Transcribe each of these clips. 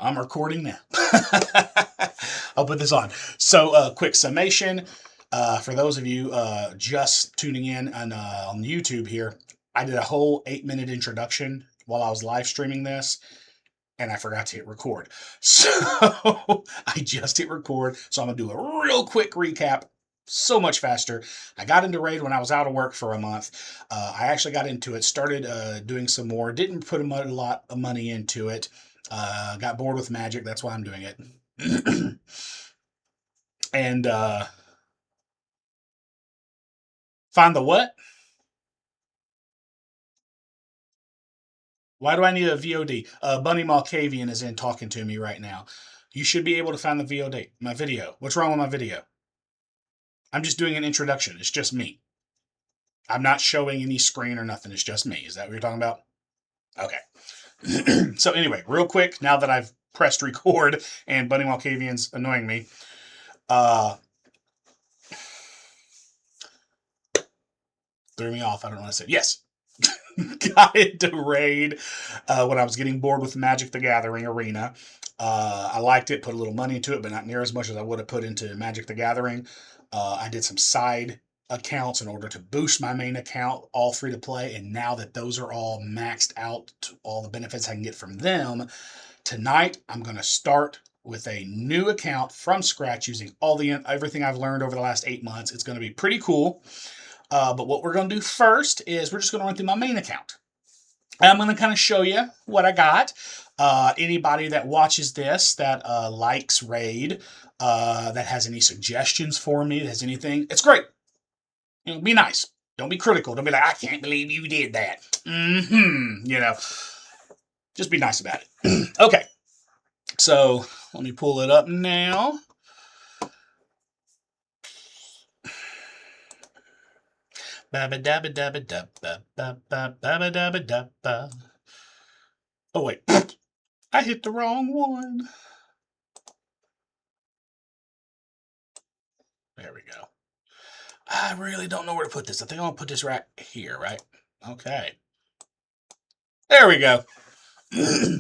I'm recording now. I'll put this on. So, quick summation. For those of you just tuning in on YouTube here, I did a whole 8-minute introduction while I was live streaming this, and I forgot to hit record. So I just hit record. So I'm going to do a real quick recap. So much faster. I got into Raid when I was out of work for a month. I actually got into it, started doing some more. Didn't put a lot of money into it. Got bored with Magic. That's why I'm doing it. And find the what? Why do I need a VOD? Bunny Malkavian is in talking to me right now. You should be able to find the VOD, my video. What's wrong with my video? I'm just doing an introduction. It's just me. I'm not showing any screen or nothing. It's just me. Is that what you're talking about? Okay. So anyway, real quick, now that I've pressed record and Bunny Malkavian's annoying me, threw me off. I don't know what to say. Yes. Got into Raid when I was getting bored with Magic the Gathering Arena. I liked it, put a little money into it, but not near as much as I would have put into Magic the Gathering. I did some side accounts in order to boost my main account, all free to play, and now that those are all maxed out, to all the benefits I can get from them, tonight I'm going to start with a new account from scratch using everything I've learned over the last 8 months. It's going to be pretty cool. But what we're going to do first is we're just going to run through my main account. And I'm going to kind of show you what I got. Anybody that watches this that likes Raid, that has any suggestions for me, that has anything, it's great. You know, be nice. Don't be critical. Don't be like, I can't believe you did that. You know, just be nice about it. Okay. So let me pull it up now. Oh, wait. I hit the wrong one. There we go. I really don't know where to put this. I think I'm going to put this right here, right? Okay. There we go.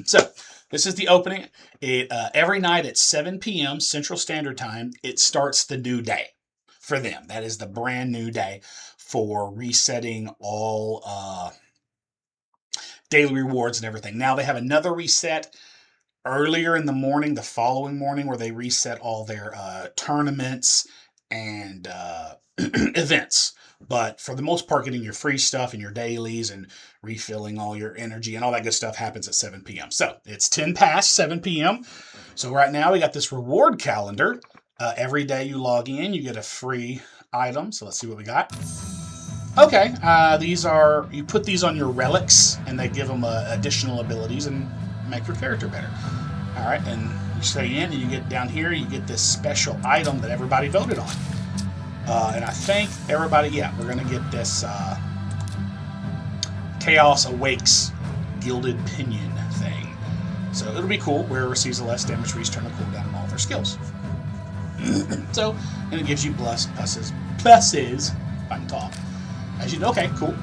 So, this is the opening. Every night at 7 p.m. Central Standard Time, it starts the new day for them. That is the brand new day for resetting all daily rewards and everything. Now, they have another reset earlier in the morning, the following morning, where they reset all their tournaments and events. But for the most part, getting your free stuff and your dailies and refilling all your energy and all that good stuff happens at 7 p.m. So it's 10 past 7 p.m. So right now we got this reward calendar. Every day you log in, you get a free item. So let's see what we got. Okay, you put these on your relics and they give them additional abilities and make your character better. All right, and you stay in and you get down here, you get this special item that everybody voted on. And I think everybody, yeah, we're going to get this Chaos Awakes Gilded Pinion thing. So it'll be cool. Wearer receives a less damage for each turn of cooldown on all their skills. So, and it gives you pluses, if I can talk. As you know, okay, cool.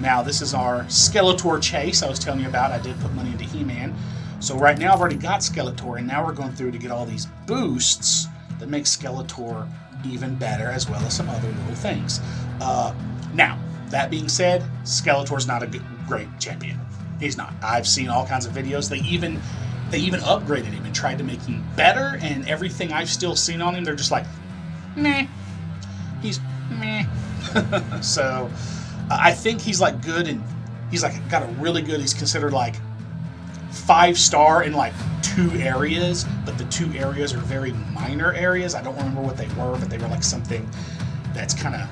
Now, this is our Skeletor chase I was telling you about. I did put money into He-Man. So right now I've already got Skeletor, and now we're going through to get all these boosts that make Skeletor even better, as well as some other little things. Now, that being said, Skeletor's not a great champion. He's not. I've seen all kinds of videos. They even upgraded him and tried to make him better, and everything I've still seen on him, they're just like, meh. He's meh. So, I think he's like good, and he's like got a really good, he's considered like 5-star in like 2 areas, but the 2 areas are very minor areas. I don't remember what they were, but they were like something that's kind of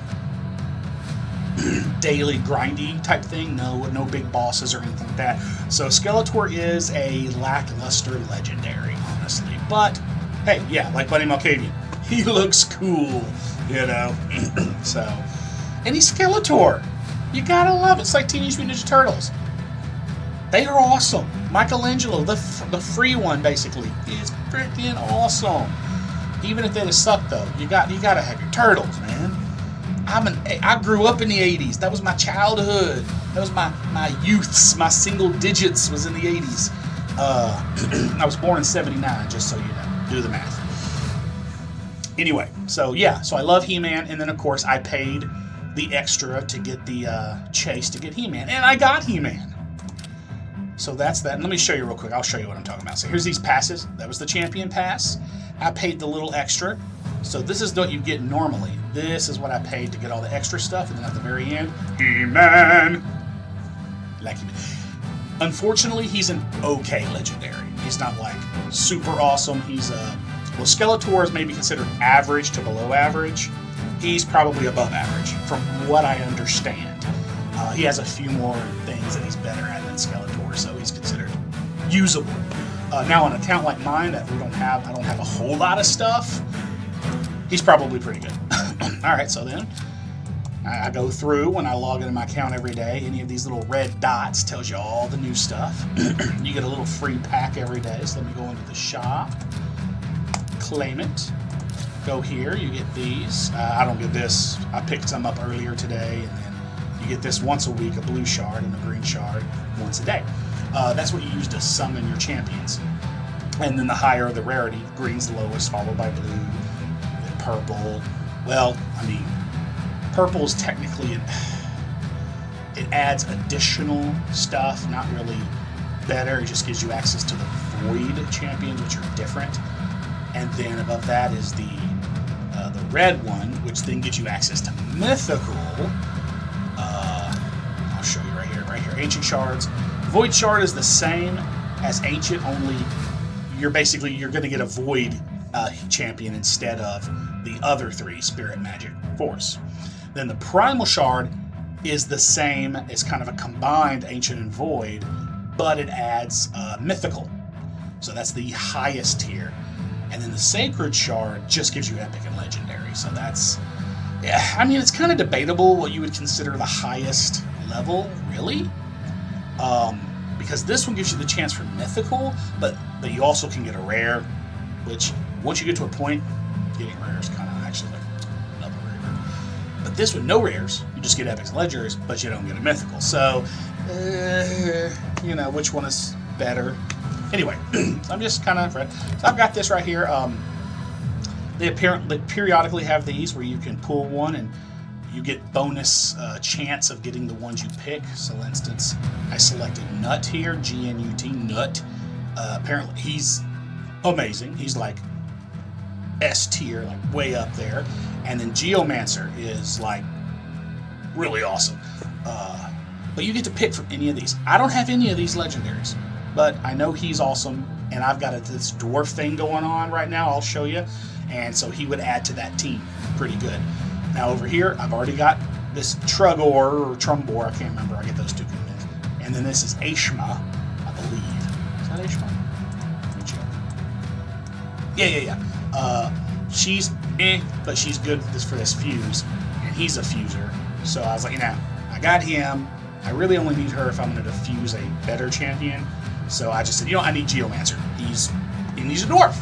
daily grindy type thing. No big bosses or anything like that. So Skeletor is a lackluster legendary, honestly. But hey, yeah, like Bunny Malkavian, he looks cool, you know. So, and he's Skeletor. You gotta love it. It's like Teenage Mutant Ninja Turtles. They are awesome. Michelangelo, the free one, basically, is freaking awesome. Even if they'd suck, though, you gotta have your turtles, man. I grew up in the 80s. That was my childhood. That was my youths. My single digits was in the 80s. I was born in 79, just so you know. Do the math. Anyway, so yeah, so I love He-Man, and then of course I paid the extra to get the chase to get He-Man, and I got He-Man. So that's that. And let me show you real quick. I'll show you what I'm talking about. So here's these passes. That was the champion pass. I paid the little extra. So this is what you get normally. This is what I paid to get all the extra stuff, and then at the very end, He-Man. Like He-Man. Unfortunately, he's an okay legendary. He's not like super awesome. He's well, Skeletor is maybe considered average to below average. He's probably above average, from what I understand. He has a few more things that he's better at than Skeletor, so he's considered usable. Now, on an account like mine that I don't have a whole lot of stuff, he's probably pretty good. All right, so then I go through when I log into my account every day. Any of these little red dots tells you all the new stuff. You get a little free pack every day. So let me go into the shop, claim it, go here. You get these. I don't get this. I picked some up earlier today, and then you get this once a week, a blue shard and a green shard once a day. That's what you use to summon your champions. And then the higher the rarity, green's the lowest, followed by blue, then purple. Well, I mean, purple is technically, it adds additional stuff, not really better. It just gives you access to the void champions, which are different. And then above that is the red one, which then gives you access to mythical. I'll show you right here. Ancient shards. Void shard is the same as ancient, only you're going to get a void champion instead of the other three, spirit, magic, force. Then the primal shard is the same. It's kind of a combined ancient and void, but it adds mythical. So that's the highest tier. And then the sacred shard just gives you epic and legendary. So that's, yeah, I mean, it's kind of debatable what you would consider the highest level, really. Because this one gives you the chance for mythical, but you also can get a rare, which once you get to a point, getting rare is kind of actually like level rare. But this one, no rares, you just get epics and legendaries, but you don't get a mythical. So, you know, which one is better? Anyway, I'm just kind of, so I've got this right here. They periodically have these where you can pull one and you get bonus chance of getting the ones you pick. So, for instance, I selected Nut here, G-N-U-T, Nut. Apparently, he's amazing. He's like S tier, like way up there. And then Geomancer is like really awesome. But you get to pick from any of these. I don't have any of these legendaries, but I know he's awesome. And I've got this dwarf thing going on right now. I'll show you. And so he would add to that team pretty good. Now over here, I've already got this Trugor or Trumbor. I can't remember. I get those two combined. And then this is Ashma, I believe. Is that Ashma? Let me check. Yeah. She's but she's good for this fuse. And he's a fuser. So I was like, you know, I got him. I really only need her if I'm going to fuse a better champion. So I just said, you know, I need Geomancer. He's a dwarf.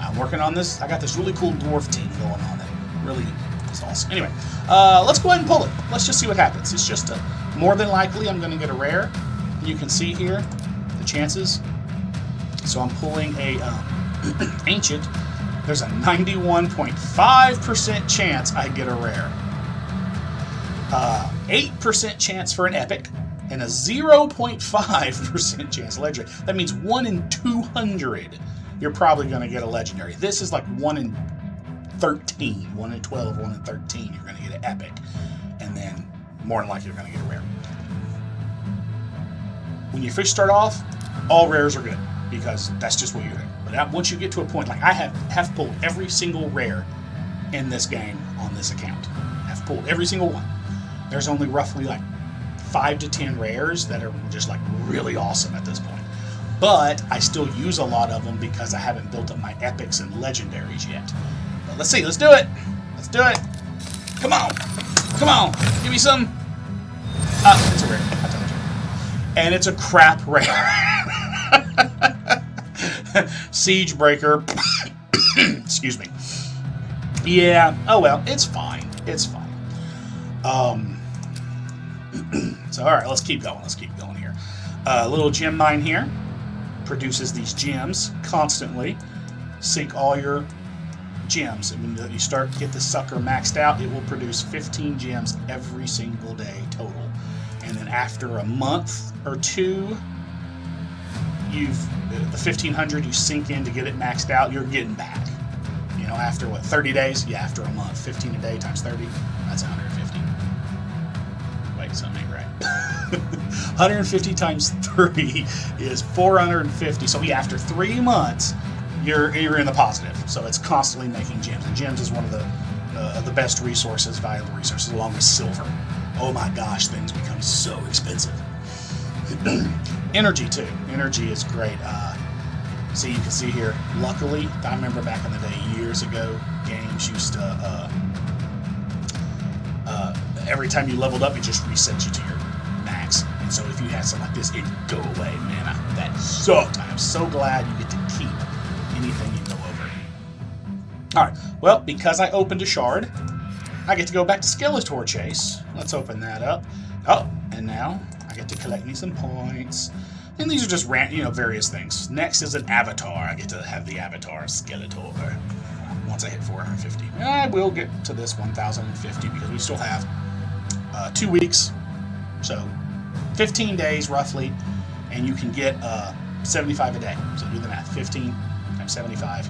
I'm working on this. I got this really cool dwarf team going on that really is awesome. Anyway, let's go ahead and pull it. Let's just see what happens. It's just more than likely I'm going to get a rare. You can see here the chances. So I'm pulling a ancient. There's a 91.5% chance I get a rare. 8% chance for an epic, and a 0.5% chance legendary. That means 1 in 200 you're probably going to get a legendary. This is like 1 in 13, 1 in 12, 1 in 13 you're going to get an epic, and then more than likely you're going to get a rare. When you first start off, all rares are good because that's just what you're doing. But once you get to a point, like I have pulled every single rare in this game on this account. I've pulled every single one. There's only roughly like 5 to 10 rares that are just like really awesome at this point. But I still use a lot of them because I haven't built up my epics and legendaries yet. But let's see, let's do it. Let's do it. Come on. Come on. Give me some. It's a rare. I told you. And it's a crap rare. Siege Breaker. Excuse me. Yeah. Oh well, it's fine. It's fine. So all right, let's keep going. Let's keep going here. Little gem mine here. produces these gems constantly. Sink all your gems, and when you start to get the sucker maxed out, it will produce 15 gems every single day total. And then after a month or two, the 1500 you sink in to get it maxed out, you're getting back. You know, after what, 30 days? Yeah, after a month. 15 a day times 30, that's 150. Wait, something ain't right. 150 times 3 is 450. So yeah, after 3 months, you're in the positive. So it's constantly making gems. And gems is one of the best resources, valuable resources, along with silver. Oh my gosh, things become so expensive. Energy too. Energy is great. See, you can see here, luckily, I remember back in the day, years ago, games used to, every time you leveled up, it just resets you to your max. And so if you had something like this, it'd go away. Man, that sucked. I'm so glad you get to keep anything you go over. Alright, well, because I opened a shard, I get to go back to Skeletor Chase. Let's open that up. Oh, and now I get to collect me some points. And these are just various things. Next is an avatar. I get to have the avatar Skeletor once I hit 450. And I will get to this 1050 because we still have 2 weeks. So 15 days roughly, and you can get 75 a day. So do the math. 15 times 75.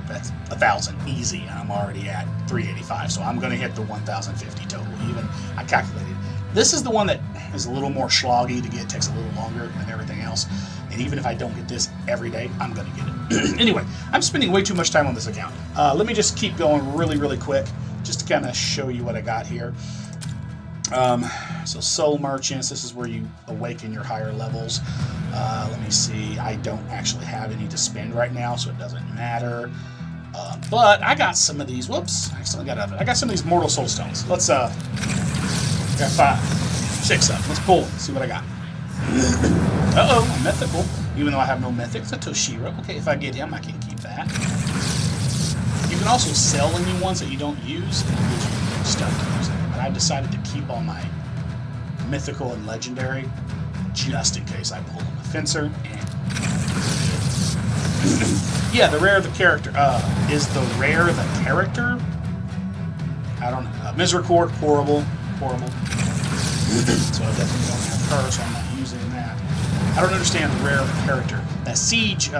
That's 1,000 easy, and I'm already at 385. So I'm going to hit the 1,050 total. Even I calculated. This is the one that is a little more sloggy to get. It takes a little longer than everything else. And even if I don't get this every day, I'm going to get it. Anyway, I'm spending way too much time on this account. Let me just keep going really, really quick, just to kind of show you what I got here. So Soul Merchants, this is where you awaken your higher levels. Let me see. I don't actually have any to spend right now, so it doesn't matter. But I got some of these. Whoops! I got some of these Mortal Soul Stones. Let's got 5, 6 of them. Let's pull them. See what I got. Uh-oh, a mythical. Even though I have no mythic, it's a Toshiro. Okay, if I get him, I can keep that. You can also sell any ones that you don't use, and it gives you stuff to use. But I've decided to keep all my mythical and legendary, just in case I pull them. A Fencer, and yeah, the rare of the character. Is the rare the character? I don't know. Misericord, horrible. So I definitely don't have her, so I'm not using that. I don't understand the rare of the character. That siege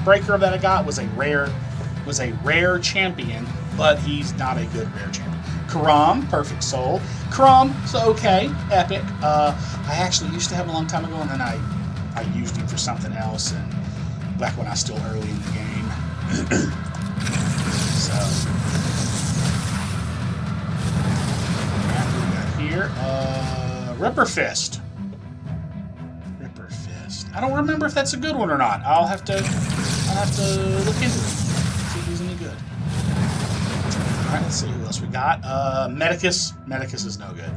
breaker that I got was a rare champion, but he's not a good rare champion. Karam, Perfect Soul. Karam's okay, epic. I actually used to have a long time ago, and then I used him for something else, and back when I was still early in the game. So. Here, Ripper Fist. I don't remember if that's a good one or not. I'll have to look into it. See if he's any good. All right, let's see who else we got. Medicus. Medicus is no good.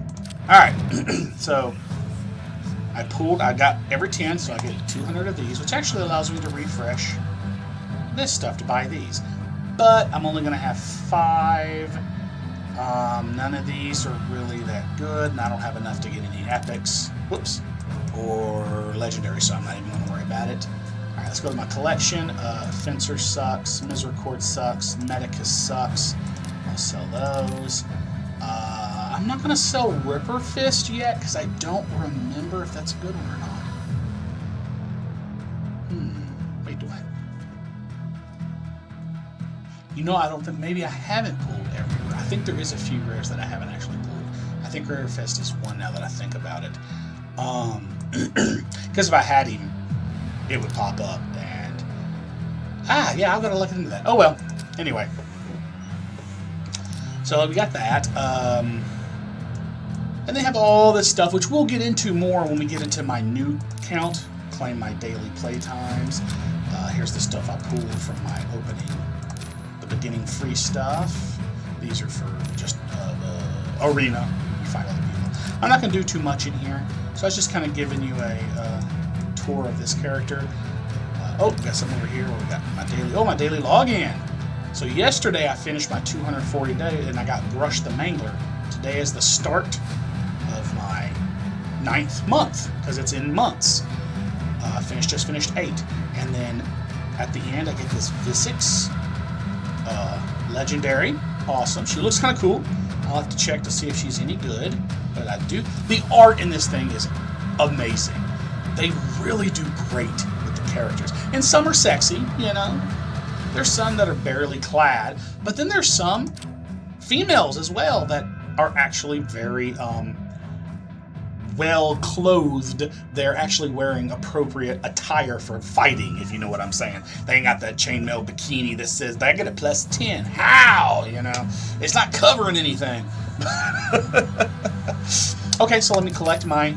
All right, so I got every 10, so I get 200 of these, which actually allows me to refresh this stuff to buy these. But I'm only gonna have 5. None of these are really that good, and I don't have enough to get any epics, or legendary, so I'm not even going to worry about it. Alright, let's go to my collection. Fencer sucks, Misericord sucks, Medicus sucks. I'll sell those. I'm not going to sell Ripper Fist yet, because I don't remember if that's a good one or not. Wait, do I? You know, I don't think, maybe I haven't pulled every rare. I think there is a few rares that I haven't actually pulled. I think Rare Fest is one now that I think about it. Because if I had him, it would pop up, and yeah, I've got to look into that. Oh well. Anyway, so we got that, and they have all this stuff, which we'll get into more when we get into my new account. Claim my daily play times. Here's the stuff I pulled from my opening, the beginning free stuff. These are for just the arena. You fight other people. I'm not going to do too much in here, so I was just kind of giving you a tour of this character. We got some over here where we got my daily login. So yesterday I finished my 240 days, and I got Brush the Mangler. Today is the start of my 9th month, because it's in months. Just finished 8. And then at the end, I get this Visix Legendary. Awesome. She looks kind of cool. I'll have to check to see if she's any good, but I do. The art in this thing is amazing. They really do great with the characters. And some are sexy, you know. There's some that are barely clad, but then there's some females as well that are actually very well clothed. They're actually wearing appropriate attire for fighting, if you know what I'm saying. They ain't got that chainmail bikini that says they get a +10. How? You know, it's not covering anything. Okay, so let me collect my.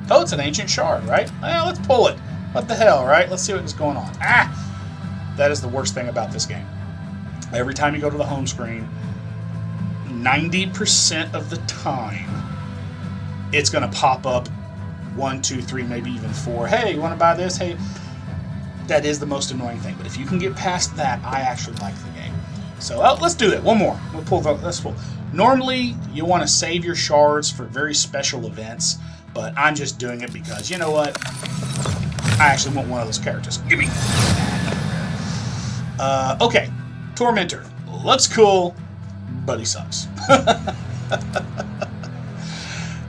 Oh, it's an ancient shard, right? Well, let's pull it. What the hell, right? Let's see what's going on. That is the worst thing about this game. Every time you go to the home screen, 90% of the time, it's going to pop up 1, 2, 3, maybe even 4. Hey, you want to buy this? Hey, that is the most annoying thing. But if you can get past that, I actually like the game. So let's do that. One more. We'll pull. Let's pull. Normally, you want to save your shards for very special events, but I'm just doing it because you know what? I actually want one of those characters. Give me. Okay, Tormentor looks cool, but he sucks.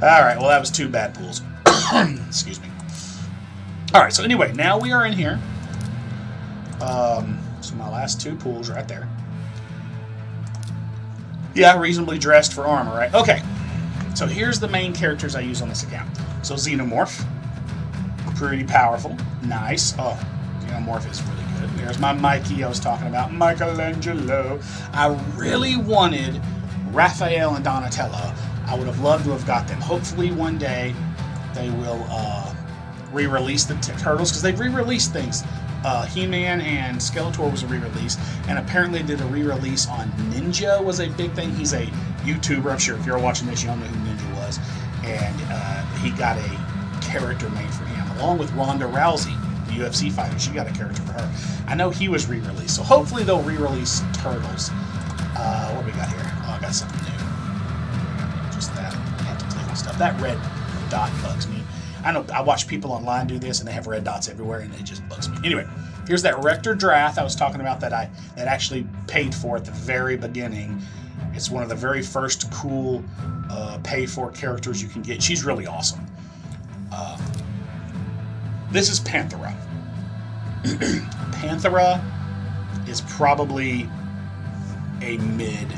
Alright, well that was 2 bad pulls. Excuse me. Alright, so anyway, now we are in here. So my last 2 pulls right there. Yeah, reasonably dressed for armor, right? Okay, so here's the main characters I use on this account. So Xenomorph, pretty powerful, nice. Oh, Xenomorph is really good. There's my Mikey I was talking about, Michelangelo. I really wanted Raphael and Donatello. I would have loved to have got them. Hopefully one day they will re-release the Turtles, because they've re-released things. He-Man and Skeletor was a re-release, and apparently they did a re-release on Ninja was a big thing. He's a YouTuber. I'm sure if you're watching this, you'll know who Ninja was. And he got a character made for him, along with Ronda Rousey, the UFC fighter. She got a character for her. I know he was re-released, so hopefully they'll re-release Turtles. What do we got here? Oh, I got something new. Just that. I have to click on stuff. That red dot bugs me. I know I watch people online do this, and they have red dots everywhere, and it just bugs me. Anyway, here's that Rector Drath I was talking about that I actually paid for at the very beginning. It's one of the very first cool pay-for characters you can get. She's really awesome. This is Panthera. Panthera is probably a mid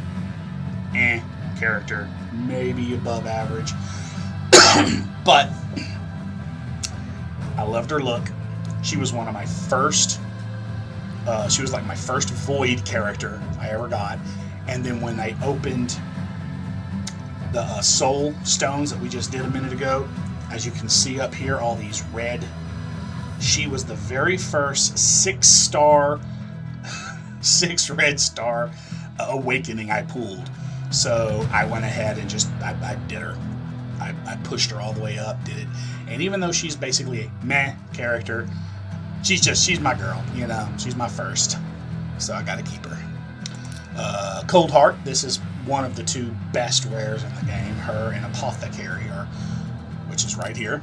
character, maybe above average. But I loved her look. She was one of my first, she was like my first Void character I ever got. And then when they opened the Soul Stones that we just did a minute ago, as you can see up here, all these red, she was the very first 6-star, 6 red star awakening I pulled. So I went ahead and just, I did her. I pushed her all the way up, did it. And even though she's basically a meh character, she's my girl, you know. She's my first. So I got to keep her. Cold Heart, this is one of the 2 best rares in the game. Her and Apothecary, which is right here,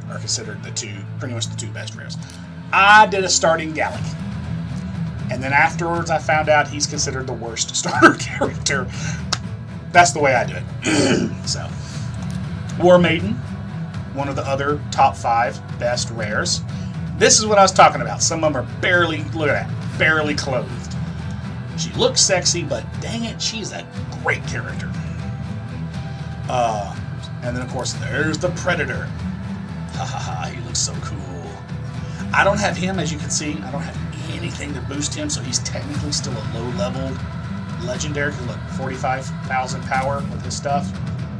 are considered pretty much the 2 best rares. I did a starting Gallic. And then afterwards I found out he's considered the worst starter character. That's the way I do it. So, War Maiden, one of the other top 5 best rares. This is what I was talking about. Some of them are barely, look at that, barely clothed. She looks sexy, but dang it, she's a great character. And then, of course, there's the Predator. Ha ha ha, he looks so cool. I don't have him, as you can see. I don't have anything to boost him, so he's technically still a low-level legendary. Look, 45,000 power with his stuff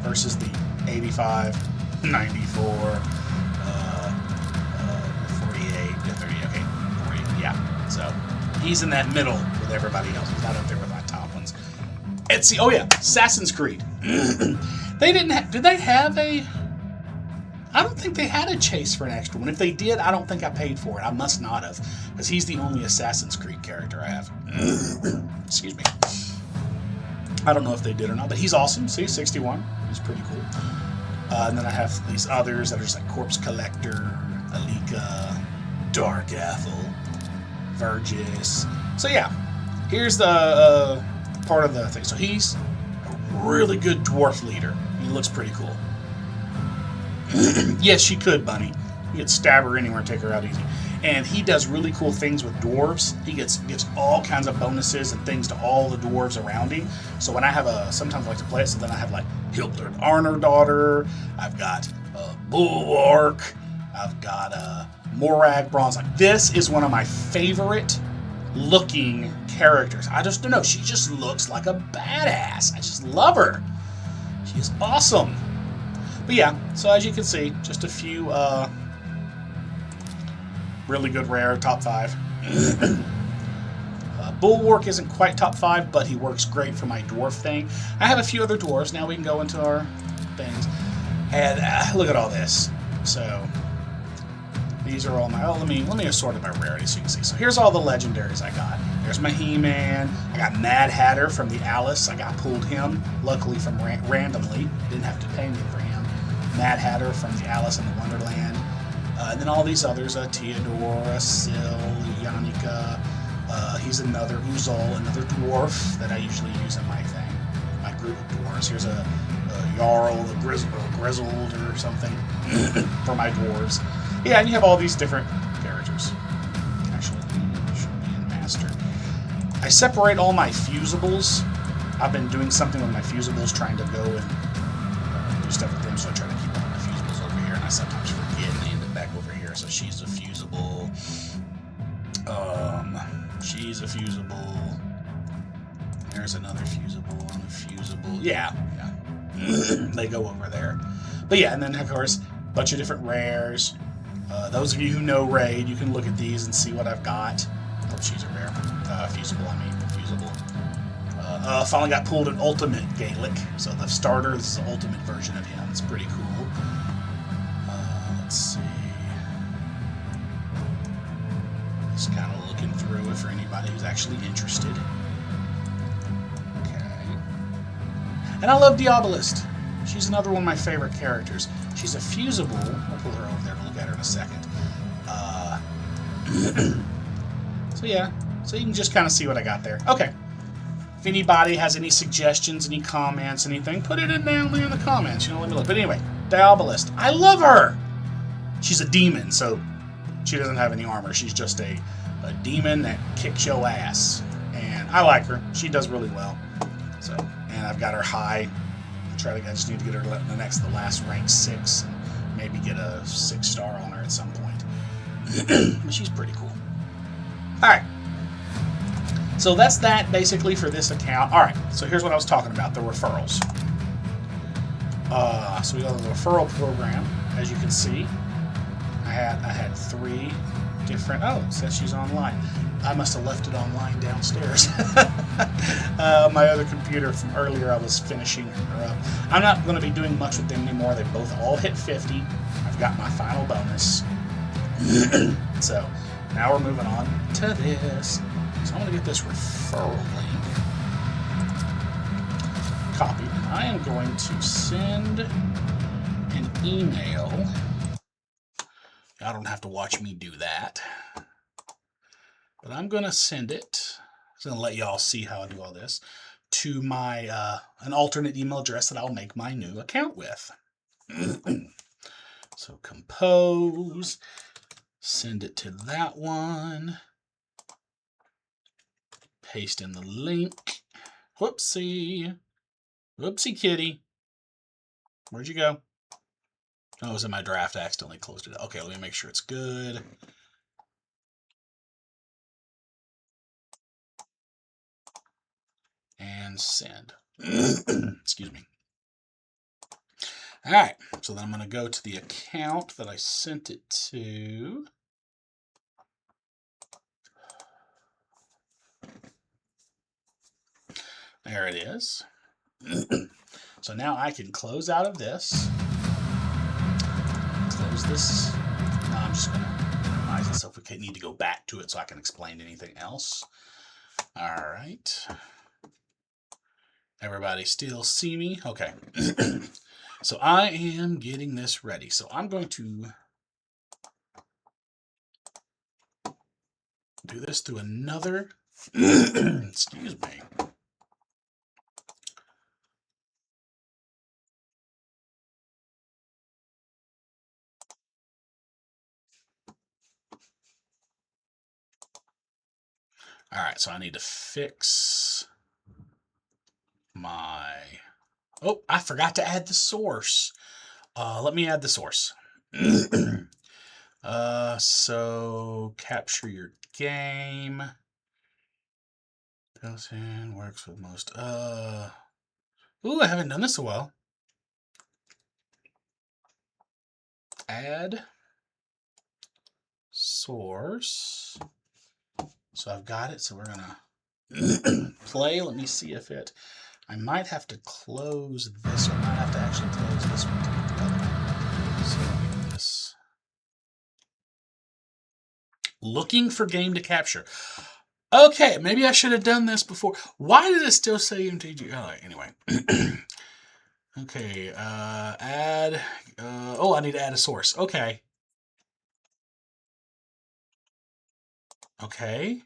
versus the 85, 94, 48, 30, okay, 40, yeah. So he's in that middle with everybody else. He's not up there with my top ones. Etsy, oh yeah, Assassin's Creed. They didn't have, did they have a, I don't think they had a chase for an extra one. If they did, I don't think I paid for it. I must not have, because he's the only Assassin's Creed character I have. Excuse me. I don't know if they did or not, but he's awesome. See, 61. He's pretty cool. And then I have these others that are just like Corpse Collector, Alika, Dark Ethel, Vergis. So yeah, here's the part of the thing. So he's a really good dwarf leader. He looks pretty cool. Yes, she could, Bunny. You could stab her anywhere and take her out easy. And he does really cool things with dwarves. He gives all kinds of bonuses and things to all the dwarves around him. So when I have sometimes I like to play it, so then I have like Hildred Arner daughter, I've got Bulwark, I've got Morag Bronze. Like, this is one of my favorite looking characters. I just don't know. She just looks like a badass. I just love her. She is awesome. But yeah, so as you can see, just a few really good rare top 5. Bulwark isn't quite top 5, but he works great for my dwarf thing. I have a few other dwarves. Now we can go into our things. And look at all this. So these are all my... Oh, let me sort it by rarity so you can see. So here's all the legendaries I got. There's my He-Man. I got Mad Hatter from the Alice. I got pulled him, luckily from randomly. Didn't have to pay me for him. Mad Hatter from the Alice in the Wonderland. And then all these others, Theodora, Syl, Yannicka. He's another Uzal, another dwarf that I usually use in my thing, my group of dwarves. Here's a Jarl, the Grizzled or something for my dwarves. Yeah, and you have all these different characters. Actually, it should be in Master. I separate all my fusibles. I've been doing something with my fusibles, trying to go and do stuff with them, so I try to keep all my fusibles over here, and I sometimes forget and they end up back over here. So she's a fusible. She's a fusible. There's another fusible and a fusible. Yeah. They go over there. But yeah, and then of course, a bunch of different rares. Those of you who know Raid, you can look at these and see what I've got. Oh, she's a rare. Fusible, I mean, fusible. Finally got pulled an Ultimate Gaelic. So the starter, this is the Ultimate version of him. It's pretty cool. Let's see. Just kind of looking through it for anybody who's actually interested. Okay. And I love Diabolist. She's another one of my favorite characters. She's a fusible. I'll pull her over there to look at her in a second. So yeah, so you can just kind of see what I got there. Okay. If anybody has any suggestions, any comments, anything, put it in down there in the comments. Let me look. But anyway, Diabolist. I love her. She's a demon, so she doesn't have any armor. She's just a demon that kicks your ass. And I like her. She does really well. So, and I've got her high. I just need to get her the last rank 6 and maybe get a 6-star on her at some point. But she's pretty cool. Alright. So that's that basically for this account. Alright, so here's what I was talking about, the referrals. So we got the referral program, as you can see. I had 3 different... Oh, it says she's online. I must have left it online downstairs. My other computer from earlier, I was finishing her up. I'm not going to be doing much with them anymore. They both all hit 50. I've got my final bonus. So now we're moving on to this. So I'm going to get this referral link copied. And I am going to send an email. I don't have to watch me do that. But I'm going to send it. I'm going to let y'all see how I do all this to my an alternate email address that I'll make my new account with. So compose, send it to that one, paste in the link. Whoopsie kitty. Where'd you go? Oh, it was in my draft. I accidentally closed it. Okay, let me make sure it's good. And send. Excuse me. All right, so then I'm going to go to the account that I sent it to. There it is. So now I can close out of this. Close this. No, I'm just going to minimize it so if we need to go back to it so I can explain anything else. All right. Everybody still see me? Okay. So I am getting this ready. So I'm going to do this through another. Excuse me. All right, so I need to fix my... Oh, I forgot to add the source. Let me add the source. So capture your game. Built-in, works with most. Ooh, I haven't done this in a while. Add source. So I've got it. So we're gonna play. Let me see if it. I might have to close this, or I might have to actually close this one to get the other one. So let me do this. Looking for game to capture. Okay, maybe I should have done this before. Why did it still say MTG? Oh, anyway. Okay, add. Oh, I need to add a source. Okay. Okay.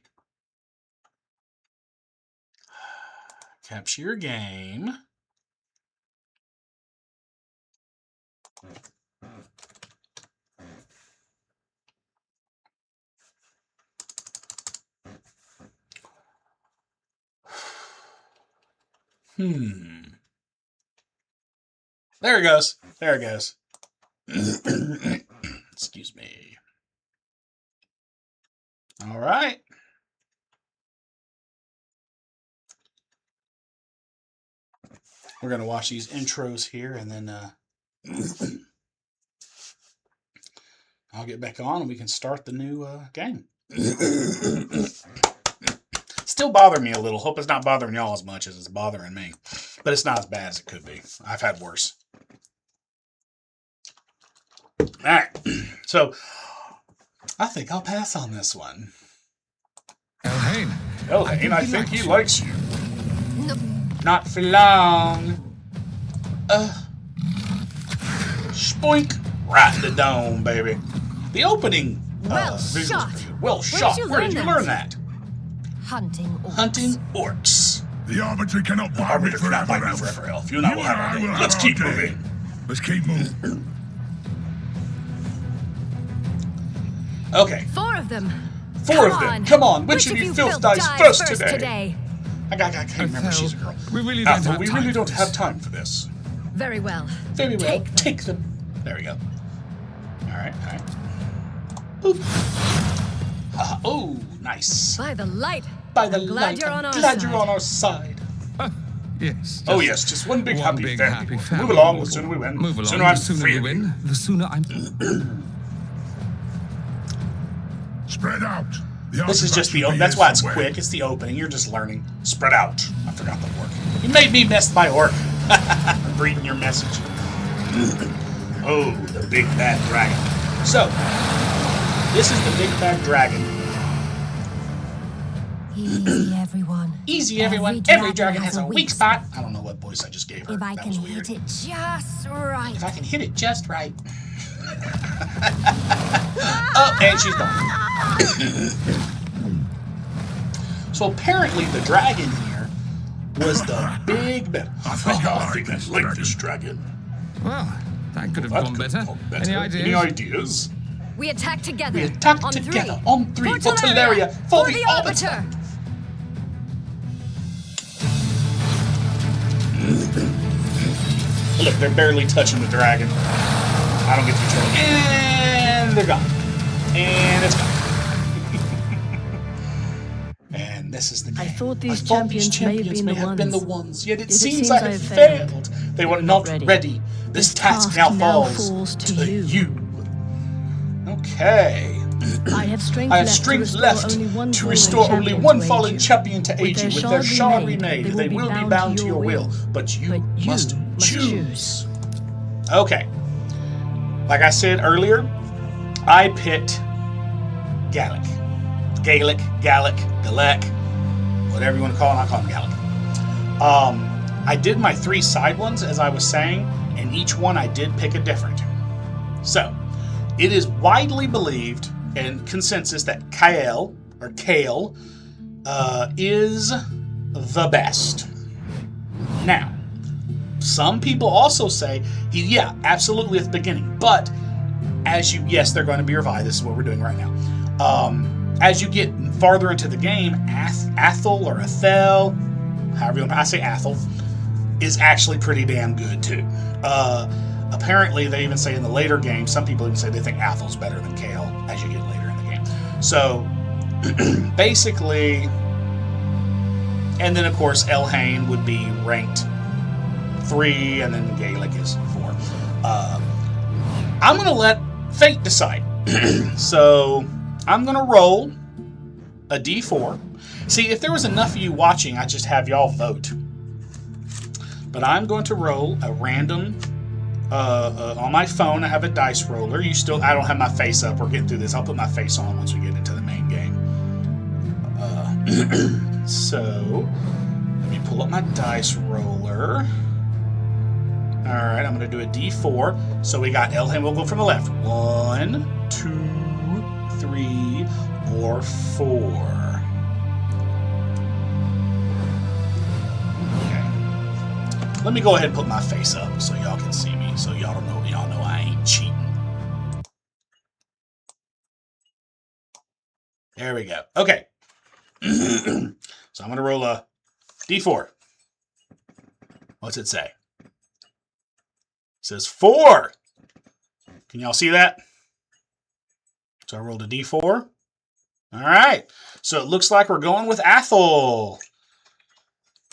Capture your game. There it goes. There it goes. Excuse me. All right. We're going to watch these intros here, and then I'll get back on and we can start the new game. Still bothering me a little. Hope it's not bothering y'all as much as it's bothering me. But it's not as bad as it could be. I've had worse. Alright. So, I think I'll pass on this one. Elhain. Elhain, I think he likes you. Not for long. Spoink. Right in the dome, baby. The opening. Well shot. Well shot. Where did you learn that? Hunting orcs. Hunting orcs. The Arbiter cannot buy me forever, Elf. You and I will have our day. Let's keep moving. Let's keep moving. Okay. 4 of them. Four of them. Come on. Which of you filth dies first today? I can't remember. She's a girl. We really don't have time for this. Very well. Very well. Take them. There we go. All right. Boop. Oh, nice. By the light. By the I'm light. Glad You're on our side. Yes. Oh yes, just one big happy family. family. Move along. The sooner we win. Move along. Sooner I'm the sooner free we of win, you. the sooner I'm. Spread out. This is just the. That's why it's quick. It's the opening. You're just learning. Spread out. I forgot the orc. You made me mess my orc. I'm reading your message. Oh, the big bad dragon. So, this is the big bad dragon. Easy, everyone. Easy, everyone. Every dragon has a weak spot. I don't know what voice I just gave her. If I That can was weird. hit it just right. If I can hit it just right. Oh, and she's gone. So apparently the dragon here was the big bad. I think I like this dragon. Well, that could have gone better. Any ideas? Any ideas? We attack together. We attack on together 3. on 3 for Teleria, for the Arbiter. Look, they're barely touching the dragon. I don't get to control. And they're gone. And it's gone. And this is the game. I thought these champions may have been the ones. Yet it seems I I have failed. They were not ready. This task now falls to you. Okay. I have strength left to restore only one fallen champion to aid you. With their shard remade, they will be bound to your will. But you must choose. Okay. Like I said earlier, I picked Gallic. Galec, whatever you want to call him, I call him Gallic. I did my 3 side ones, as I was saying, and each one I did pick a different. So, it is widely believed and consensus that Kael, or Kale, is the best. Now, some people also say, yeah, absolutely at the beginning, but yes, they're going to be revived. This is what we're doing right now. As you get farther into the game, Athel or Athel, however you want, I say Athel, is actually pretty damn good too. Apparently, they even say in the later games, some people even say they think Athel's better than Kale as you get later in the game. So, basically, and then of course, Elhain would be ranked 3, and then Gaelic is 4. I'm going to let fate decide. So, I'm going to roll a d4. See, if there was enough of you watching, I'd just have y'all vote. But I'm going to roll a random, on my phone, I have a dice roller. I don't have my face up. We're getting through this. I'll put my face on once we get into the main game. So, let me pull up my dice roller. Alright, I'm going to do a d4. So we got Elhain. We'll go from the left. 1, 2, 3, or 4. Okay. Let me go ahead and put my face up so y'all can see me. So y'all know I ain't cheating. There we go. Okay. So I'm going to roll a d4. What's it say? It says 4. Can y'all see that? So I rolled a d4. All right. So it looks like we're going with Athel.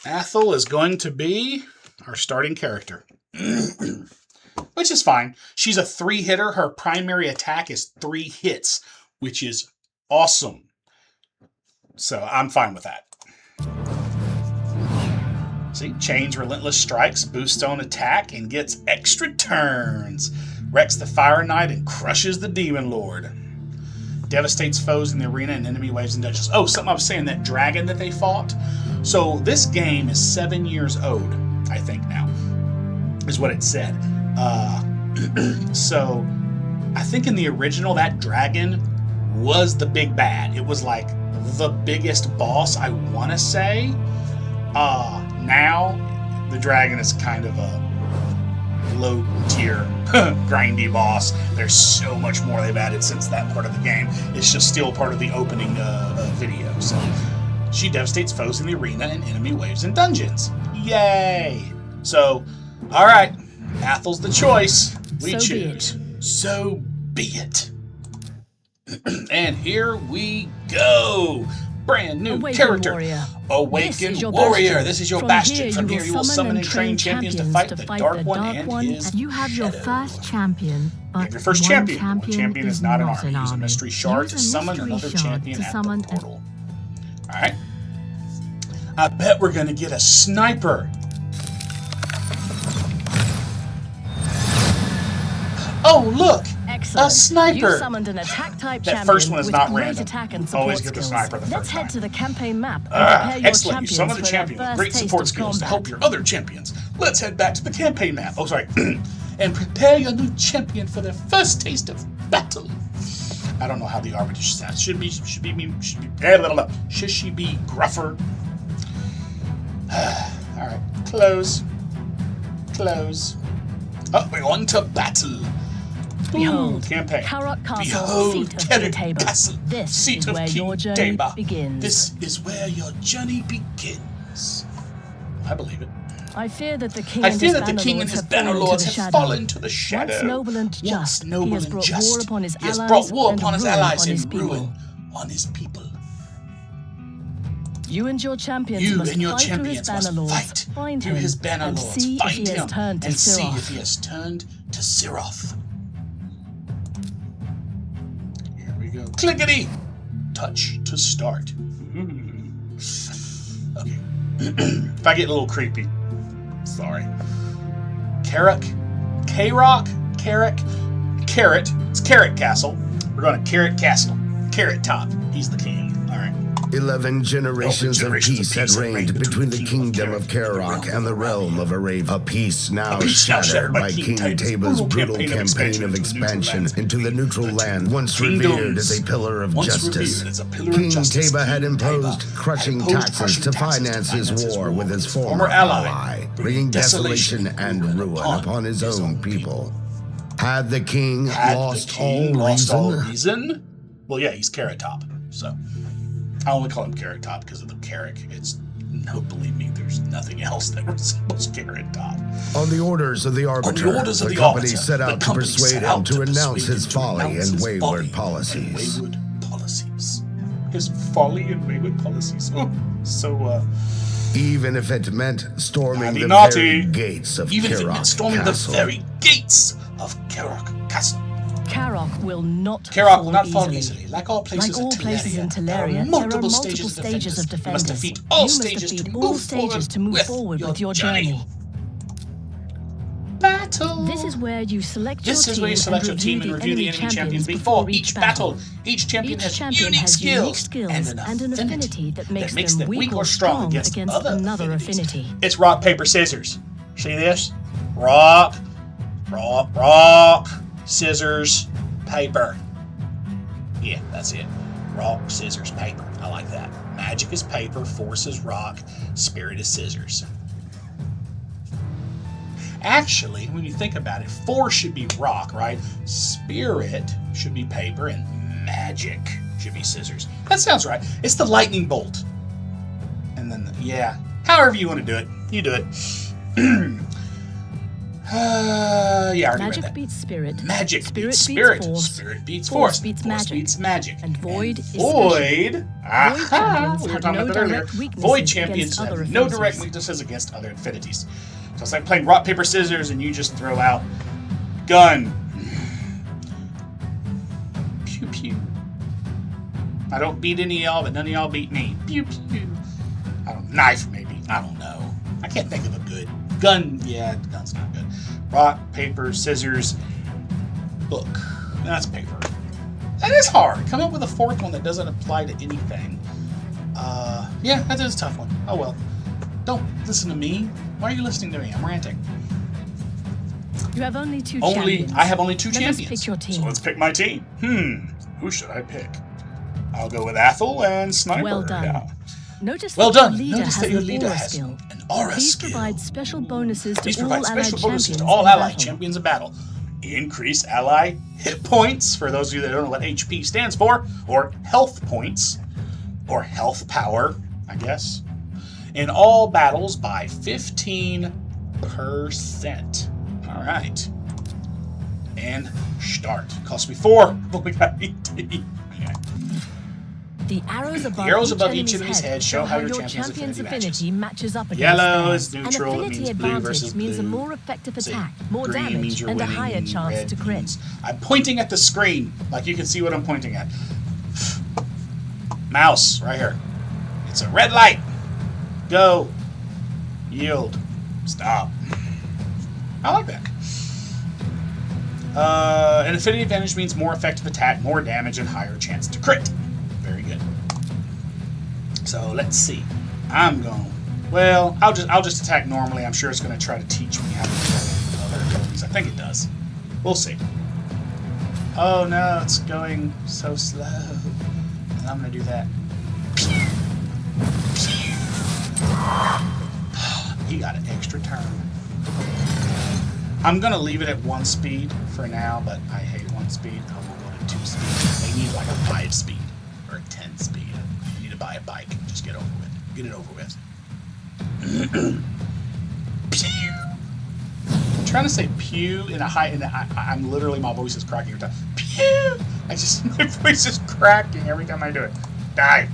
Athel is going to be our starting character. Which is fine. She's a 3-hitter. Her primary attack is 3 hits, which is awesome. So I'm fine with that. See, Chain's relentless strikes, boosts on attack, and gets extra turns. Wrecks the Fire Knight and crushes the Demon Lord. Devastates foes in the arena and enemy waves and dungeons. Oh, something I was saying, that dragon that they fought. So this game is 7 years old, I think now, is what it said. So I think in the original, that dragon was the big bad. It was like the biggest boss, I want to say. Now, the dragon is kind of a low-tier, grindy boss. There's so much more they've added since that part of the game. It's just still part of the opening video. So, she devastates foes in the arena and enemy waves and dungeons. Yay! So, alright. Athel's the choice. We choose. So be it. And here we go. Brand new character. Warrior. Awaken Warrior. This is your bastion. From here you will summon and train champions to fight the Dark One and his You have your first champion, but your first champion. One champion is not an army. Use a mystery shard to summon another champion at the portal. Alright. I bet we're going to get a sniper. Oh, look! Excellent. A sniper! You summoned an attack-type that champion first one is with not great random. attack and support Always get the skills. sniper the Let's first head time. to the campaign map and prepare your Excellent. You champions summon a for champion their with first great taste support of skills to combat. help your other champions. Let's head back to the campaign map. Oh, sorry. And prepare your new champion for their first taste of battle. I don't know how the arbiter sounds. Should she be gruffer? Alright. Close. Oh, we're on to battle. Behold, campaign. Carrot Castle, Behold, seat of Carrot King Tabor. Castle, This seat is of where King your journey Tabor. begins. This is where your journey begins. I believe it. I fear that the king and his bannerlords have fallen to the shadow. Once noble and just, he has brought war upon his allies and ruin on his people. You and your champions must fight through his bannerlords, find him, and see if he has turned to Siroth. Here we go. Clickety! Touch to start. Okay. If I get a little creepy, sorry. Carrot. It's Carrot Castle. We're going to Carrot Castle. Carrot Top. He's the king. All right. 11 generations of peace had reigned between the kingdom of Karok and the realm of Arabia. A peace now shattered by King Teba's brutal campaign of expansion into the neutral land, once revered as a pillar of justice. King Teba had imposed crushing taxes to finance his war with his former ally, bringing desolation and ruin upon his own people. Had the king lost all reason? Well, yeah, he's Carrot Top, so I only call him Carrot Top because of the Carrick. It's no, believe me, there's nothing else that resembles Carrot Top. On the orders of the Arbiter, the company set out to persuade him to renounce his folly and wayward policies. His folly and wayward policies. Oh, so, even if it meant storming the very gates of Karok Castle. Even if it meant storming the very gates of Karok Castle. Karok will not fall easily. Like all places in Teleria, there are multiple stages of defense. You must defeat all stages to move forward with your journey. Battle. This is where you select your team and review the enemy champions before each battle. Each champion has unique skills and an affinity that makes them weak or strong against another affinity. It's rock, paper, scissors. See this? Rock, scissors, paper. Yeah, that's it. Rock, scissors, paper. I like that. Magic is paper, force is rock, spirit is scissors. Actually, when you think about it, force should be rock, right? Spirit should be paper, and magic should be scissors. That sounds right. It's the lightning bolt. And then, yeah, however you want to do it, you do it. Yeah, I already magic read that. Beats spirit. Magic beats spirit. Spirit beats force. Force beats magic. And void is void. Aha! We were talking about that earlier. Void champions have no direct weaknesses against other infinities. So it's like playing rock, paper, scissors, and you just throw out gun. Pew, pew. I don't beat any of y'all, but none of y'all beat me. Pew, pew. Knife, maybe. I don't know. I can't think of a good gun. Yeah, gun's not good. Rock, paper, scissors, book. That's paper. That is hard. Come up with a fourth one that doesn't apply to anything. Yeah, that is a tough one. Oh well. Don't listen to me. Why are you listening to me? I'm ranting. You have only two champions. I have only two champions. Let's pick your team. So let's pick my team. Who should I pick? I'll go with Athel and Sniper. Well done. Yeah. Notice that your leader has an aura These skill. provide special bonuses to These all provide allied special bonuses champions to all in allied battle. champions in battle. Increase ally hit points, for those of you that don't know what HP stands for, or health points, or health power, I guess, in all battles by 15%. All right. And start. Cost me 4, but we got 18. Okay. The arrows above each enemy's head show how your champion's affinity matches up against Yellow theirs. is neutral. An It affinity means blue advantage versus means blue. a more effective See, attack, more green damage, means you're and a winning, higher chance red to crit. means- I'm pointing at the screen, like you can see what I'm pointing at. Mouse, right here. It's a red light. Go. Yield. Stop. I like that. An affinity advantage means more effective attack, more damage, and higher chance to crit. Very good. So let's see. I'm going. Well, I'll just attack normally. I'm sure it's going to try to teach me how to do other abilities. I think it does. We'll see. Oh no, it's going so slow. And I'm going to do that. He got an extra turn. I'm going to leave it at 1 speed for now, but I hate 1 speed. I will go to 2 speed. They need like a 5 speed or a 10 speed. You need to buy a bike. Just get over with. Get it over with. Pew. I'm trying to say pew in a high, I'm literally, my voice is cracking every time. Pew! My voice is cracking every time I do it. Die.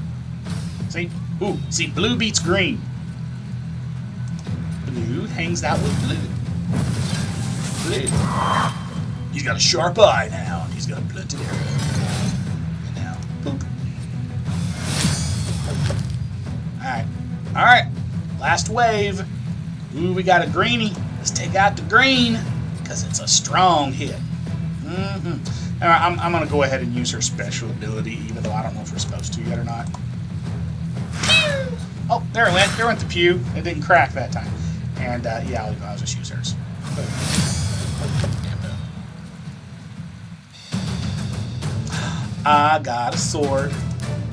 See? Ooh, see, blue beats green. Blue hangs out with blue. Blue. He's got a sharp eye now, and he's got a blunted arrow. And now, boop. Alright. Last wave. Ooh, we got a greenie. Let's take out the green, because it's a strong hit. Alright, I'm going to go ahead and use her special ability, even though I don't know if we're supposed to yet or not. There it went. There went the pew. It didn't crack that time. And, yeah, I'll just use hers. I got a sword.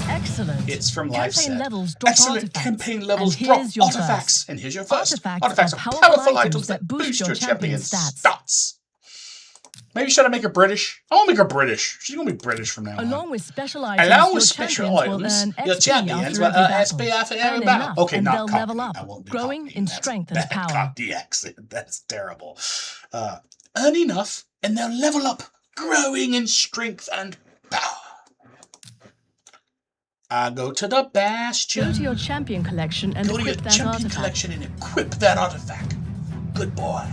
Excellent. It's from Life Campaign Set. levels drop Excellent artifacts. campaign levels And drop here's your artifacts. first. And here's your first. Artifacts are are powerful items that boost your champion's stats. Maybe should I make her British? I want to make her British. She's going to be British from now on. Along with special items, your champions will earn XP after every battle. Okay, not they'll level copy. up, I won't do growing copy. in That's strength and bad power. Copy accent. That's terrible. Earn enough, and they'll level up, growing in strength and power. I go to the Bastion. Go to your champion collection and equip that champion artifact. collection and equip that artifact. Good boy.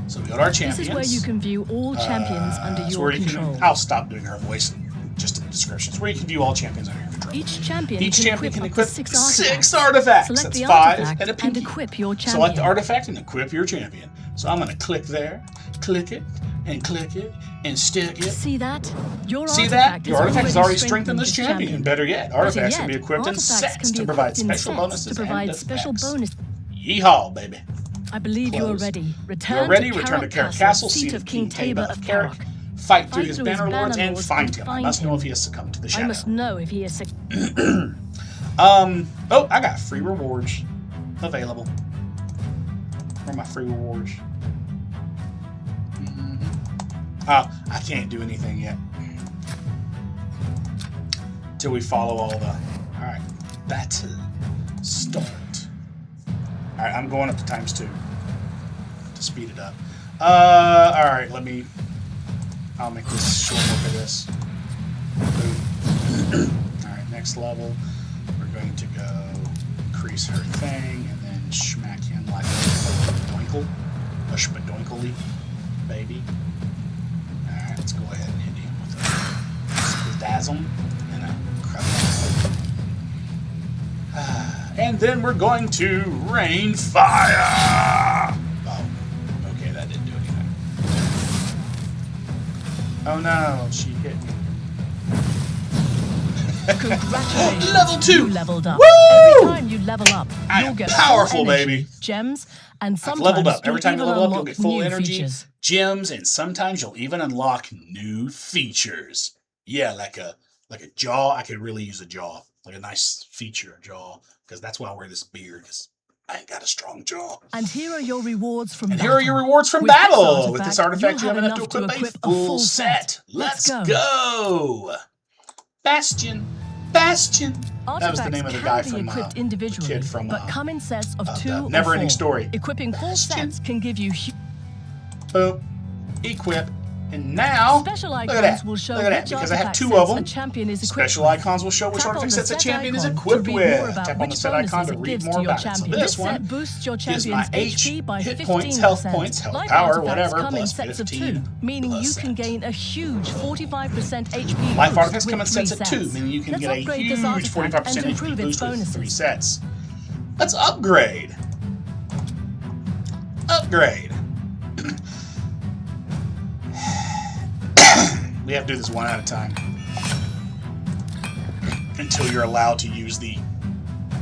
So we got our champions. This is where you can view all champions under your control. I'll stop doing her voice just in the descriptions. Where you can view all champions under your control. Each champion can equip up to 6 artifacts. Select That's the 5 artifact and a pinky. and equip your champion. Select the artifact and equip your champion. So I'm going to click there, click it, and stick it. See that? Your Your artifact has already strengthened this champion. Better yet, artifacts can be equipped in sets to provide special bonuses and effects. Yeehaw, baby. I believe you are ready. Return to Karak Castle, seat of King Taba of Karak. Fight through his banner lords and find him. I must know if he has succumbed to the shadow. I must know if he is oh, I got free rewards available. Where are my free rewards? Oh, I can't do anything yet. Till we follow all the... Alright. Battle. Start. Alright, I'm going up to ×2 to speed it up. Alright, I'll make this short look of this. Alright, next level. We're going to go increase her thing and then smack him like a doinkle. A spadoinkly, baby. Alright, let's go ahead and hit him with a spasm and a crap. And then we're going to rain fire! Oh, okay, that didn't do anything. Oh no, she hit me. Congratulations. Level 2! You leveled up. Woo! Every time you level up, you'll get powerful, full energy, baby. gems, and I've sometimes leveled up. Every you'll time you even level up, you'll unlock get full new energy, features. gems, and sometimes you'll even unlock new features. Yeah, like a jaw. I could really use a jaw. Like a nice feature jaw. Because that's why I wear this beard. Because I ain't got a strong jaw. And here are your rewards from And battle. here are your rewards from With battle. this With this artifact, you have enough to equip a full set. Let's go. Bastion. Bastion. That was the name of the guy from the kid from but come in sets of 2 or 4. Never-Ending Story. Equipping full sets can give you boop, equip, and now special look icons at that. will show Look at that. which Because I have artifact 2 of sets them. a champion is equipped Special with. icons will show which Tap on artifact the sets a set champion is icon to equipped read with. more about Tap on the which set icon to bonuses it read gives more to your about it. So champion. this This one set boosts your gives my champion's H, HP by hit 15%. points, health points, health Life power, artifacts whatever, come in plus sets of 15 2, meaning plus you can that. gain a huge 45% HP Life boost artifacts come in with sets 3 of 2, sets. meaning you can Let's get a upgrade this huge artifact 45% and HP improve its boost with bonuses. 3 sets. Let's upgrade. Upgrade. We have to do this one at a time. Until you're allowed to use the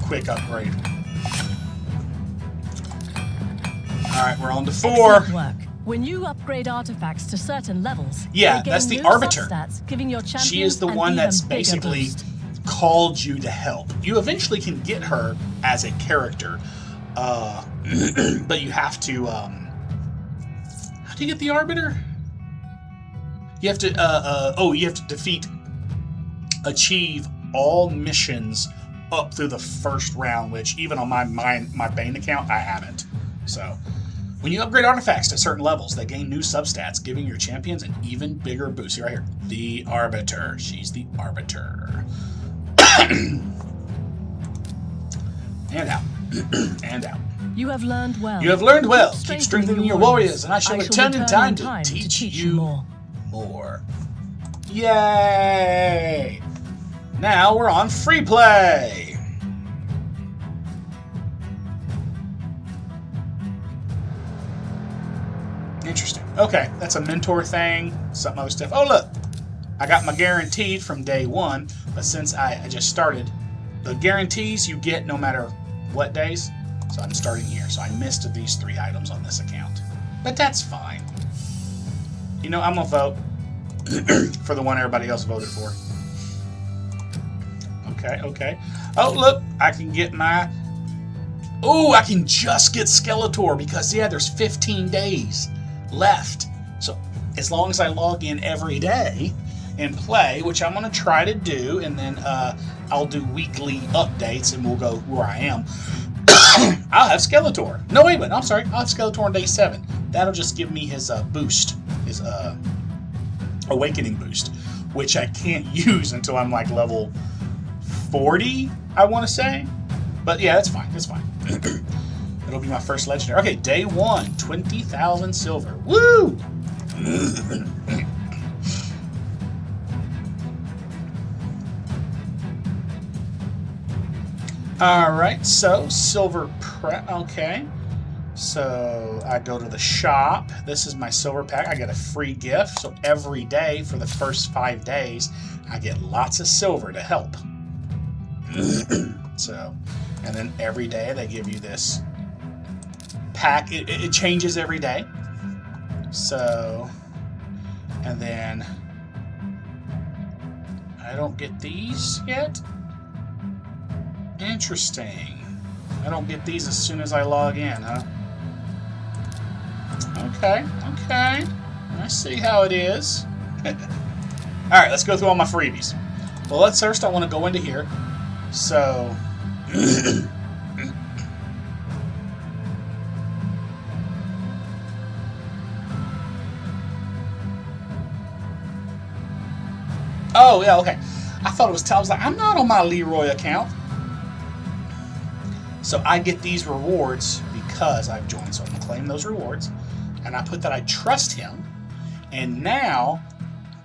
quick upgrade. Alright, we're on to 4. Excellent work. When you upgrade artifacts to certain levels, Yeah, they gain that's the new Arbiter. substats, giving your champion She is the an one even that's bigger basically boost. called you to help. You eventually can get her as a character, but you have to. How do you get the Arbiter? You have to. You have to achieve all missions up through the first round, which even on my Bane account, I haven't. So, when you upgrade artifacts to certain levels, they gain new substats, giving your champions an even bigger boost. See right here, the Arbiter. She's the Arbiter. And out. And out. You have learned well. You have learned well. Keep Keep strengthening your warriors, and I shall return in time to teach you more. Yay! Now we're on free play. Interesting. Okay, that's a mentor thing. Some other stuff. Oh, look. I got my guaranteed from day 1, but since I just started, the guarantees you get no matter what days. So I'm starting here. So I missed these 3 items on this account. But that's fine. You know, I'm going to vote for the one everybody else voted for. Okay. Oh, look. I can get my... Oh, I can just get Skeletor because, yeah, there's 15 days left. So as long as I log in every day and play, which I'm going to try to do, and then I'll do weekly updates and we'll go where I am. I'll have Skeletor. No, wait a minute. I'm sorry. I'll have Skeletor on day 7. That'll just give me his boost, his awakening boost, which I can't use until I'm like level 40, I want to say. But yeah, that's fine. That's fine. It'll be my first legendary. Okay, day 1, 20,000 silver. Woo! Alright, so silver prep. Okay. So I go to the shop. This is my silver pack. I get a free gift. So every day for the first 5 days, I get lots of silver to help. So, and then every day they give you this pack. It changes every day. So, and then I don't get these yet. Interesting. I don't get these as soon as I log in, huh? Okay. I see how it is. Alright, let's go through all my freebies. Well, first I want to go into here. So... Oh, yeah, okay. I thought it was... I was like, I'm not on my Leroy account. So I get these rewards because I've joined. So I'm going to claim those rewards. And I put that I trust him. And now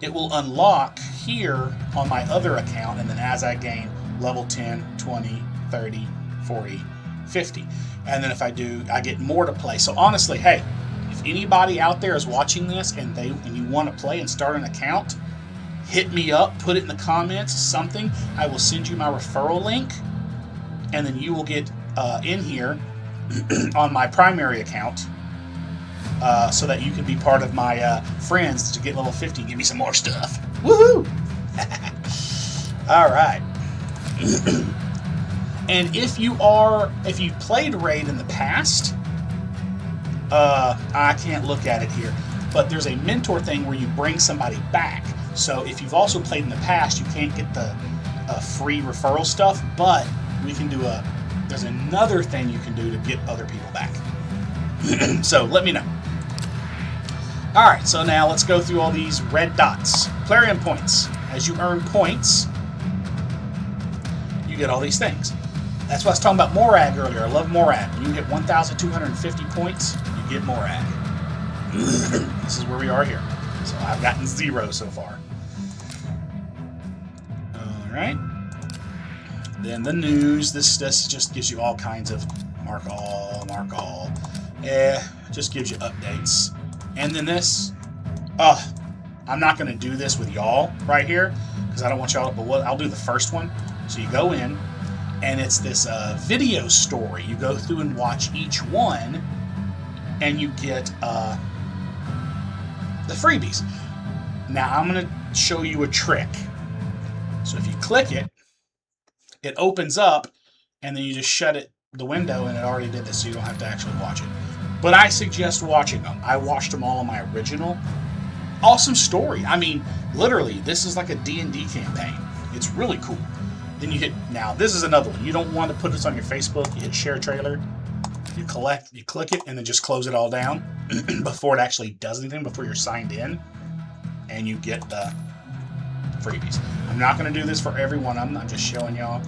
it will unlock here on my other account. And then as I gain level 10, 20, 30, 40, 50. And then if I do, I get more to play. So honestly, hey, if anybody out there is watching this and you want to play and start an account, hit me up, put it in the comments, something. I will send you my referral link. And then you will get in here on my primary account so that you can be part of my friends to get level 50 and give me some more stuff. Woohoo! All right. And if you've played Raid in the past, I can't look at it here, but there's a mentor thing where you bring somebody back. So if you've also played in the past, you can't get the free referral stuff, but we can do there's another thing you can do to get other people back. So let me know. Alright, so now let's go through all these red dots. Plarium points. As you earn points, you get all these things. That's why I was talking about Morag earlier. I love Morag. When you hit 1,250 points, you get Morag. This is where we are here. So I've gotten 0 so far. Alright. Then the news. This just gives you all kinds of mark all. Just gives you updates. And then this. I'm not going to do this with y'all right here because I don't want y'all. But I'll do the first one. So you go in, and it's this video story. You go through and watch each one, and you get the freebies. Now I'm going to show you a trick. So if you click it, it opens up, and then you just shut the window, and it already did this, so you don't have to actually watch it. But I suggest watching them. I watched them all on my original. Awesome story. I mean, literally, this is like a D&D campaign. It's really cool. Then you hit, now this is another one. You don't want to put this on your Facebook. You hit share trailer. You click it, and then just close it all down before it actually does anything, before you're signed in, and you get the freebies. I'm not going to do this for everyone. I'm just showing y'all.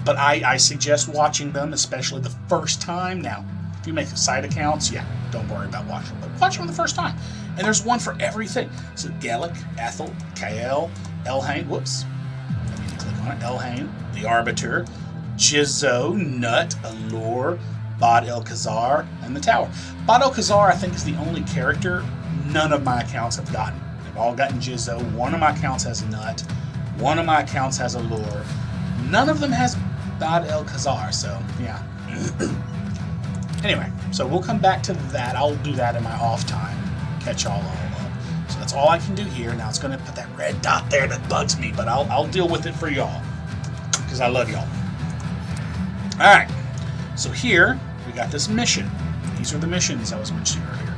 But I suggest watching them, especially the first time. Now, if you make side accounts, yeah, don't worry about watching them. But watch them the first time. And there's one for everything. So Gallic, Ethel, Kael, Elhain, whoops. I need to click on it. Elhain, the Arbiter, Jizzo, Nut, Allure, Bod El-Khazar, and the Tower. Bod El-Khazar, I think, is the only character none of my accounts have gotten. They've all gotten Jizzo. One of my accounts has Nut. One of my accounts has Allure. None of them has Bad El Khazar, so yeah. Anyway, so we'll come back to that. I'll do that in my off time. Catch all up. So that's all I can do here. Now it's going to put that red dot there that bugs me, but I'll deal with it for y'all because I love y'all. All right. So here we got this mission. These are the missions I was mentioning earlier.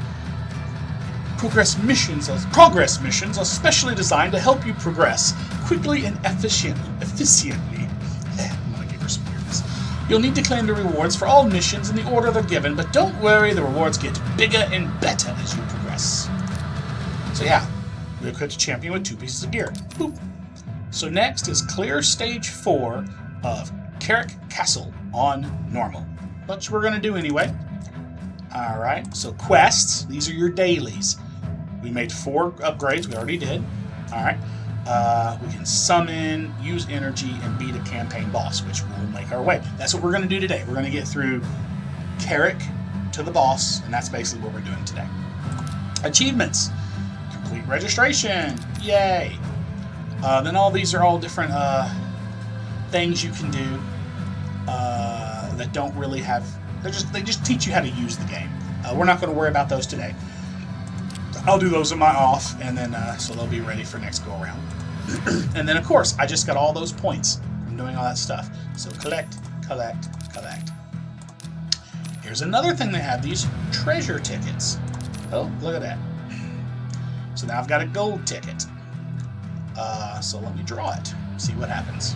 Progress missions are specially designed to help you progress quickly and efficiently. I'm gonna give her some weirdness. You'll need to claim the rewards for all missions in the order they're given, but don't worry, the rewards get bigger and better as you progress. So yeah, we equipped a champion with 2 pieces of gear. Boop. So next is clear stage 4 of Carrick Castle on normal, which we're gonna do anyway. All right, so quests, these are your dailies. We made 4 upgrades, we already did. All right, we can summon, use energy, and beat a campaign boss, which we'll make our way. That's what we're gonna do today. We're gonna get through Carrick to the boss, and that's basically what we're doing today. Achievements, complete registration, yay. Then all these are all different things you can do that don't really have, they just teach you how to use the game. We're not going to worry about those today. I'll do those in my off, and then so they'll be ready for next go around. And then of course I just got all those points from doing all that stuff. So collect. Here's another thing they have, these treasure tickets. Oh, look at that. So now I've got a gold ticket. So let me draw it. See what happens.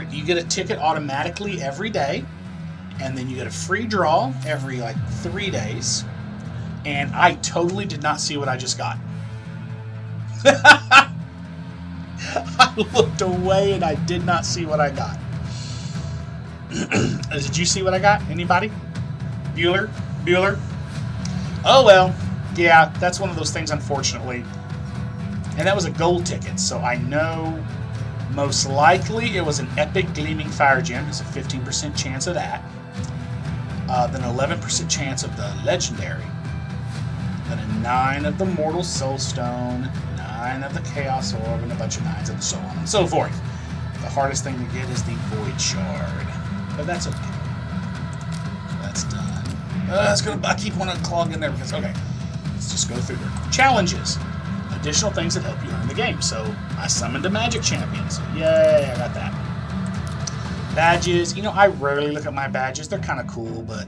You get a ticket automatically every day, and then you get a free draw every like 3 days. And I totally did not see what I just got. I looked away and I did not see what I got. Did you see what I got? Anybody? Bueller? Oh well. Yeah, that's one of those things, unfortunately. And that was a gold ticket, so I know most likely it was an epic gleaming fire gem. There's a 15% chance of that. Then 11% chance of the legendary. Then a 9 of the mortal soulstone, 9 of the chaos orb, and a bunch of 9s and so on and so forth. The hardest thing to get is the void shard, but that's okay. So that's done. I keep wanting to clog in there because okay. Let's just go through here. Challenges. Additional things that help you earn the game. So I summoned a magic champion. So yay, I got that. Badges. You know, I rarely look at my badges. They're kind of cool, but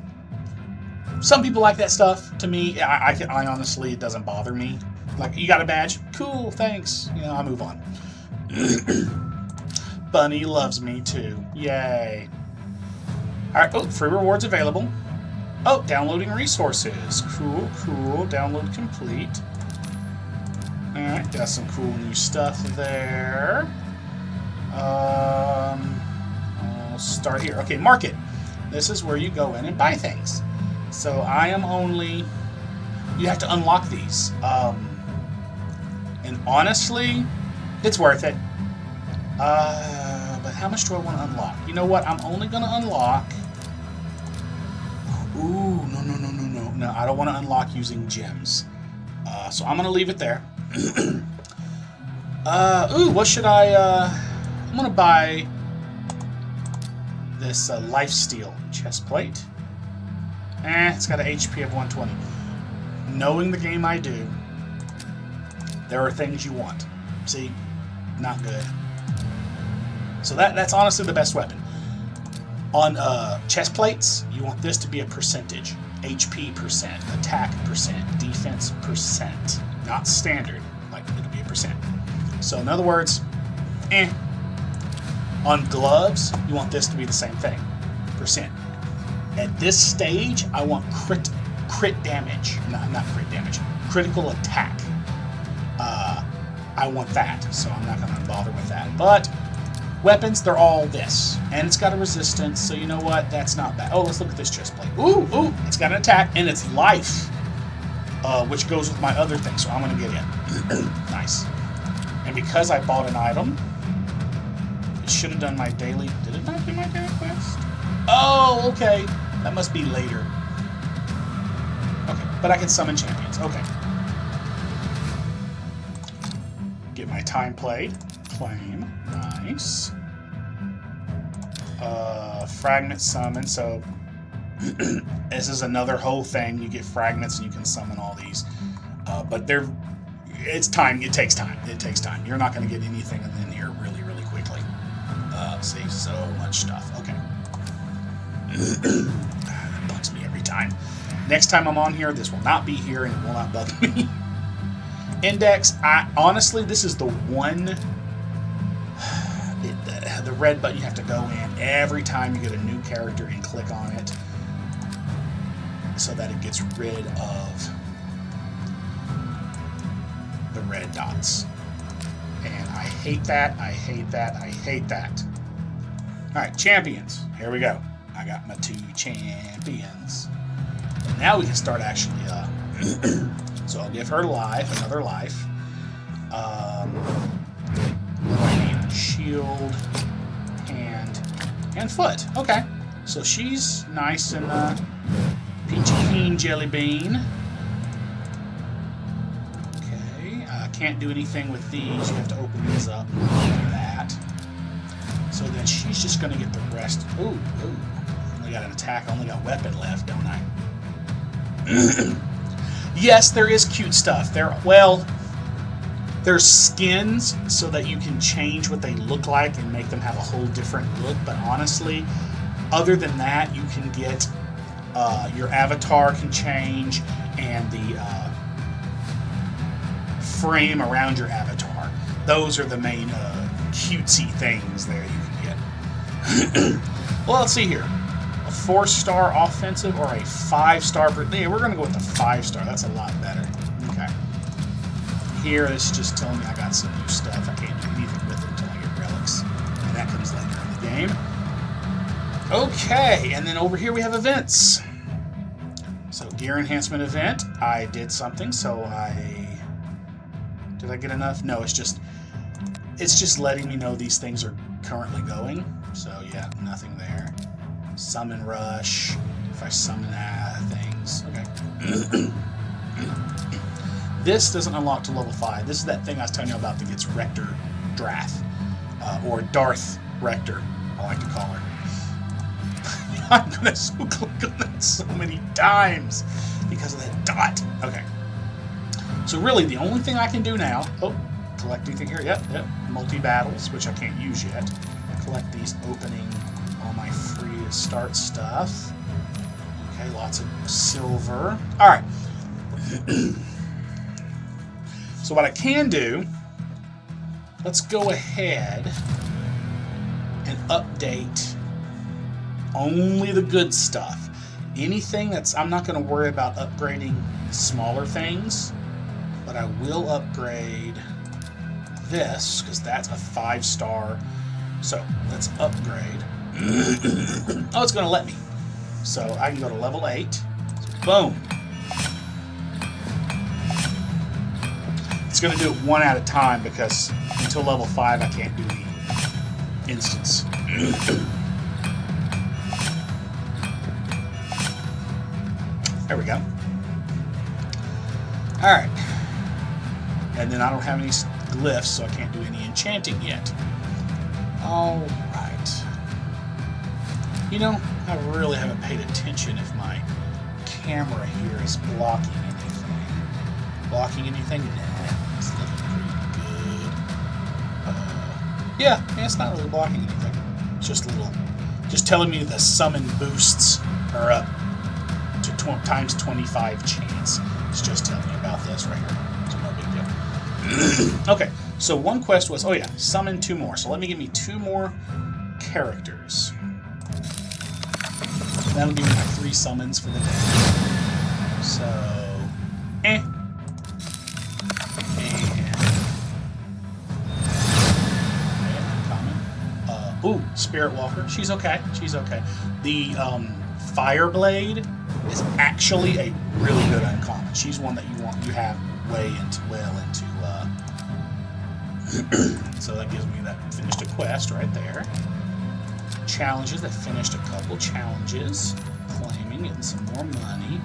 some people like that stuff. To me, I honestly, it doesn't bother me. Like, you got a badge? Cool, thanks. You know, I move on. Bunny loves me too. Yay. All right. Oh, free rewards available. Oh, downloading resources. Cool. Download complete. Alright, got some cool new stuff there. I'll start here. Okay, market. This is where you go in and buy things. So I am only... You have to unlock these. And honestly, it's worth it. But how much do I want to unlock? You know what? I'm only going to unlock... Ooh, no, I don't want to unlock using gems. So I'm going to leave it there. Ooh, what should I, I'm going to buy this lifesteal chest plate. It's got an HP of 120. Knowing the game I do, there are things you want. See? Not good. So that's honestly the best weapon. On chest plates, you want this to be a percentage. HP percent, attack percent, defense percent. Not standard, like it'll be a percent. So in other words, On gloves, you want this to be the same thing. Percent. At this stage, I want crit damage. Not crit damage. Critical attack. I want that, so I'm not going to bother with that. But weapons, they're all this. And it's got a resistance, so you know what? That's not bad. Oh, let's look at this chest plate. Ooh, it's got an attack, and it's life, which goes with my other thing, so I'm going to get it. Nice. And because I bought an item, it should have done my daily... Did it not do my daily quest? Oh, okay. That must be later. Okay, but I can summon champions. Okay. Get my time played. Claim. Nice. Fragment summon. So this is another whole thing. You get fragments and you can summon all these. But it's time. It takes time. It takes time. You're not going to get anything in here really, really quickly. See, so much stuff. Okay. That bugs me every time. Next time I'm on here, this will not be here and it will not bug me. Index, honestly, this is the one, the red button you have to go in every time you get a new character and click on it so that it gets rid of the red dots. And I hate that, I hate that, I hate that. Alright, champions. Here we go. I got my 2 champions. Now we can start actually, so I'll give her another life. What do I need? Shield, hand, and foot. Okay. So she's nice and peachy keen jelly bean. Okay. Can't do anything with these. You have to open these up and do that. So then she's just going to get the rest. Ooh. Only got an attack. Only got weapon left, don't I? Yes, there is cute stuff. There's skins so that you can change what they look like and make them have a whole different look. But honestly, other than that, you can get your avatar can change and the frame around your avatar. Those are the main cutesy things there you can get. Well, let's see here. A 4-star offensive or a 5-star? Yeah, we're going to go with the 5-star. That's a lot better. Okay. Here, it's just telling me I got some new stuff. I can't do anything with it until I get relics. And that comes later in the game. Okay, and then over here we have events. So, gear enhancement event. I did something, so did I get enough? No, it's just letting me know these things are currently going. So, yeah, nothing there. Summon rush. If I summon things. Okay. This doesn't unlock to level 5. This is that thing I was telling you about that gets Rector Drath. Or Darth Rector, I like to call her. I'm going to click on that so many times because of that dot. Okay. So really, the only thing I can do now... Oh, collect anything here? Yep. Multi-battles, which I can't use yet. Collect these opening... all my free to start stuff. Okay, lots of silver. Alright. So what I can do, let's go ahead and update only the good stuff. Anything that's, I'm not going to worry about upgrading smaller things, but I will upgrade this, because that's a 5-star. So let's upgrade. Oh, it's going to let me. So I can go to level 8. So boom. It's going to do it one at a time because until level 5 I can't do the instance. There we go. Alright. And then I don't have any glyphs, so I can't do any enchanting yet. Alright. You know, I really haven't paid attention if my camera here is blocking anything. Blocking anything? Nah, it's looking pretty good. Yeah, it's not really blocking anything. It's just a little, just telling me the summon boosts are up to times 25 chance. It's just telling me about this right here. So no big deal. Okay, so one quest was, oh yeah, summon 2 more. So let me give me 2 more characters. That'll be my 3 summons for the day. So, And common. Ooh, Spirit Walker. She's okay. She's okay. The Fireblade is actually a really good uncommon. She's one that you have well into. So that gives me that finished a quest right there. Challenges, that finished a couple challenges, claiming, getting some more money.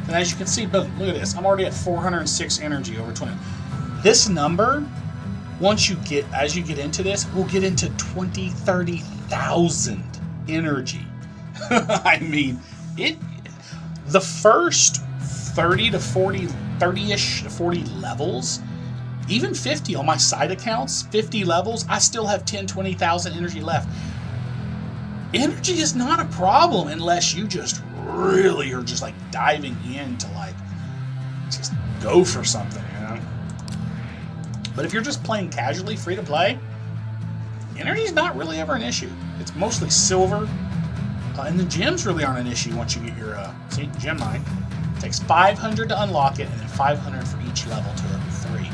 And as you can see, boom, look at this. I'm already at 406 energy over 20. This number as you get into this, we'll get into 20, 30,000 energy. I mean, the first 30 to 40, 30-ish to 40 levels, even 50 on my side accounts, 50 levels, I still have 10, 20,000 energy left. Energy is not a problem unless you just really are just like diving in to like just go for something, you know? But if you're just playing casually, free to play, energy is not really ever an issue. It's mostly silver, and the gems really aren't an issue once you get your, see, gem mine. It takes 500 to unlock it, and then 500 for each level to level 3.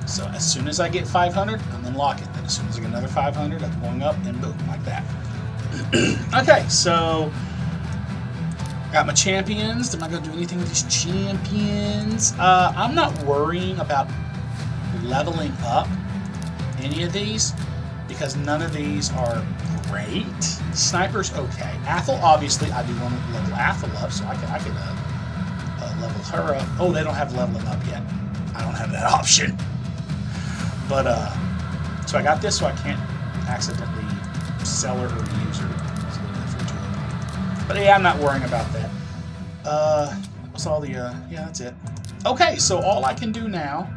So as soon as I get 500, I'm unlocking. Then as soon as I get another 500, I'm going up, and boom, like that. Okay, so got my champions. Am I going to do anything with these champions? I'm not worrying about leveling up any of these because none of these are great. Sniper's okay. Athel, obviously, I do want to level Athel up, so I could level her up. Oh, they don't have leveling up yet. I don't have that option. But, so I got this so I can't accidentally sell her or use her. It's a little different to her. But yeah, I'm not worrying about that. What's all the, yeah, that's it. Okay, so all I can do now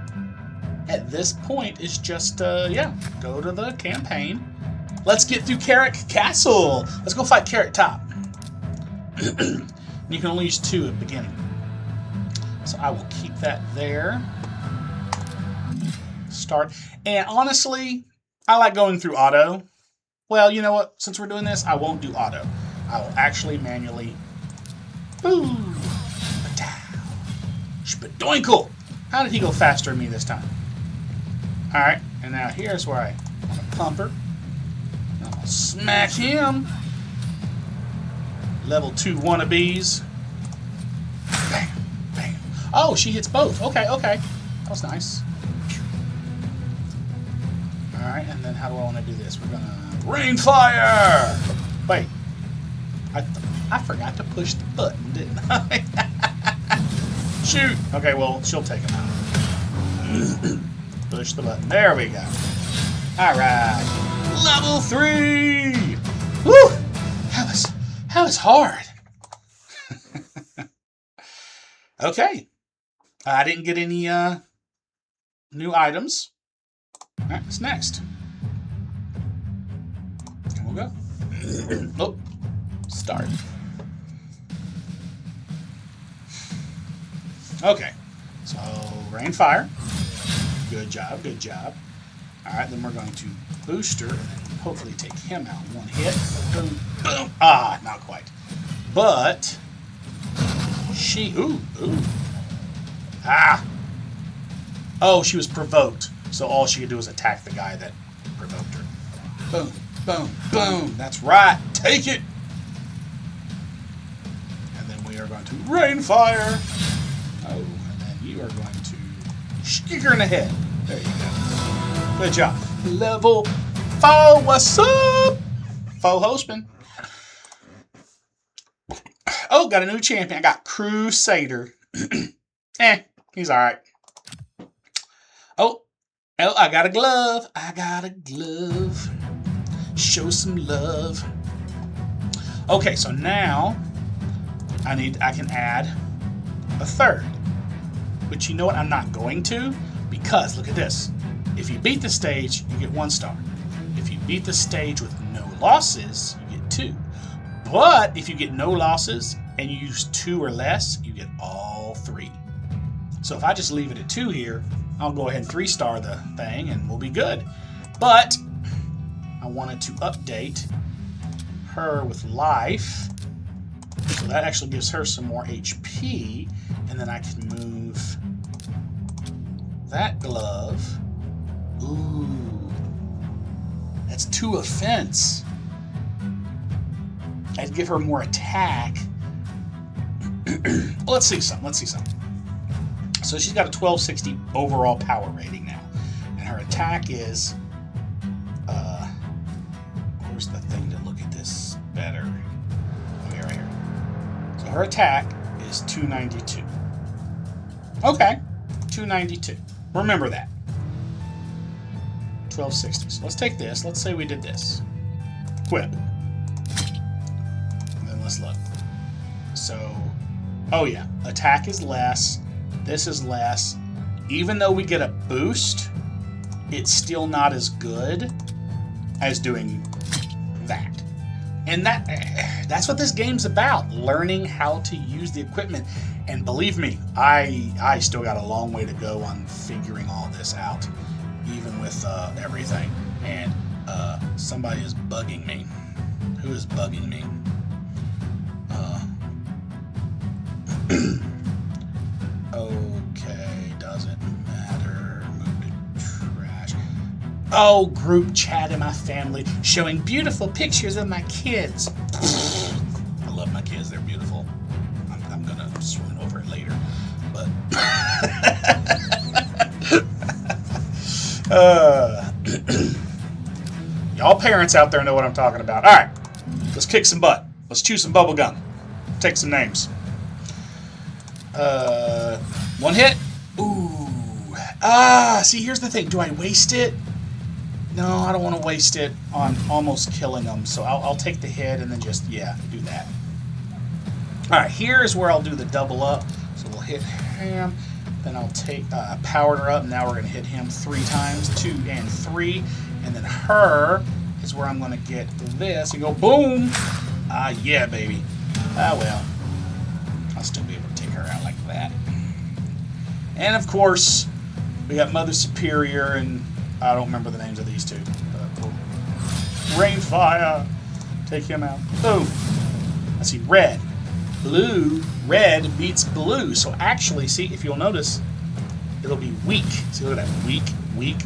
at this point is just, yeah, go to the campaign. Let's get through Carrick Castle. Let's go fight Carrick Top. You can only use 2 at the beginning. So I will keep that there. Start. And honestly, I like going through auto. Well, you know what? Since we're doing this, I won't do auto. I will actually manually. Boom! Spadoinkle! How did he go faster than me this time? Alright, and now here's where I want to pump her. I'll smack him. Level 2 wannabes. Bam, bam. Oh, she hits both. Okay, okay. That was nice. Alright, and then how do I want to do this? We're going to rain fire! Wait. I forgot to push the button, didn't I? Shoot! Okay, well, she'll take him out. Push the button. There we go. Alright. Level 3! Woo! That was hard. Okay. I didn't get any new items. Alright, what's next? And we'll go. Oh. Start. Okay. So, rain fire. Good job, good job. Alright, then we're going to boost her and then hopefully take him out. One hit. Boom, boom. Ah, not quite. But she ooh. Ah. Oh, she was provoked. So all she could do was attack the guy that provoked her. Boom, boom, boom. That's right. Take it. And then we are going to rain fire. Oh, and then you are going to stick her in the head. There you go. Good job. Level 4. What's up? Faux hostman. Oh, got a new champion. I got Crusader. He's alright. Oh, I got a glove. I got a glove. Show some love. Okay, so now I can add a third. But you know what? I'm not going to, because look at this. If you beat the stage, you get 1 star. If you beat the stage with no losses, you get 2. But if you get no losses and you use 2 or less, you get all 3. So if I just leave it at 2 here, I'll go ahead and 3-star the thing and we'll be good. But I wanted to update her with life. So that actually gives her some more HP. And then I can move that glove. Ooh. That's 2 offense. I'd give her more attack. Let's see something. So she's got a 1260 overall power rating now. And her attack is... where's the thing to look at this better? Okay, right here. So her attack is 292. Okay, 292. Remember that. 1260. So let's take this. Let's say we did this. Equip. And then let's look. So, oh yeah, attack is less. This is less. Even though we get a boost, it's still not as good as doing that. And that's what this game's about, learning how to use the equipment. And believe me, I still got a long way to go on figuring all this out, even with everything. And somebody is bugging me. Who is bugging me? Okay, doesn't matter. Move to trash. Oh, group chat in my family showing beautiful pictures of my kids. I love my kids. They're beautiful. I'm going to swoon over it later. But y'all parents out there know what I'm talking about. All right, let's kick some butt. Let's chew some bubble gum. Take some names. One hit. Ooh. See, here's the thing. Do I waste it? No, I don't want to waste it on almost killing them. So I'll take the hit and then just, yeah, do that. All right, here's where I'll do the double up. So we'll hit him. Then I'll take powered her up. Now we're going to hit him 3 times, 2 and 3. And then her is where I'm going to get this and go boom. Yeah, baby. Well, I'll still be able to take her out like that. And of course, we got Mother Superior, and I don't remember the names of these two. Rainfire. Take him out. Boom. Let's see, red. Blue. Red beats blue. So actually, see, if you'll notice, it'll be weak. See, look at that. Weak, weak.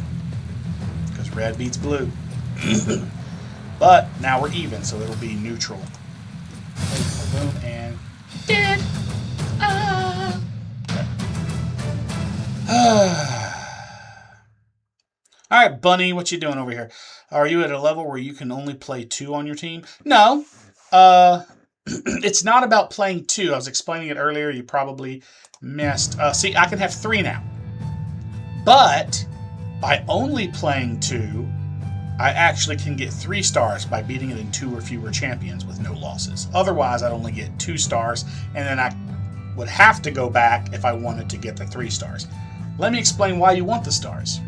Because red beats blue. But now we're even, so it'll be neutral. Boom, and dead. Alright, Bunny, what you doing over here? Are you at a level where you can only play 2 on your team? No. It's not about playing 2. I was explaining it earlier. You probably missed. See, I can have 3 now. But by only playing 2, I actually can get 3 stars by beating it in 2 or fewer champions with no losses. Otherwise, I'd only get 2 stars, and then I would have to go back if I wanted to get the 3 stars. Let me explain why you want the stars.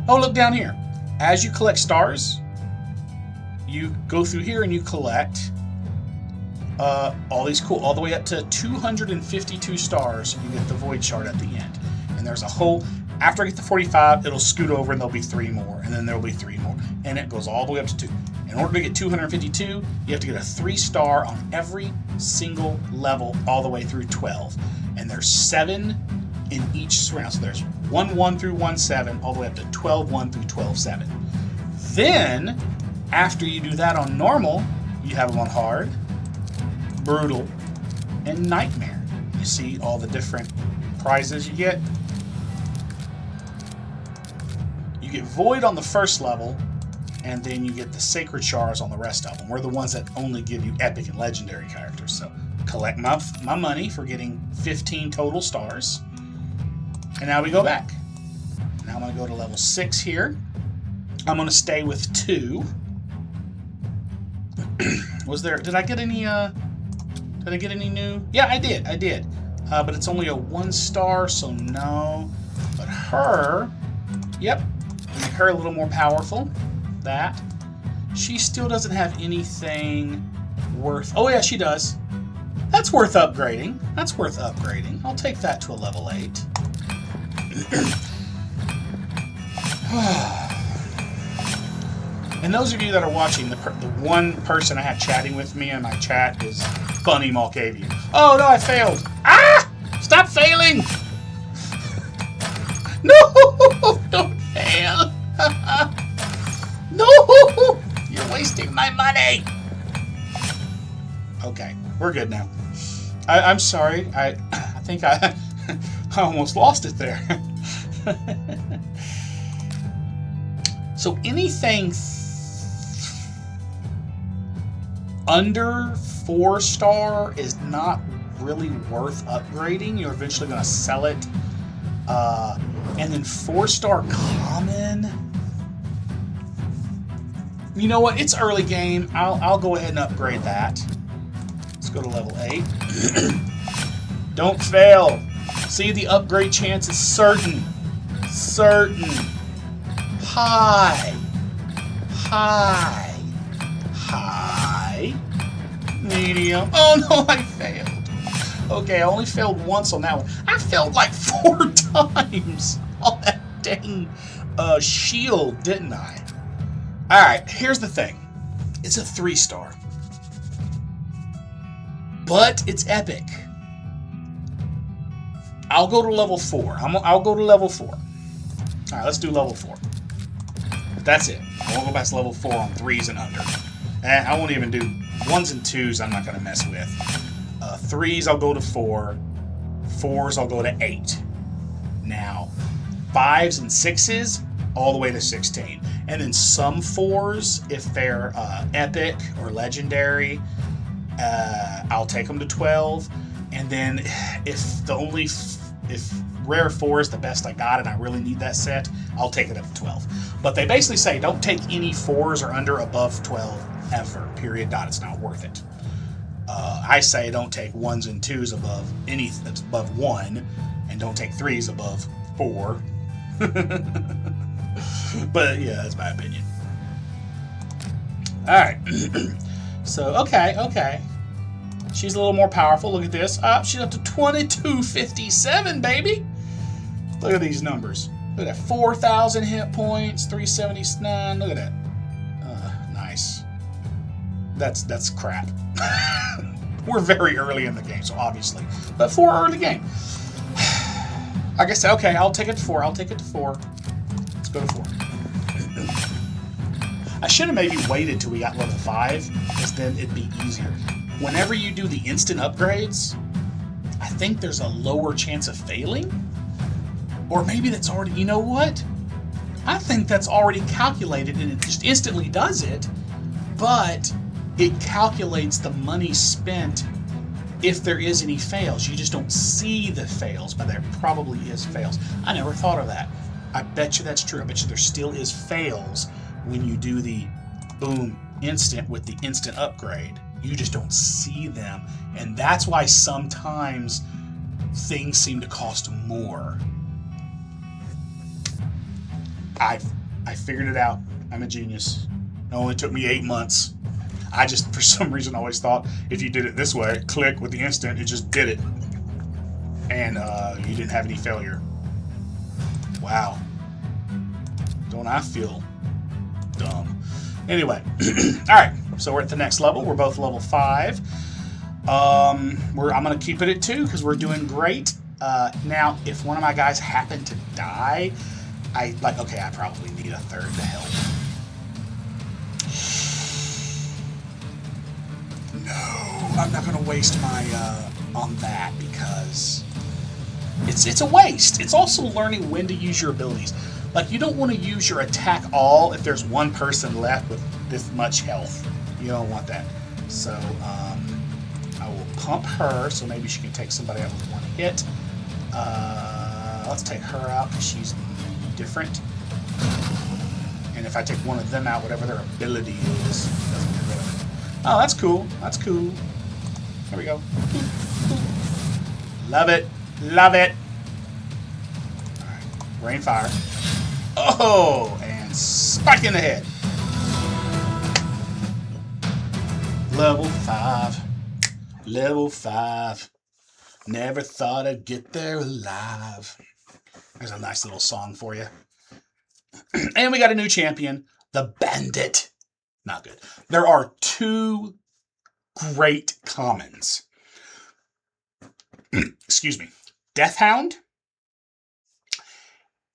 Oh, look down here. As you collect stars, you go through here and you collect all these cool, all the way up to 252 stars, you get the Void Shard at the end. And there's a whole, after I get to 45, it'll scoot over and there'll be 3 more, and then there'll be 3 more. And it goes all the way up to 2. In order to get 252, you have to get a 3-star on every single level all the way through 12. And there's 7 in each round. So there's 1-1 through 1-7, all the way up to 12-1 through 12-7. Then, after you do that on normal, you have them on hard, brutal, and nightmare. You see all the different prizes you get. You get void on the first level, and then you get the sacred shards on the rest of them. We're the ones that only give you epic and legendary characters. So collect my money for getting 15 total stars. And now we go back. Now I'm going to go to level 6 here. I'm going to stay with 2. Did I get any new? Yeah, I did. But it's only a 1-star, so no. But her, yep, make her a little more powerful. That. She still doesn't have anything worth, oh yeah, she does. That's worth upgrading. I'll take that to a level 8. And those of you that are watching, the one person I had chatting with me in my chat is Bunny Malkavian. Oh no, I failed. Stop failing! No! Don't fail! No! You're wasting my money! Okay, we're good now. I'm sorry. I think I almost lost it there. So anything under 4-star is not really worth upgrading. You're eventually going to sell it And then 4-star common. You know what? It's early game. I'll go ahead and upgrade that. Let's go to level 8. Don't fail. See, the upgrade chance is certain. Certain. High. High. High. Medium. Oh no, I failed. Okay, I only failed once on that one. I failed like 4 times on that dang shield, didn't I? Alright, here's the thing. It's a 3-star. But it's epic. I'll go to level 4. I'll go to level 4. Alright, let's do level 4. That's it. I won't go back to level 4 on 3s and under. I won't even do 1s and 2s I'm not going to mess with. 3s I'll go to 4. 4s I'll go to 8. Now, 5s and 6s all the way to 16. And then some 4s, if they're epic or legendary, I'll take them to 12. And then if rare 4 is the best I got and I really need that set, I'll take it up to 12. But they basically say don't take any 4s or under above 12 ever, period, dot. It's not worth it. I say don't take 1s and 2s above above 1, and don't take 3s above 4. But yeah, that's my opinion. Alright. So, okay. She's a little more powerful. Look at this. She's up to 2257, baby. Look at these numbers. Look at that. 4,000 hit points, 379. Look at that. Nice. That's crap. We're very early in the game, so obviously. But for early game. Like I said, okay, I'll take it to 4. Let's go to 4. I should have maybe waited till we got level 5, because then it'd be easier. Whenever you do the instant upgrades, I think there's a lower chance of failing. Or maybe that's already, you know what? I think that's already calculated and it just instantly does it, but it calculates the money spent if there is any fails. You just don't see the fails, but there probably is fails. I never thought of that. I bet you that's true. I bet you there still is fails when you do the boom instant with the instant upgrade. You just don't see them. And that's why sometimes things seem to cost more. I figured it out. I'm a genius. It only took me 8 months. I just, for some reason, always thought if you did it this way, click with the instant, it just did it. And you didn't have any failure. Wow. Don't I feel dumb? Anyway. Alright, so we're at the next level. We're both level 5. I'm going to keep it at 2 because we're doing great. Now, if one of my guys happen to die, I probably need a third to help. No, I'm not going to waste my on that because it's a waste. It's also learning when to use your abilities. Like, you don't want to use your attack all if there's one person left with this much health. You don't want that. So, I will pump her, so maybe she can take somebody out with one hit. Let's take her out because she's different. And if I take one of them out, whatever their ability is, doesn't get rid of it. Oh, that's cool. That's cool. There we go. Love it. Love it. Alright. Rain fire. Oh! And spike in the head. Level 5. Level 5. Never thought I'd get there alive. There's a nice little song for you. And we got a new champion, the Bandit. Not good. There are 2 great commons. Excuse me. Deathhound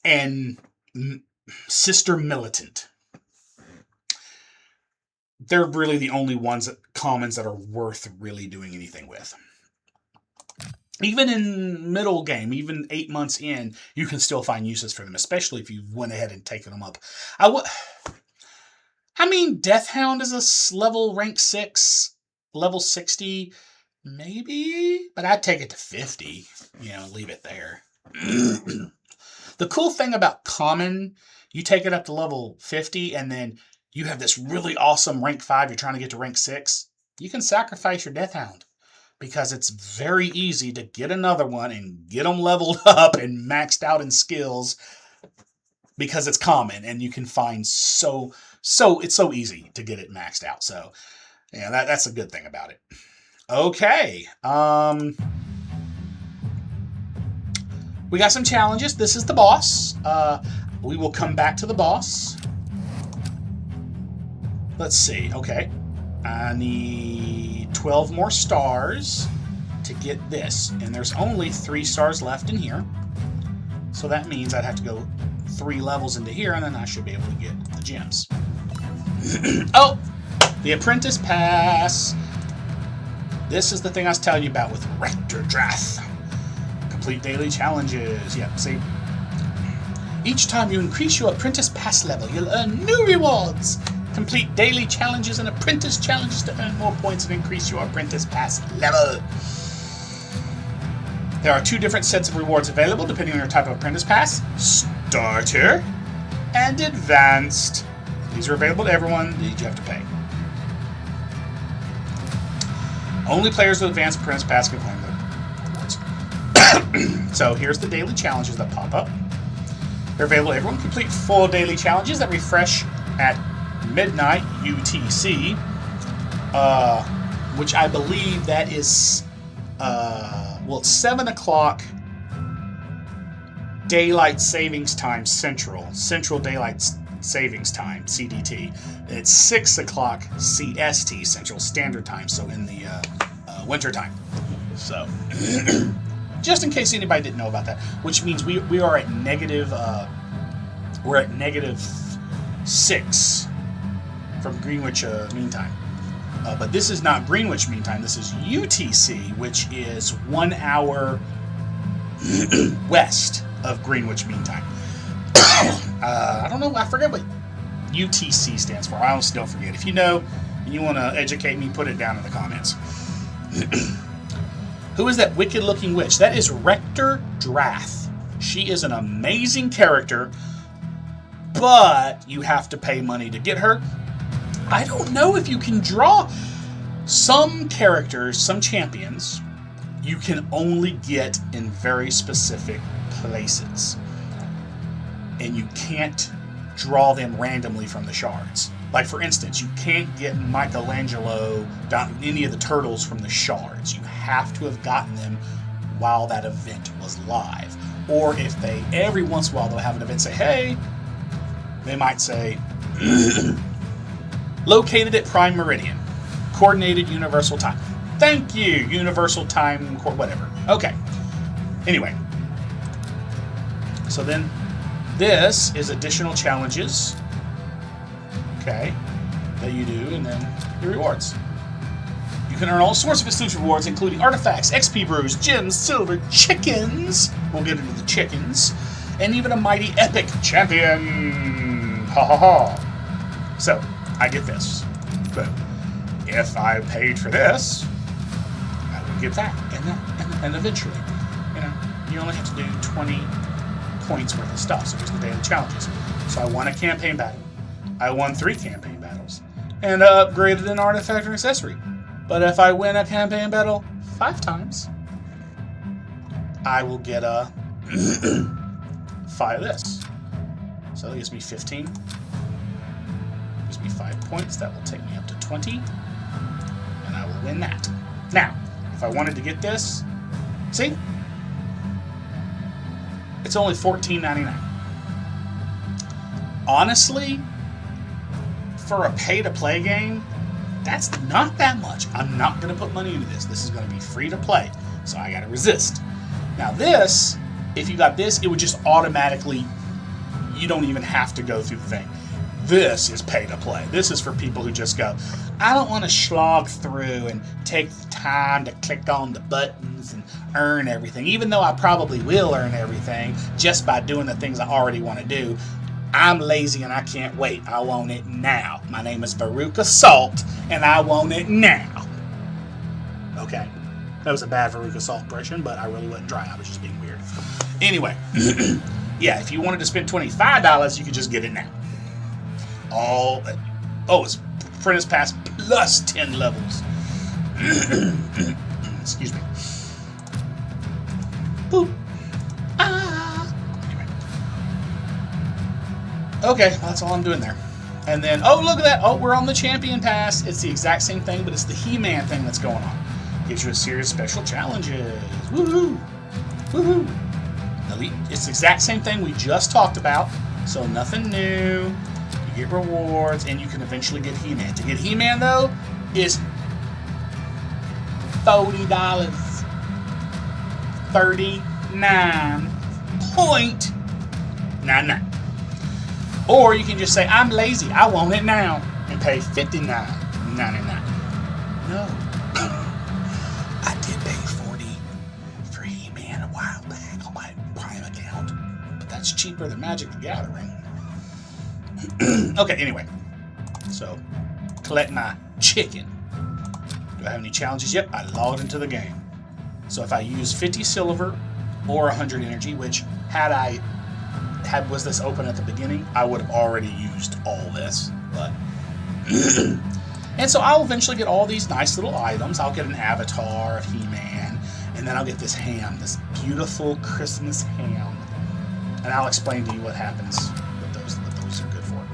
and Sister Militant. They're really the only commons that are worth really doing anything with. Even in middle game, even 8 months in, you can still find uses for them, especially if you went ahead and taken them up. I mean, Deathhound is a level rank 6, level 60, maybe, but I'd take it to 50, leave it there. The cool thing about common, you take it up to level 50 and then you have this really awesome rank 5, you're trying to get to rank 6, you can sacrifice your Death Hound because it's very easy to get another one and get them leveled up and maxed out in skills because it's common and you can find it's so easy to get it maxed out. So yeah, that's a good thing about it. Okay. We got some challenges. This is the boss. We will come back to the boss. Let's see. Okay. I need 12 more stars to get this. And there's only 3 stars left in here. So that means I'd have to go 3 levels into here, and then I should be able to get the gems. Oh! The Apprentice Pass. This is the thing I was telling you about with Rector Drath. Complete daily challenges. Yep, see? Each time you increase your Apprentice Pass level, you'll earn new rewards. Complete daily challenges and Apprentice challenges to earn more points and increase your Apprentice Pass level. There are 2 different sets of rewards available depending on your type of Apprentice Pass. Starter and Advanced. These are available to everyone. These you have to pay. Only players with Advanced Apprentice Pass can claim the rewards. So here's the daily challenges that pop up. They're available to everyone. Complete 4 daily challenges that refresh at midnight UTC, which I believe that is, it's 7 o'clock Daylight Savings Time Central Daylight Savings Time, CDT. It's 6 o'clock CST, Central Standard Time, so in the winter time. So, just in case anybody didn't know about that, which means we are at negative, we're at -6 from Greenwich Mean Time. But this is not Greenwich Mean Time, this is UTC, which is 1 hour west of Greenwich Mean Time. I don't know, I forget what UTC stands for. I honestly don't forget. If you know and you want to educate me, put it down in the comments. Who is that wicked-looking witch? That is Rector Drath. She is an amazing character, but you have to pay money to get her. I don't know if you can draw some characters, some champions, you can only get in very specific places. And you can't draw them randomly from the shards. Like, for instance, you can't get Michelangelo, any of the turtles from the shards. You have to have gotten them while that event was live. Or if they, every once in a while, they'll have an event say, hey, they might say, located at Prime Meridian, coordinated universal time. Thank you, universal time, whatever. Okay. Anyway. So then, this is additional challenges, okay, that you do, and then your rewards. You can earn all sorts of exclusive rewards, including artifacts, XP brews, gems, silver, chickens. We'll get into the chickens. And even a mighty epic champion. Ha ha ha. So, I get this. But if I paid for this, I would get that and that. And eventually, you only have to do 20 points worth of stuff. So here's the daily challenges. So I won a campaign battle. I won 3 campaign battles. And upgraded an artifact or accessory. But if I win a campaign battle 5 times, I will get a 5 of this. So that gives me 15. Gives me 5 points. That will take me up to 20. And I will win that. Now, if I wanted to get this, see? It's only $14.99. Honestly, for a pay-to-play game, that's not that much. I'm not going to put money into this. This is going to be free to play, so I got to resist. Now this, if you got this, it would just automatically, you don't even have to go through the thing. This is pay-to-play. This is for people who just go, I don't want to slog through and take the time to click on the buttons and earn everything, even though I probably will earn everything just by doing the things I already want to do. I'm lazy and I can't wait. I want it now. My name is Veruca Salt, and I want it now. Okay. That was a bad Veruca Salt impression, but I really wasn't trying. I was just being weird. Anyway, yeah, if you wanted to spend $25, you could just get it now. It's Apprentice Pass plus 10 levels. Excuse me. Boop. Anyway. Okay, well, that's all I'm doing there. And then, oh, look at that. Oh, we're on the Champion Pass. It's the exact same thing, but it's the He-Man thing that's going on. Gives you a series of special challenges. Woohoo! Woohoo! Elite. It's the exact same thing we just talked about, so nothing new. You get rewards, and you can eventually get He-Man. To get He-Man, though, is $40. $39.99. Or you can just say, I'm lazy, I want it now, and pay $59.99. No. I did pay $40 for He-Man a while back on my Prime account, but that's cheaper than Magic the Gathering. Okay, anyway. So, collect my chicken. Do I have any challenges? Yep, I logged into the game. So if I use 50 silver or 100 energy, which was this open at the beginning, I would have already used all this. But and so I'll eventually get all these nice little items. I'll get an avatar of He-Man, and then I'll get this ham, this beautiful Christmas ham. And I'll explain to you what happens what those are good for.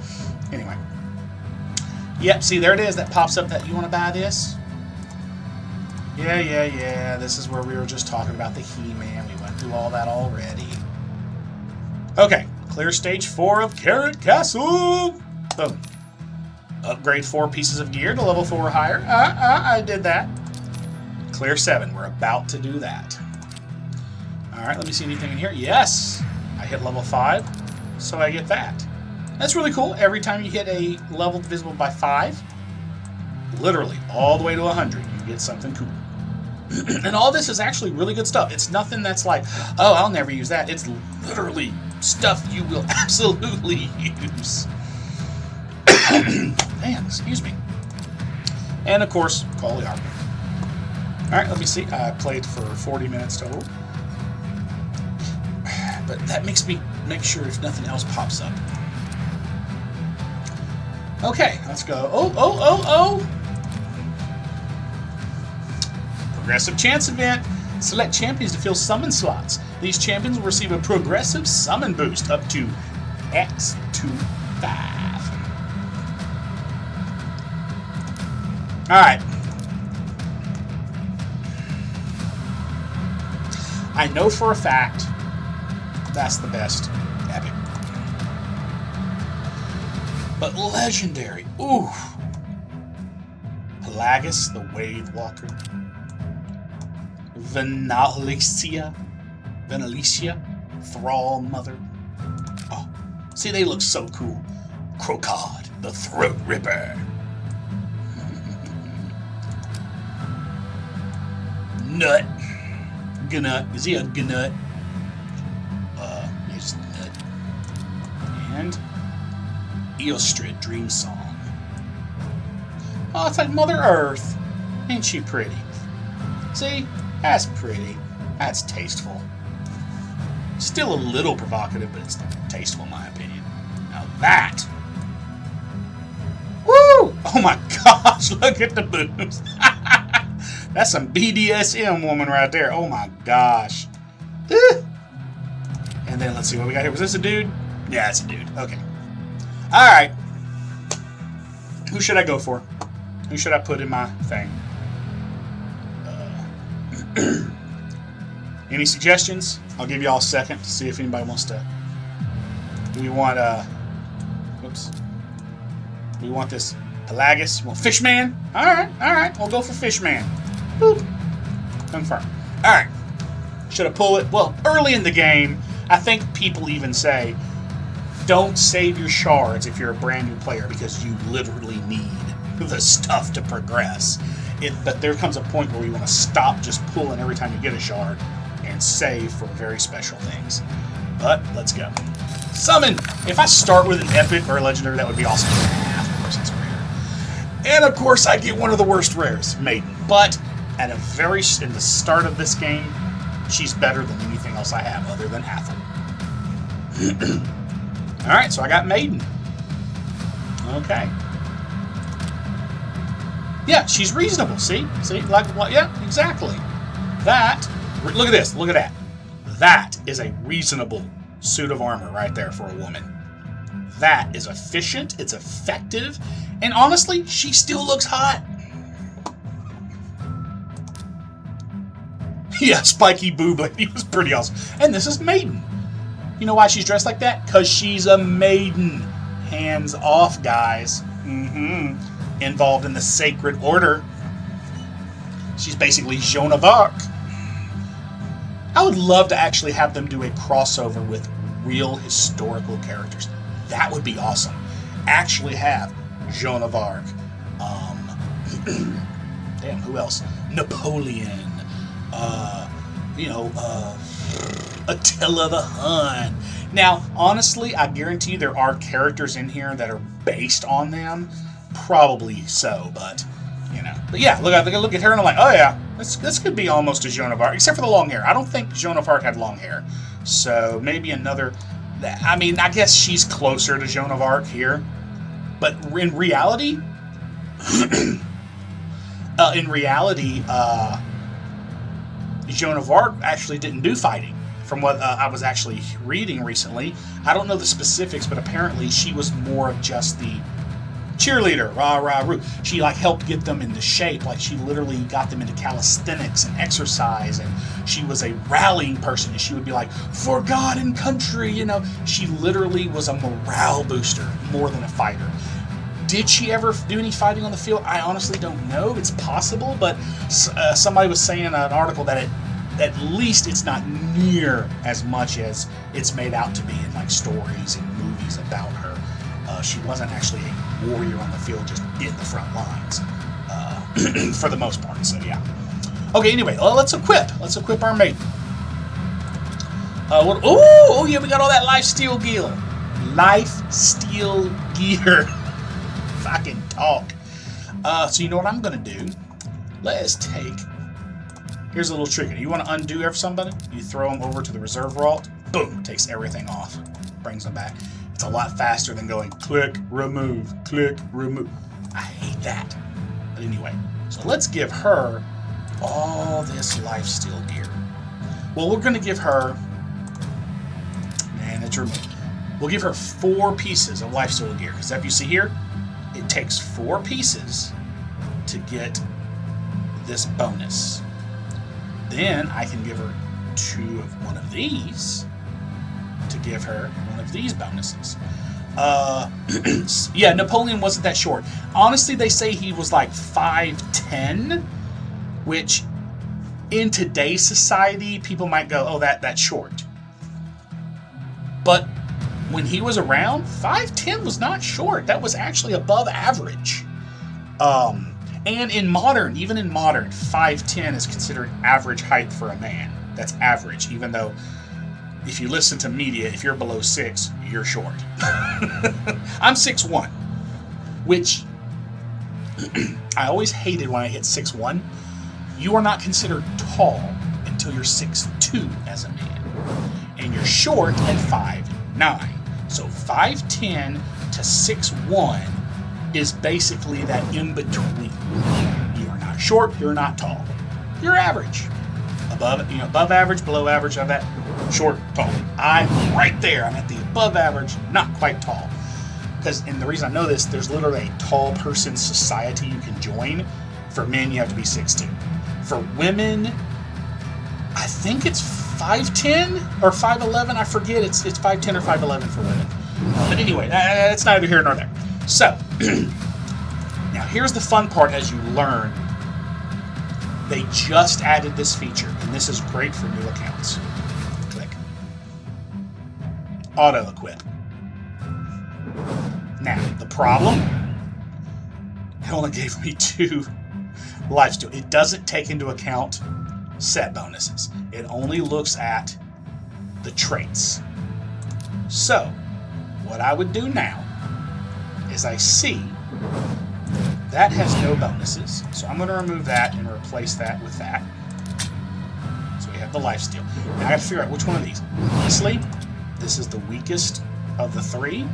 Anyway. Yep, see, there it is. That pops up that you want to buy this. Yeah. This is where we were just talking about the He-Man. We went through all that already. Okay, clear stage 4 of Carrot Castle. Boom. Upgrade 4 pieces of gear to level 4 or higher. I did that. Clear 7. We're about to do that. Alright, let me see anything in here. Yes! I hit level 5, so I get that. That's really cool. Every time you hit a level divisible by 5, literally all the way to 100, you get something cool. And all this is actually really good stuff. It's nothing that's like, oh, I'll never use that. It's literally stuff you will absolutely use. Man, excuse me. And of course, call the army. Alright, let me see. I played for 40 minutes total. But that makes me make sure if nothing else pops up. Okay, let's go. Oh! Progressive chance event. Select champions to fill summon slots. These champions will receive a progressive summon boost up to X25. Alright. I know for a fact that's the best epic. But legendary. Ooh. Pelagus, the Wave Walker. Venalicia, Thrall Mother. Oh, see, they look so cool. Crocod, the Throat Ripper. Nut. Gnut. Is he a Gnut? He's a Nut. And Eostrid, Dream Song. Oh, it's like Mother Earth. Ain't she pretty? See? That's pretty. That's tasteful. Still a little provocative, but it's tasteful in my opinion. Now that. Woo! Oh my gosh, look at the boobs. That's some BDSM woman right there. Oh my gosh. And then let's see what we got here. Was this a dude? Yeah, it's a dude. Okay. Alright. Who should I go for? Who should I put in my thing? Any suggestions? I'll give you all a second to see if anybody wants to. Do we want whoops. Do we want this Pelagus? You want Fishman? Alright, we'll go for Fishman. Boop. Confirm. Alright. Should I pull it? Well, early in the game, I think people even say, don't save your shards if you're a brand new player because you literally need the stuff to progress. But there comes a point where you want to stop just pulling every time you get a shard and save for very special things. But let's go. Summon! If I start with an epic or a legendary, that would be awesome. Of course, it's rare. And of course, I get one of the worst rares, Maiden. But at in the start of this game, she's better than anything else I have other than Athel. Alright, so I got Maiden. Okay. Yeah, she's reasonable. See? Like, yeah, exactly. That, look at this. Look at that. That is a reasonable suit of armor right there for a woman. That is efficient. It's effective. And honestly, she still looks hot. Yeah, spiky boob lady was pretty awesome. And this is Maiden. You know why she's dressed like that? Because she's a maiden. Hands off, guys. Involved in the Sacred Order. She's basically Joan of Arc. I would love to actually have them do a crossover with real historical characters. That would be awesome. Actually have Joan of Arc. Damn, who else? Napoleon. Attila the Hun. Now, honestly, I guarantee there are characters in here that are based on them. Probably so, but, you know. But yeah, look at her and I'm like, oh yeah, this could be almost a Joan of Arc, except for the long hair. I don't think Joan of Arc had long hair. So maybe another, I mean, I guess she's closer to Joan of Arc here. But in reality, Joan of Arc actually didn't do fighting. From what I was actually reading recently, I don't know the specifics, but apparently she was more of just the cheerleader, rah rah roo. She like helped get them into shape. Like she literally got them into calisthenics and exercise, and she was a rallying person. And she would be like, "For God and country," you know. She literally was a morale booster more than a fighter. Did she ever do any fighting on the field? I honestly don't know. It's possible, but somebody was saying in an article that at least it's not near as much as it's made out to be in like stories and movies about her. She wasn't actually a warrior on the field, just in the front lines for the most part. So yeah. Okay. Anyway, let's equip. Let's equip our maiden. Oh yeah, we got all that life steal gear. Life steal gear. If I can talk. So you know what I'm gonna do? Let's take. Here's a little trick. You want to undo somebody? You throw them over to the reserve vault. Boom! Takes everything off. Brings them back. It's a lot faster than going click, remove, click, remove. I hate that. But anyway, so let's give her all this life steal gear. Well, we're going to give her... Man, it's removed. We'll give her 4 pieces of life steal gear. Because if you see here, it takes 4 pieces to get this bonus. Then I can give her 2 of one of these to give her one of these bonuses. Yeah, Napoleon wasn't that short. Honestly, they say he was like 5'10", which in today's society, people might go, oh, that's short. But when he was around, 5'10" was not short. That was actually above average. And even in modern, 5'10" is considered average height for a man. That's average, even though if you listen to media, if you're below 6, you're short. I'm 6'1", which I always hated when I hit 6'1". You are not considered tall until you're 6'2" as a man. And you're short at 5'9". So 5'10" to 6'1" is basically that in-between. You are not short, you're not tall. You're average. Above average, below average, of that short, tall. I'm right there. I'm at the above average, not quite tall. And the reason I know this, there's literally a tall person society you can join. For men, you have to be 6'2". For women, I think it's 5'10" or 5'11". I forget. It's 5'10" or 5'11" for women. But anyway, it's neither here nor there. So, now here's the fun part as you learn. They just added this feature, and this is great for new accounts. Click. Auto equip. Now, the problem, it only gave me 2 life steal. It doesn't take into account set bonuses. It only looks at the traits. So, what I would do now is I see that has no bonuses. So I'm going to remove that and replace that with that. So we have the lifesteal. Now I gotta figure out which one of these. Honestly, this is the weakest of the three.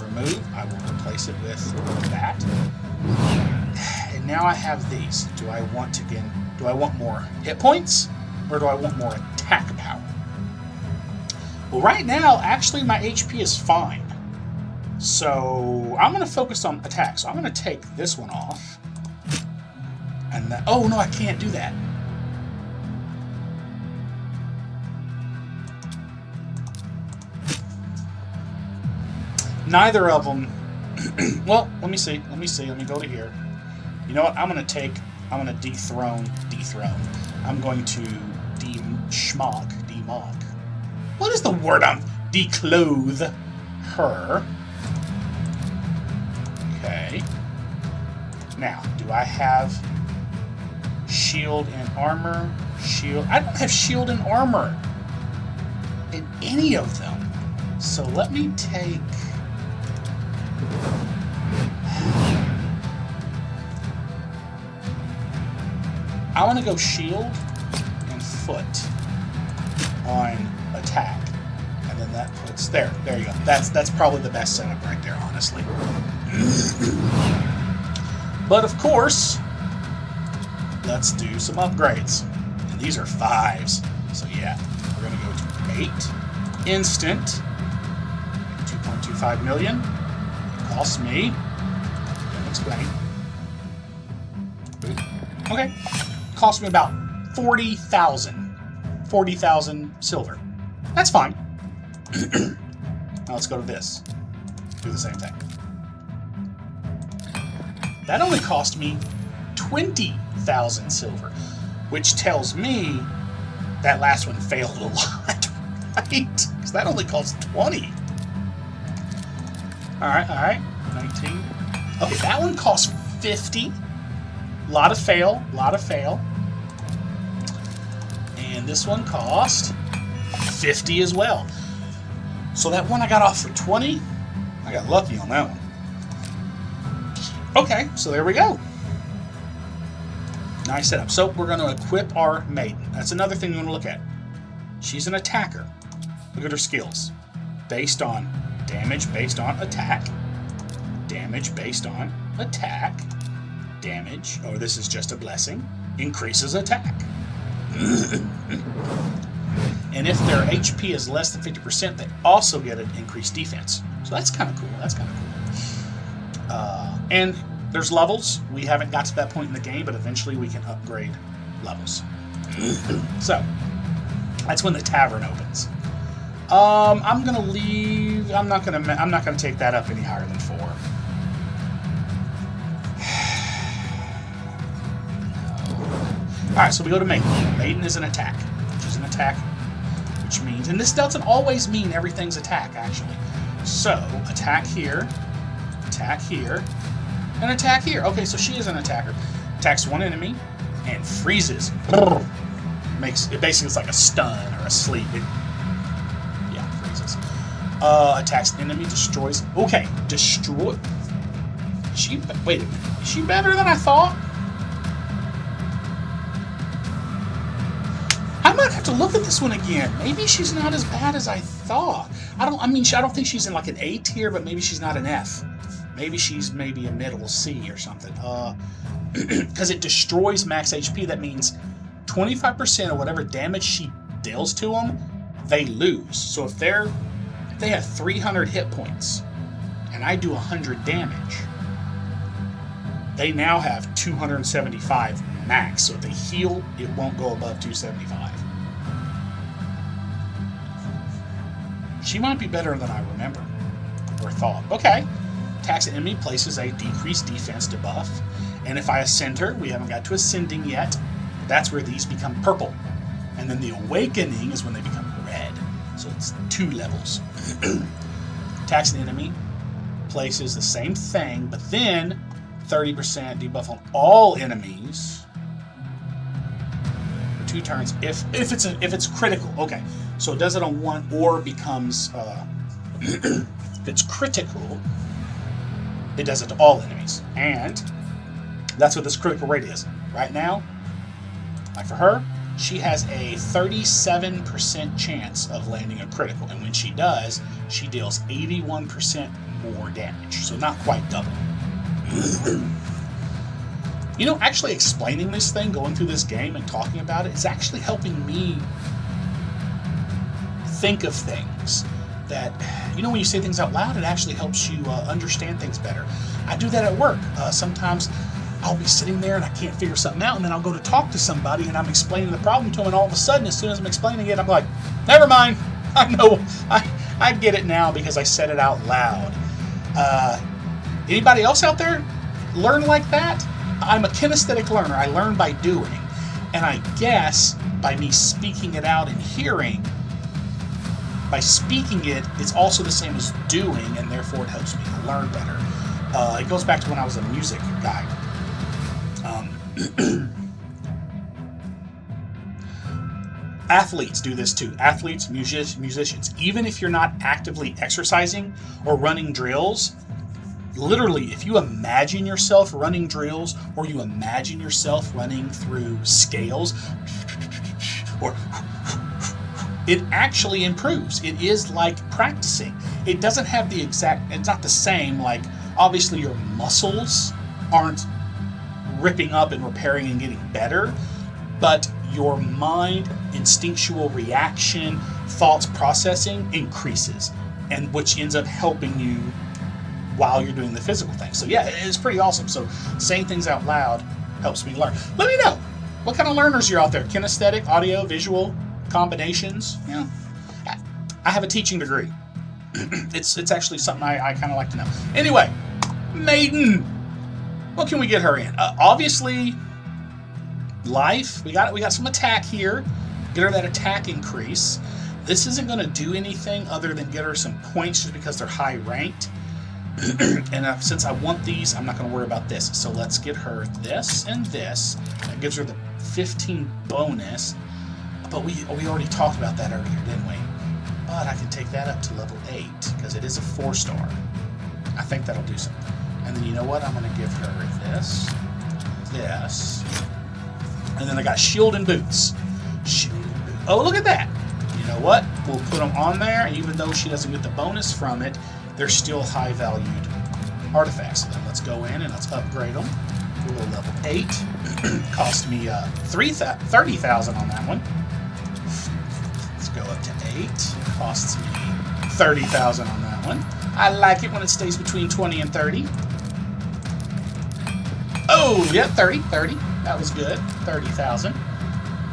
Remove. I will replace it with that. And now I have these. Do I want more hit points? Or do I want more attack power? Well, right now, actually, my HP is fine. So I'm going to focus on attack. So I'm going to take this one off. And then, oh, no, I can't do that. Neither of them. Well, let me see. Let me go to here. You know what? I'm going to dethrone. I'm going to demog. What is the word? Declothe her. Okay. Now, do I have shield and armor? Shield. I don't have shield and armor in any of them. So let me take... I want to go shield and foot on attack. And then that puts... There you go. That's probably the best setup right there, honestly. But of course, let's do some upgrades. And these are 5s. So yeah, we're going to go to 8. Instant. 2.25 million. It costs me. Don't explain. Okay. Cost me about 40,000. 40,000 silver. That's fine. Now let's go to this. Do the same thing. That only cost me 20,000 silver, which tells me that last one failed a lot, right? Because that only cost 20. All right. 19. Okay, that one cost 50. Lot of fail. And this one cost 50 as well. So that one I got off for 20. I got lucky on that one. Okay, so there we go. Nice setup. So we're going to equip our maiden. That's another thing we want to look at. She's an attacker. Look at her skills. Based on damage, based on attack. Damage based on attack. Damage, oh, this is just a blessing. Increases attack. And if their HP is less than 50%, they also get an increased defense. So that's kind of cool. And there's levels. We haven't got to that point in the game, but eventually we can upgrade levels. So that's when the tavern opens. I'm gonna leave. I'm not gonna take that up any higher than 4. All right, so we go to Maiden. Maiden is an attack. She's an attack, which means, and this doesn't always mean everything's attack, actually. So, attack here, and attack here. Okay, so she is an attacker. Attacks one enemy and freezes. It basically is like a stun or a sleep. Yeah, freezes. Attacks enemy, destroys. Okay, destroy. Wait a minute. Is she better than I thought? I might have to look at this one again. Maybe she's not as bad as I thought. I don't think she's in like an A tier, but maybe she's not an F. Maybe she's a middle C or something. Because it destroys max HP. That means 25% of whatever damage she deals to them, they lose. So if they have 300 hit points, and I do 100 damage, they now have 275 max. So if they heal, it won't go above 275. She might be better than I remember or thought. Okay. Attacks an enemy, places a decreased defense debuff. And if I ascend her, we haven't got to ascending yet. That's where these become purple. And then the awakening is when they become red. So it's 2 levels. Attacks an enemy, places the same thing, but then 30% debuff on all enemies for 2 turns. If it's critical, okay. So it does it on 1 or becomes if it's critical, it does it to all enemies. And that's what this critical rate is. Right now, like for her, she has a 37% chance of landing a critical. And when she does, she deals 81% more damage. So not quite double. You know, actually explaining this thing, going through this game and talking about it is actually helping me think of things that, you know, when you say things out loud, it actually helps you understand things better. I do that at work. Sometimes I'll be sitting there and I can't figure something out, and then I'll go to talk to somebody and I'm explaining the problem to them, and all of a sudden, as soon as I'm explaining it, I'm like, never mind. I know, I get it now because I said it out loud. Anybody else out there learn like that? I'm a kinesthetic learner. I learn by doing. And I guess by me speaking it out and hearing, by speaking it, it's also the same as doing, and therefore it helps me learn better. It goes back to when I was a music guy. Athletes do this too. Athletes, musicians. Even if you're not actively exercising or running drills, literally, if you imagine yourself running drills, or you imagine yourself running through scales, or it actually improves. It is like practicing. It doesn't have the exact, it's not the same, like, obviously your muscles aren't ripping up and repairing and getting better, but your mind, instinctual reaction, thoughts processing increases, and which ends up helping you while you're doing the physical thing. So yeah, it's pretty awesome. So saying things out loud helps me learn. Let me know what kind of learners you're out there. Kinesthetic, audio, visual, combinations. You know, I have a teaching degree. It's actually something I kind of like to know. Anyway, Maiden. What can we get her in? Obviously, life. We got some attack here. Get her that attack increase. This isn't going to do anything other than get her some points just because they're high ranked. And since I want these, I'm not going to worry about this. So let's get her this and this. That gives her the 15 bonus. But we already talked about that earlier, didn't we? But I can take that up to level 8 because it is a 4-star. I think that'll do something. And then you know what? I'm going to give her this, and then I got shield and boots. Oh, look at that. You know what? We'll put them on there, and even though she doesn't get the bonus from it, they're still high-valued artifacts. So then let's go in and let's upgrade them. We'll go level 8. Cost me 30,000 on that one. Let's go up to 8. Costs me 30,000 on that one. I like it when it stays between 20 and 30. Oh, yeah, 30. That was good. 30,000.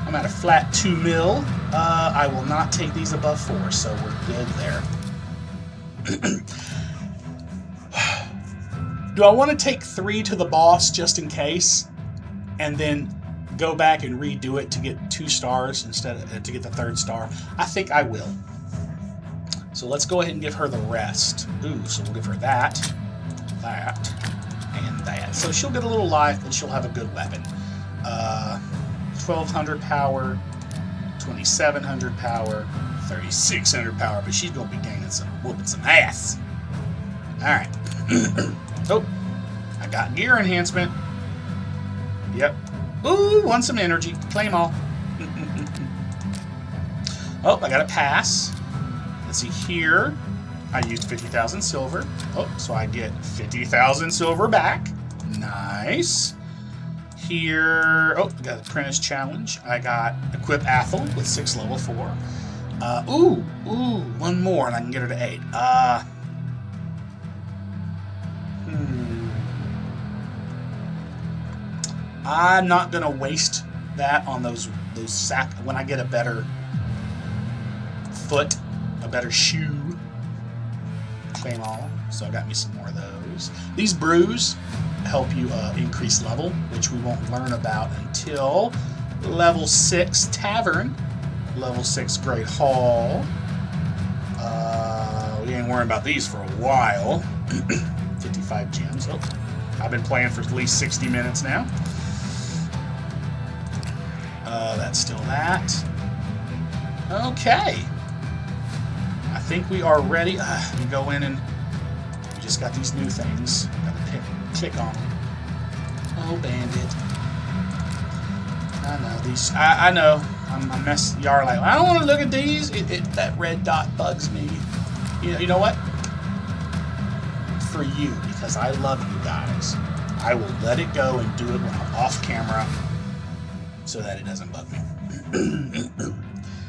I'm at a flat 2 mil. I will not take these above 4, so we're good there. Do I want to take 3 to the boss just in case, and then go back and redo it to get 2 stars instead of to get the 3rd star? I think I will. So let's go ahead and give her the rest. Ooh, so we'll give her that, and that. So she'll get a little life, but she'll have a good weapon. 1,200 power, 2,700 power, 3,600 power, but she's gonna be whooping some ass. All right. Oh, I got gear enhancement. Yep. Ooh, won some energy. Claim all. Oh, I got a pass. Let's see here. I used 50,000 silver. Oh, so I get 50,000 silver back. Nice. Here, oh, I got apprentice challenge. I got equip Athel with 6 level 4. Ooh, one more and I can get her to 8. I'm not gonna waste that on those sack when I get a better foot, a better shoe. Claim all. So I got me some more of those. These brews help you increase level, which we won't learn about until level 6 Tavern, level 6 Great Hall. We ain't worrying about these for a while. 55 gems. Oh, I've been playing for at least 60 minutes now. That's still that. Okay. I think we are ready. We go in and we just got these new things. Gotta click on them. Oh, bandit. I know these. I know. I'm a mess. Y'all are like, I don't want to look at these. That red dot bugs me. You know what? For you, because I love you guys, I will let it go and do it when I'm off camera, so that it doesn't bug me.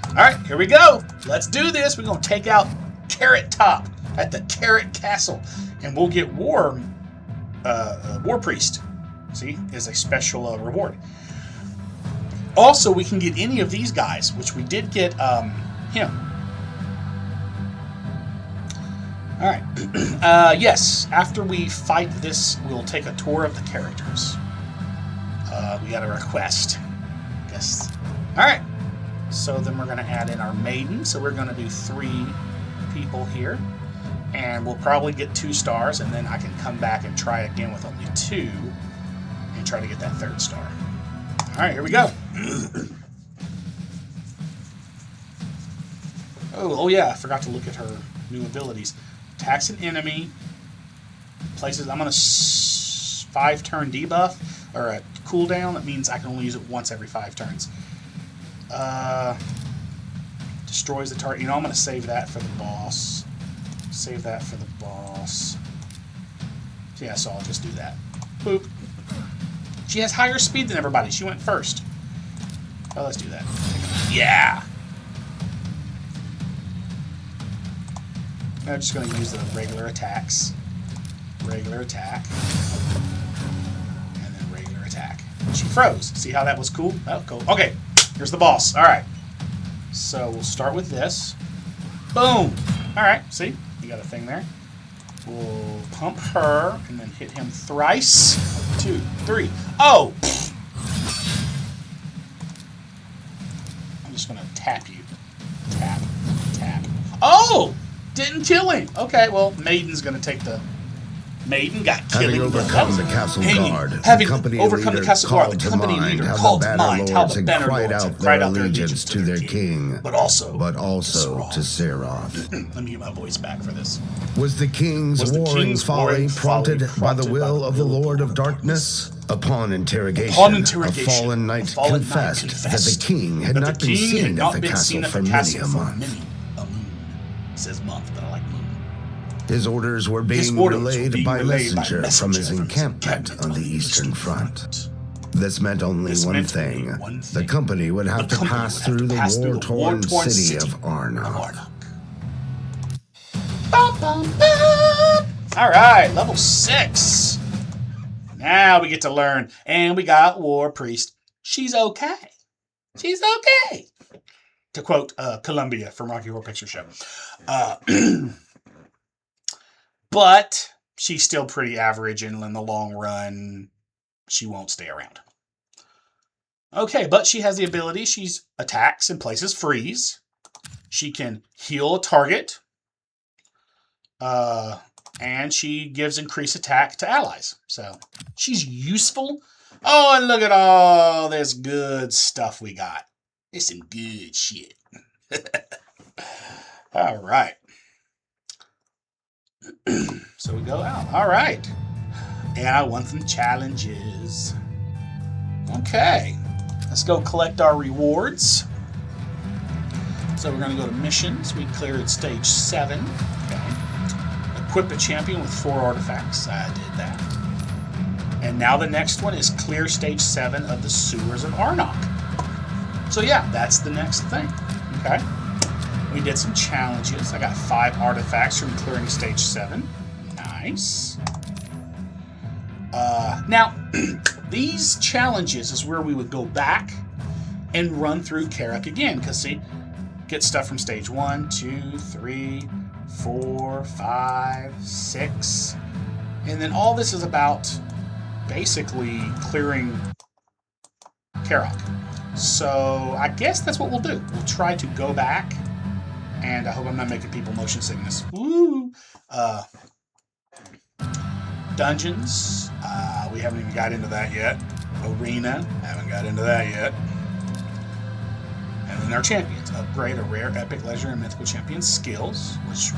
All right, here we go. Let's do this. We're gonna take out Carrot Top at the Carrot Castle, and we'll get War Priest. See, is a special reward. Also, we can get any of these guys, which we did get him. All right. Yes, after we fight this, we'll take a tour of the characters. We got a request. Guess. All right. So then we're going to add in our maiden. So we're going to do 3 people here. And we'll probably get 2 stars, and then I can come back and try again with only 2 and try to get that 3rd star. All right, here we go. Oh yeah, I forgot to look at her new abilities. Attacks an enemy. Places, I'm going to 5-turn debuff, or a cooldown. That means I can only use it once every 5 turns. Destroys the target. You know, I'm going to save that for the boss. Save that for the boss. Yeah, so I'll just do that. Boop. She has higher speed than everybody. She went first. Oh, let's do that. Yeah! I'm just going to use the regular attacks. Regular attack. And then regular attack. She froze. See how that was cool? Oh, cool. Okay, here's the boss. All right. So we'll start with this. Boom! All right, see? You got a thing there. We'll pump her and then hit him thrice. 2, 3. Oh! I'm just going to tap you. Tap. Tap. Oh! Didn't kill him. Okay, well, Maiden's going to take the... Maiden got killing. Having overcome the castle guard, having the company overcome the leader castle guard, called the to company mind leader how called the to banner mind how lords the had banner cried lords out had cried out their allegiance to their king, but also to Sephiroth. Let me get my voice back for this. Was the king's warring folly prompted by the will of the Lord of Darkness? Upon interrogation, a fallen knight confessed that the king had not been seen at the castle for many a month. It says month, but I like moon. His orders were being relayed by messenger from his encampment on the Eastern Front. This meant only one thing. The company would have to pass through the war-torn city of Arnok. All right, level 6. Now we get to learn, and we got War Priest. She's okay. She's okay. To quote Columbia from Rocky Horror Picture Show. But she's still pretty average, and in the long run, she won't stay around. Okay, but she has the ability. She attacks and places freeze. She can heal a target. And she gives increased attack to allies. So she's useful. Oh, and look at all this good stuff we got. It's some good shit. All right. So we go out. All right. And I want some challenges. Okay. Let's go collect our rewards. So we're going to go to missions. We cleared stage 7. Okay. Equip a champion with 4 artifacts. I did that. And now the next one is clear stage 7 of the sewers of Arnok. So yeah, that's the next thing. Okay. We did some challenges. I got 5 artifacts from clearing stage 7. Nice. Now, these challenges is where we would go back and run through Karak again. Because see, get stuff from stage 1, 2, 3, 4, 5, 6. And then all this is about basically clearing Karak. So I guess that's what we'll do. We'll try to go back, and I hope I'm not making people motion sickness. Woo! Dungeons. We haven't even got into that yet. Arena. Haven't got into that yet. And then our champions. Upgrade a rare, epic, leisure, and mythical champion skills, which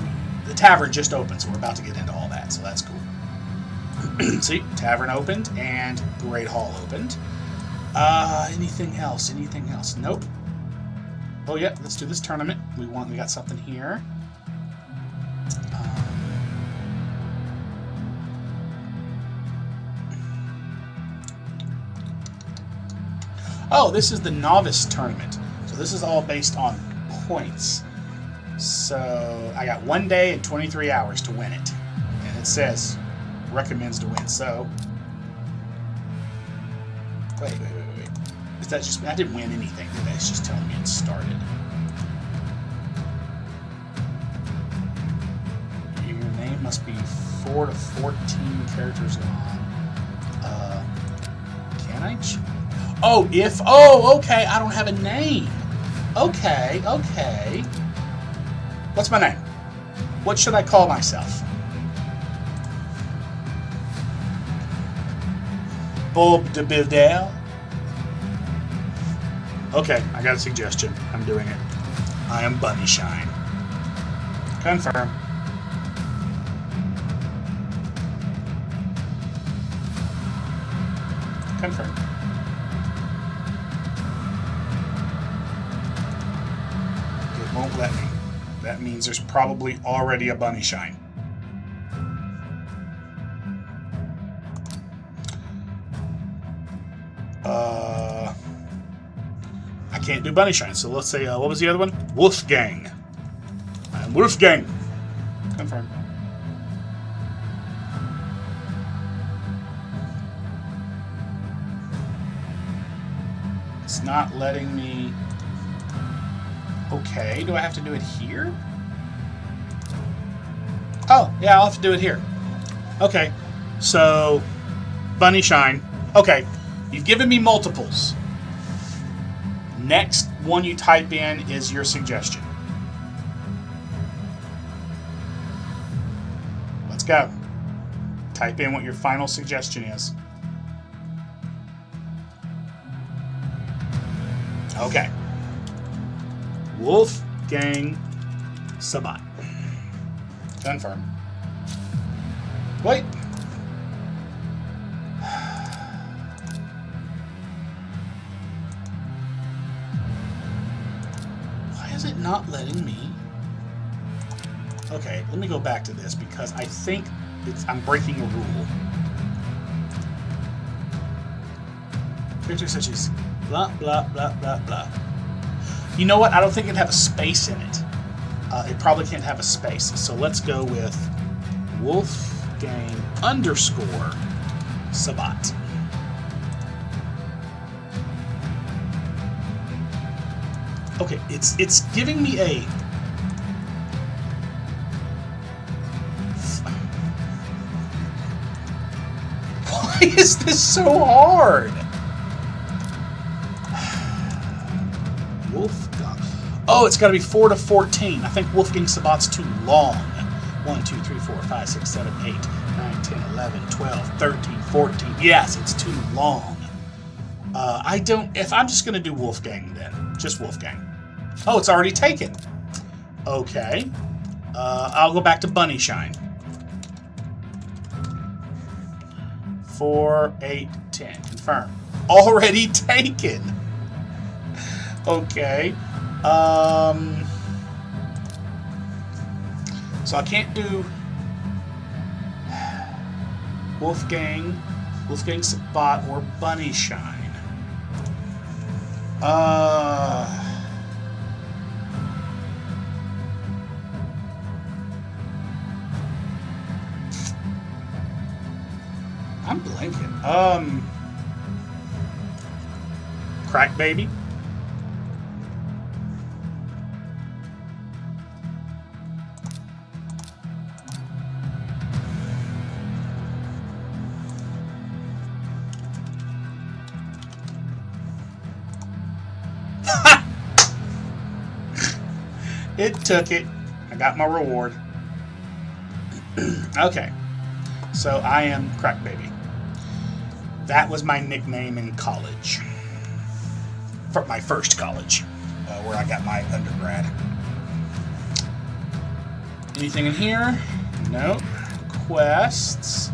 the tavern just opened, so we're about to get into all that, so that's cool. See, tavern opened and Great Hall opened. Anything else? Anything else? Nope. Oh yeah, let's do this tournament. We got something here. Oh, this is the novice tournament. So this is all based on points. So I got 1 day and 23 hours to win it. And it says recommends to win. So wait. Is that just, I didn't win anything today. It's just telling me it started. Your name must be 4 to 14 characters long. Can I? Oh, okay. I don't have a name. Okay. What's my name? What should I call myself? Bob de Bildel? Okay, I got a suggestion. I'm doing it. I am Bunny Shine. Confirm. Confirm. It won't let me. That means there's probably already a Bunny Shine. I can't do Bunny Shine, so let's say, what was the other one? Wolfgang. I'm Wolfgang. Confirm. It's not letting me... Okay, do I have to do it here? Oh, yeah, I'll have to do it here. Okay, so Bunny Shine. Okay, you've given me multiples. Next one you type in is your suggestion. Let's go. Type in what your final suggestion is. Okay. Wolfgang Sabat. Confirm. Wait. Why is it not letting me? Okay, let me go back to this because I think I'm breaking a rule. Characters such as blah, blah, blah, blah, blah. You know what? I don't think it'd have a space in it. It probably can't have a space. So let's go with Wolfgang _ Sabat. Okay, it's giving me a... Why is this so hard? Wolfgang. Oh, it's got to be 4 to 14. I think Wolfgang Sabat's too long. 1, 2, 3, 4, 5, 6, 7, 8, 9, 10, 11, 12, 13, 14. Yes, it's too long. I don't... If I'm just going to do Wolfgang then. Just Wolfgang. Oh, it's already taken. Okay. I'll go back to Bunny Shine. 4, 8, 10. Confirm. Already taken. Okay. So I can't do Wolfgang Sabat, or Bunny Shine. I'm blanking. Crack Baby. It took it. I got my reward. Okay. So I am Crack Baby. That was my nickname in college. For my first college, where I got my undergrad. Anything in here? Nope. Quests.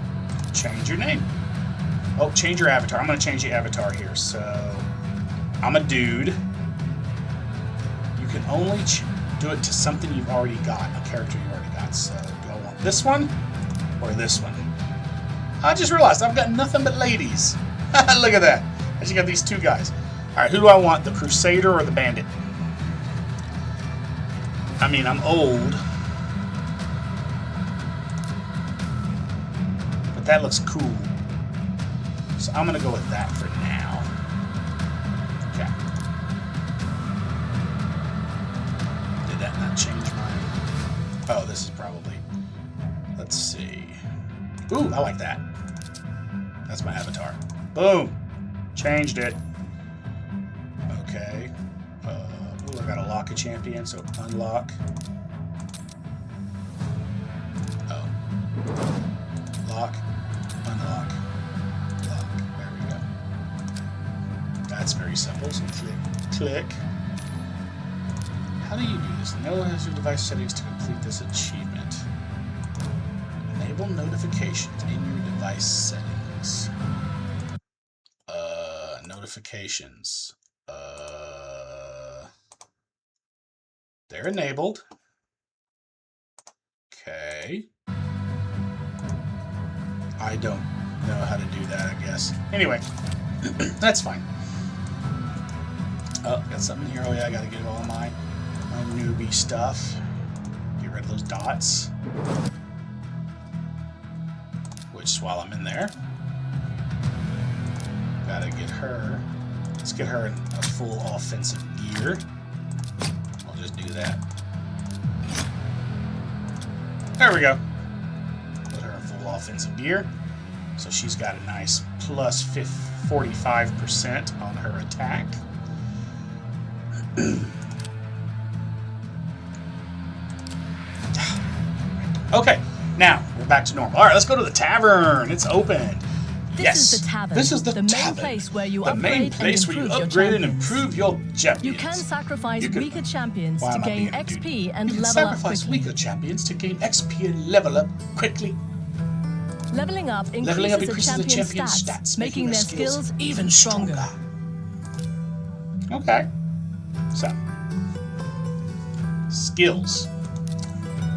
Change your name. Oh, change your avatar. I'm going to change the avatar here. So, I'm a dude. You can only do it to something you've already got, a character you've already got. So, do I want this one or this one? I just realized I've got nothing but ladies. Look at that. I just got these two guys. All right, who do I want, the Crusader or the Bandit? I mean, I'm old. But that looks cool. So I'm going to go with that for now. Okay. Did that not change my... Oh, this is probably... Let's see. Ooh, I like that. That's my avatar. Boom. Changed it. Okay. Ooh, I got to lock a champion, so unlock. Oh. Lock. Unlock. Lock. There we go. That's very simple. So click. How do you do this? Enable has your device settings to complete this achievement. Enable notifications in your device settings. Notifications. They're enabled. Okay. I don't know how to do that, I guess. Anyway, that's fine. Oh, got something here. Oh yeah, I gotta get all my newbie stuff. Get rid of those dots. Which, while I'm in there, gotta get her. Let's get her in a full offensive gear. I'll just do that. There we go. Put her in full offensive gear. So she's got a nice plus 45% on her attack. Okay, now we're back to normal. All right, let's go to the tavern. It's open. This is the tavern. This is the main tavern. place where you the main place where you upgrade and improve your champions. You can sacrifice weaker champions Why to am I gain being a XP dude? and You can level up sacrifice quickly. weaker champions to gain XP and level up quickly. Leveling up Leveling up increases increases a the champion's champion's stats, making their skills even stronger. Okay. So, skills.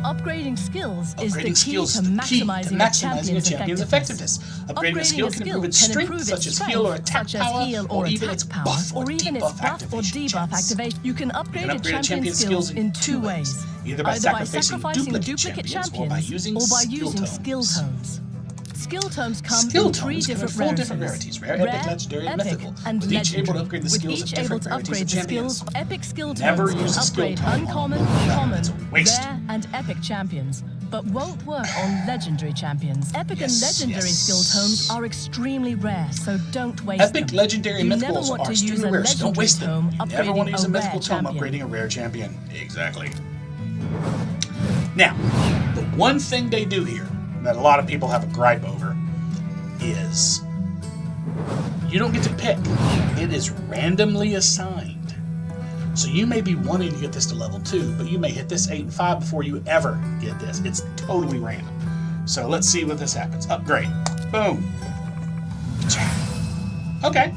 Upgrading skills is the Upgrading key skills to is the key to maximizing maximizing a a champion's effectiveness. Upgrading a skill can improve its strength, such as heal or attack power, or even its buff or debuff activation. You can upgrade a champion's skills in two ways. Either by sacrificing duplicate champions or by using skill tomes. Skill tomes come Skill in three tomes come in different 4 different rarities: rare, epic, legendary, and mythical. and With each able to legendary. upgrade the With skills each of able different to rarities upgrade of the champions. skills, epic skill Never tomes use a skill upgrade tome uncommon, on one. common, It's a waste. rare, and epic champions, but won't work on legendary champions. Epic and legendary skill tomes are extremely rare, so don't waste them. Epic, legendary, and You never mythicals want are to use extremely a rare, so don't legendary waste them. tome You never want to upgrading use a a mythical rare tome champion. upgrading a rare champion. Exactly. Now, the one thing they do here that a lot of people have a gripe over is you don't get to pick. It is randomly assigned. So you may be wanting to get this to level 2, but you may hit this 8 and 5 before you ever get this. It's totally random. So let's see what this happens. Upgrade. Boom. Okay.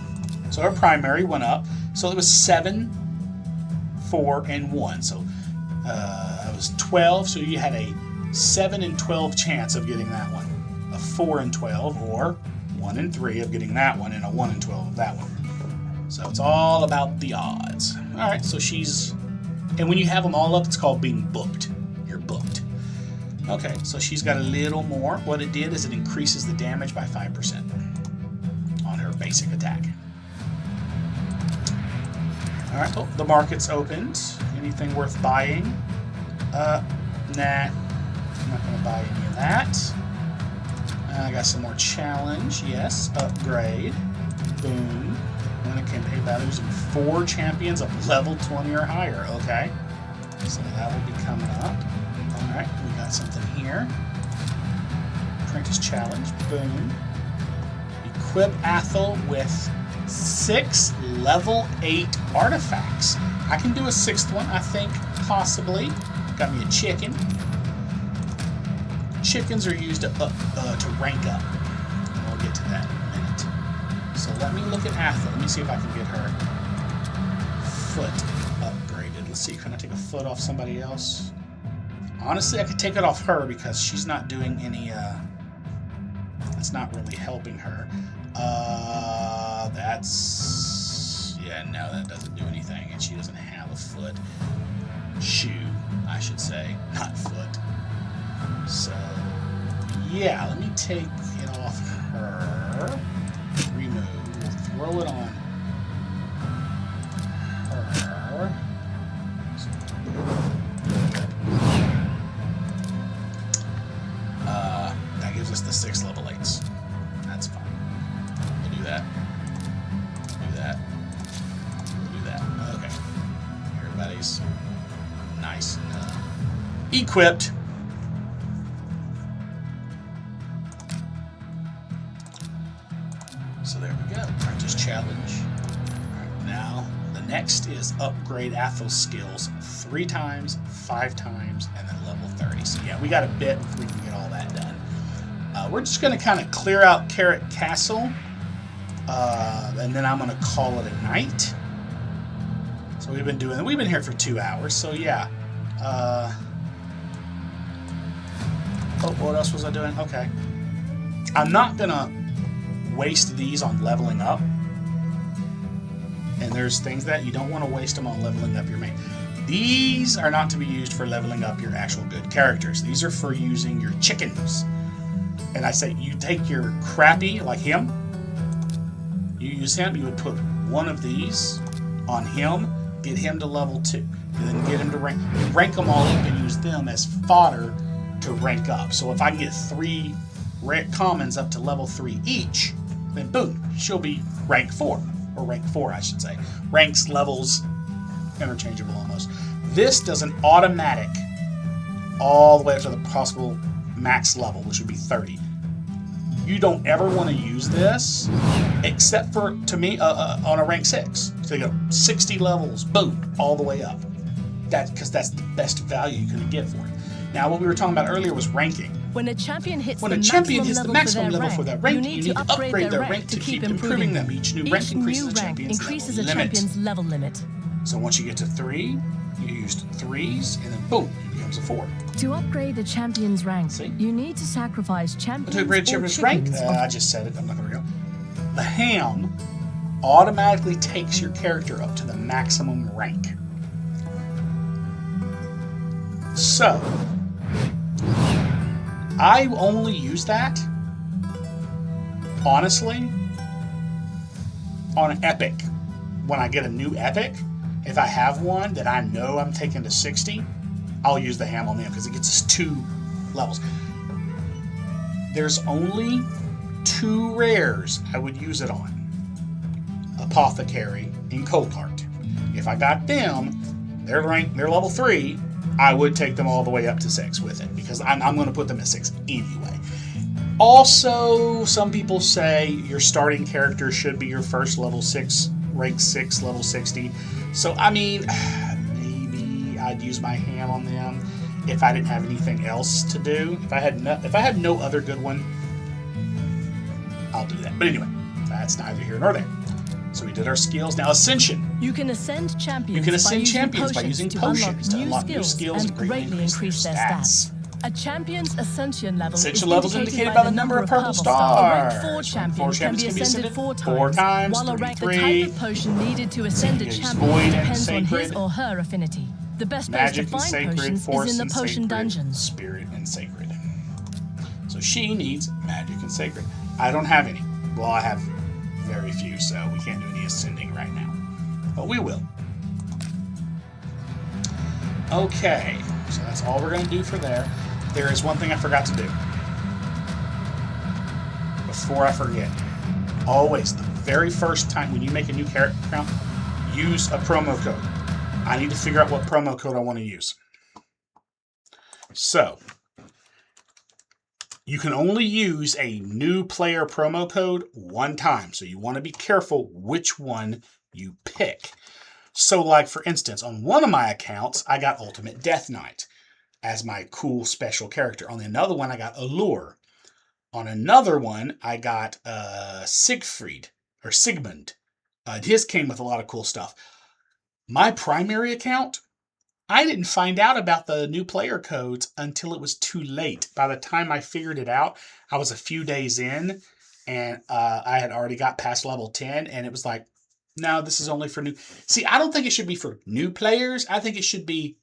So our primary went up. So it was 7, 4, and 1. So it was 12. So you had a 7 and 12 chance of getting that one. A 4 and 12, or 1 and 3 of getting that one, and a 1 and 12 of that one. So it's all about the odds. All right, so she's... And when you have them all up, it's called being booked. You're booked. Okay, so she's got a little more. What it did is it increases the damage by 5% on her basic attack. All right, oh, the market's opened. Anything worth buying? Nah. I'm not going to buy any of that. I got some more challenge. Yes, upgrade. Boom. When it campaign values in 4 champions of level 20 or higher. Okay. So that will be coming up. Alright, we got something here. Apprentice challenge. Boom. Equip Athel with 6 level 8 artifacts. I can do a 6th one, I think, possibly. Got me a chicken. Chickens are used to rank up. We'll get to that in a minute. So let me look at Athel. Let me see if I can get her foot upgraded. Let's see, can I take a foot off somebody else? Honestly, I could take it off her because she's not doing any, it's not really helping her. Yeah, no, that doesn't do anything, and she doesn't have a foot. Shoe, I should say, not foot. So, yeah, let me take it off her. Remove. We'll throw it on her. That gives us the 6 level 8s. That's fine. We'll do that. Do that. Do that. Okay. Everybody's nice and equipped. So there we go. Practice challenge. Alright, now the next is upgrade Athel's skills 3 times, 5 times, and then level 30. So yeah, we got a bit before we can get all that done. We're just going to kind of clear out Carrot Castle, and then I'm going to call it a night. So we've been here for 2 hours. So yeah. Oh, what else was I doing? Okay. I'm not going to waste these on leveling up. And there's things that you don't want to waste them on leveling up your main. These are not to be used for leveling up your actual good characters. These are for using your chickens. And I say you take your crappy, like him, you use him, you would put one of these on him, get him to level 2, and then get him to rank. You rank them all up and use them as fodder to rank up. So if I can get 3 commons up to level 3 each, then boom, she'll be rank 4. Or rank 4, I should say. Ranks, levels, interchangeable almost. This does an automatic all the way up to the possible max level, which would be 30. You don't ever want to use this, except for, to me, on a rank 6. So you go 60 levels, boom, all the way up. Because that's the best value you can get for it. Now, what we were talking about earlier was ranking. When a champion hits the maximum level for that rank, you need to upgrade their rank to keep improving them. Each new rank increases a champion's level limit. So once you get to 3, you used 3s, and then boom, it becomes a 4. To upgrade a champion's rank, you need to sacrifice champions to upgrade a champion's rank, I just said it, I'm not going to go. The ham automatically takes your character up to the maximum rank. So, I only use that, honestly, on an epic. When I get a new epic, if I have one that I know I'm taking to 60, I'll use the ham on them because it gets us 2 levels. There's only 2 rares I would use it on. Apothecary and Cold Heart. If I got them, they're level 3, I would take them all the way up to 6 with it because I'm going to put them at 6 anyway. Also, some people say your starting character should be your first level 6, rank 6, level 60. So, I mean, maybe I'd use my ham on them if I didn't have anything else to do. If I had no other good one, I'll do that. But anyway, that's neither here nor there. So we did our skills. Now Ascension. You can ascend champions, by using potions to unlock new skills and greatly increase their stats. A champion's ascension level is indicated by the number of purple stars. A rank 4 champion can be ascended 4 times, while the type of potion needed to ascend a champion depends on his or her affinity. The best place to find potions is in the potion dungeons. Spirit and sacred. So she needs magic and sacred. I don't have any. Well, I have very few, so we can't do any ascending right now. But we will. Okay, so that's all we're going to do for there. There is one thing I forgot to do. Before I forget, always, the very first time when you make a new character account, use a promo code. I need to figure out what promo code I want to use. So, you can only use a new player promo code one time. So you want to be careful which one you pick. So like, for instance, on one of my accounts, I got Ultimate Death Knight as my cool special character. On another one, I got Allure. On another one, I got Siegfried. or Sigmund. His came with a lot of cool stuff. My primary account, I didn't find out about the new player codes until it was too late. By the time I figured it out, I was a few days in, and I had already got past level 10, and it was like, no, this is only for new. See, I don't think it should be for new players. I think it should be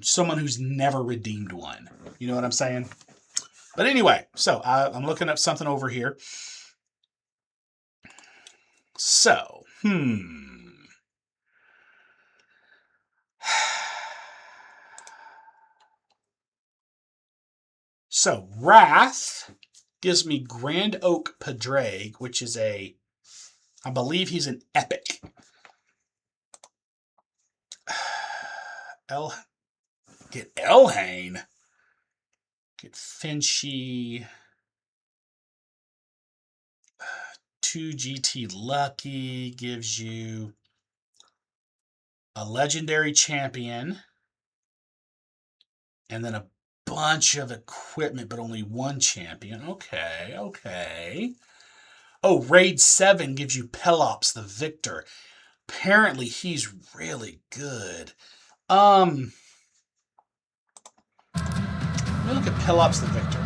someone who's never redeemed one. You know what I'm saying? But anyway, so I'm looking up something over here. So, So, Wrath gives me Grand Oak Padraig, which is I believe he's an epic. Get Elhain. Get Finchy. 2 GT Lucky gives you a legendary champion. And then a bunch of equipment, but only one champion. Okay. Oh, Raid 7 gives you Pelops the Victor. Apparently, he's really good. Let me look at Pelops the Victor.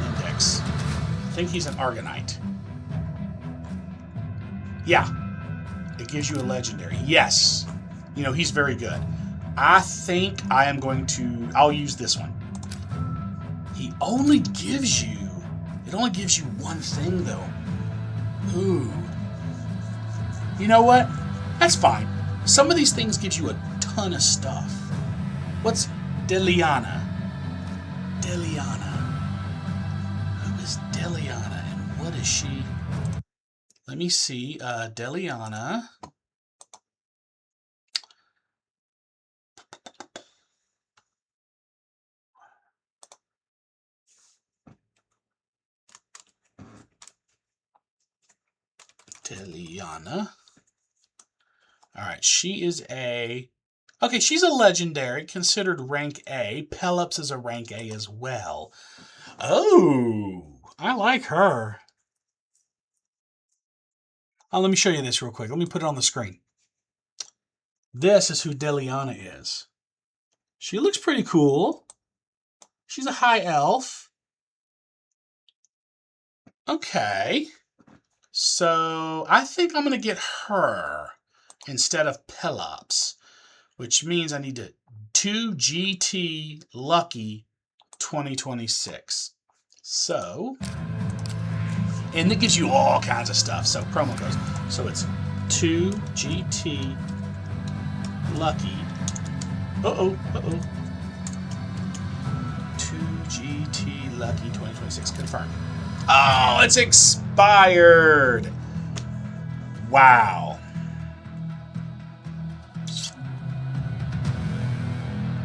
Index. I think he's an Argonite. Yeah. It gives you a legendary. Yes. You know, he's very good. I think I am going to... I'll use this one. It only gives you one thing, though. Ooh. You know what? That's fine. Some of these things gives you a ton of stuff. What's Deliana? Who is Deliana, and what is she? Let me see. Deliana... Alright, she is okay, she's a legendary, considered rank A. Pelops is a rank A as well. Oh, I like her. Oh, let me show you this real quick. Let me put it on the screen. This is who Deliana is. She looks pretty cool. She's a high elf. Okay. So, I think I'm going to get her instead of Pelops, which means I need to 2 GT Lucky 2026. So, and it gives you all kinds of stuff. So, promo codes. So, it's 2 GT Lucky. 2 GT Lucky 2026. Confirmed. Oh, it's expired. Wow.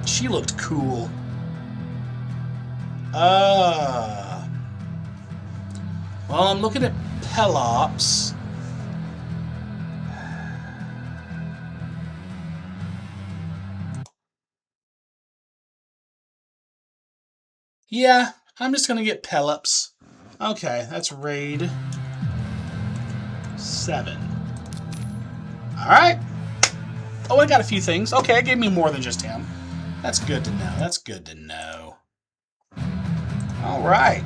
She looked cool. Well, I'm looking at Pelops. Yeah, I'm just going to get Pelops. Okay, that's raid 7. Alright. Oh, I got a few things. Okay, it gave me more than just him. That's good to know. That's good to know. Alright.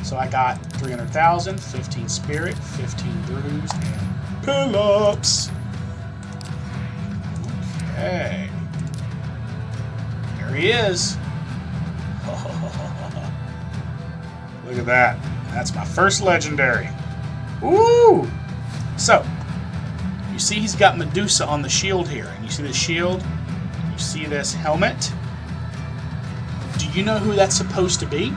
So I got 300,000, 15 Spirit, 15 Bruise, and Pelops. Okay. There he is. Look at that. That's my first legendary. Woo! So, you see he's got Medusa on the shield here. And you see the shield? You see this helmet? Do you know who that's supposed to be?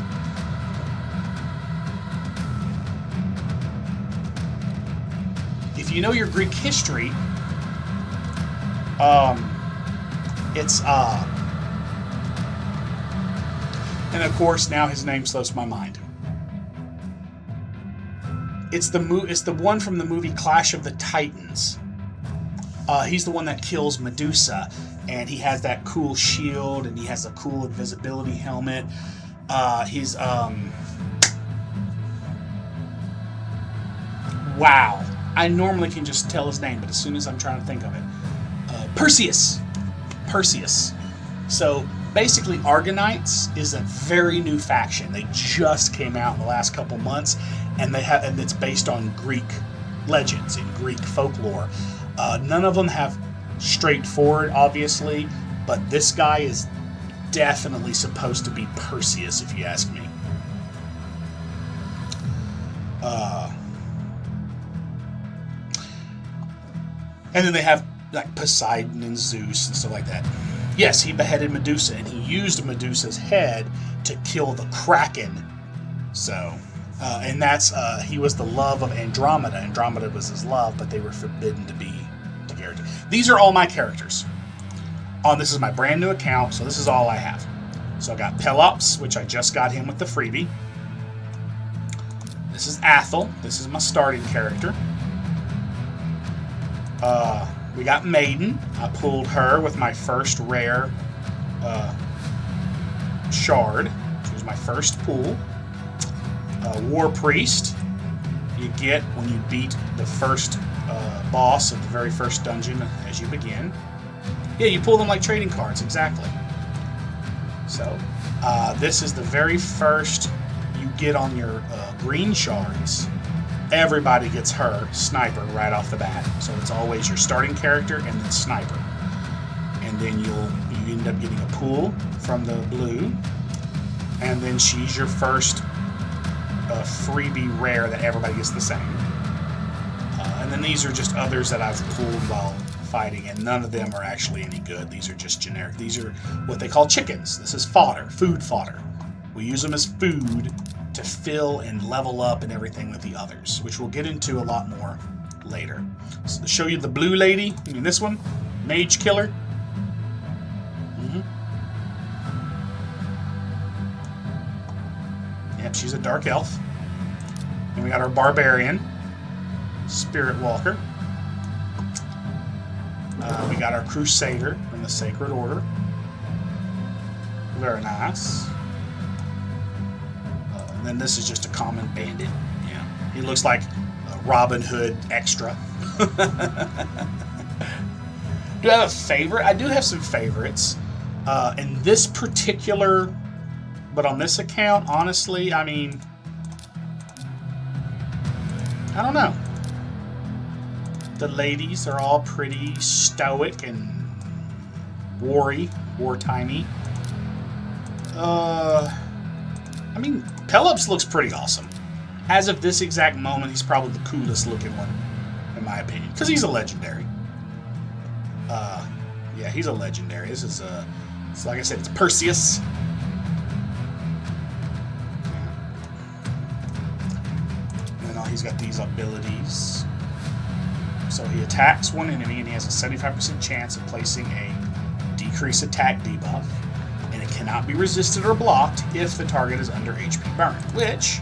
If you know your Greek history, it's and of course now his name slips my mind. It's the one from the movie Clash of the Titans. He's the one that kills Medusa, and he has that cool shield, and he has a cool invisibility helmet. He's Wow. I normally can just tell his name, but as soon as I'm trying to think of it. Perseus. Perseus. So basically, Argonites is a very new faction. They just came out in the last couple months, and it's based on Greek legends and Greek folklore. None of them have straightforward, obviously, but this guy is definitely supposed to be Perseus, if you ask me. And then they have like Poseidon and Zeus and stuff like that. Yes, he beheaded Medusa, and he used Medusa's head to kill the Kraken. So, and that's he was the love of Andromeda. Andromeda was his love, but they were forbidden to be together. These are all my characters. This is my brand new account, so this is all I have. So I got Pelops, which I just got him with the freebie. This is Athel. This is my starting character. We got Maiden. I pulled her with my first rare shard. She was my first pull. War Priest. You get when you beat the first boss of the very first dungeon as you begin. Yeah, you pull them like trading cards, exactly. So, this is the very first you get on your green shards. Everybody gets her sniper right off the bat. So it's always your starting character and then sniper. And then you end up getting a pool from the blue. And then she's your first freebie rare that everybody gets the same. And then these are just others that I've pulled while fighting, and none of them are actually any good. These are just generic. These are what they call chickens. This is fodder, food fodder. We use them as food to fill and level up and everything with the others, which we'll get into a lot more later. So to show you the blue lady, I mean this one, Mage Killer. Yep, she's a dark elf. Then we got our Barbarian, Spirit Walker. We got our Crusader from the Sacred Order. Very nice. And then this is just a common bandit. Yeah, he looks like a Robin Hood extra. Do I have a favorite? I do have some favorites. In this particular, but on this account, honestly, I mean, I don't know. The ladies are all pretty stoic and wartimey. I mean, Pelops looks pretty awesome. As of this exact moment, he's probably the coolest looking one, in my opinion, because he's a legendary. Yeah, he's a legendary. This is so like I said, it's Perseus. And then he's got these abilities. So he attacks one enemy, and he has a 75% chance of placing a decrease attack debuff, and it cannot be resisted or blocked if the target is under HP burn, which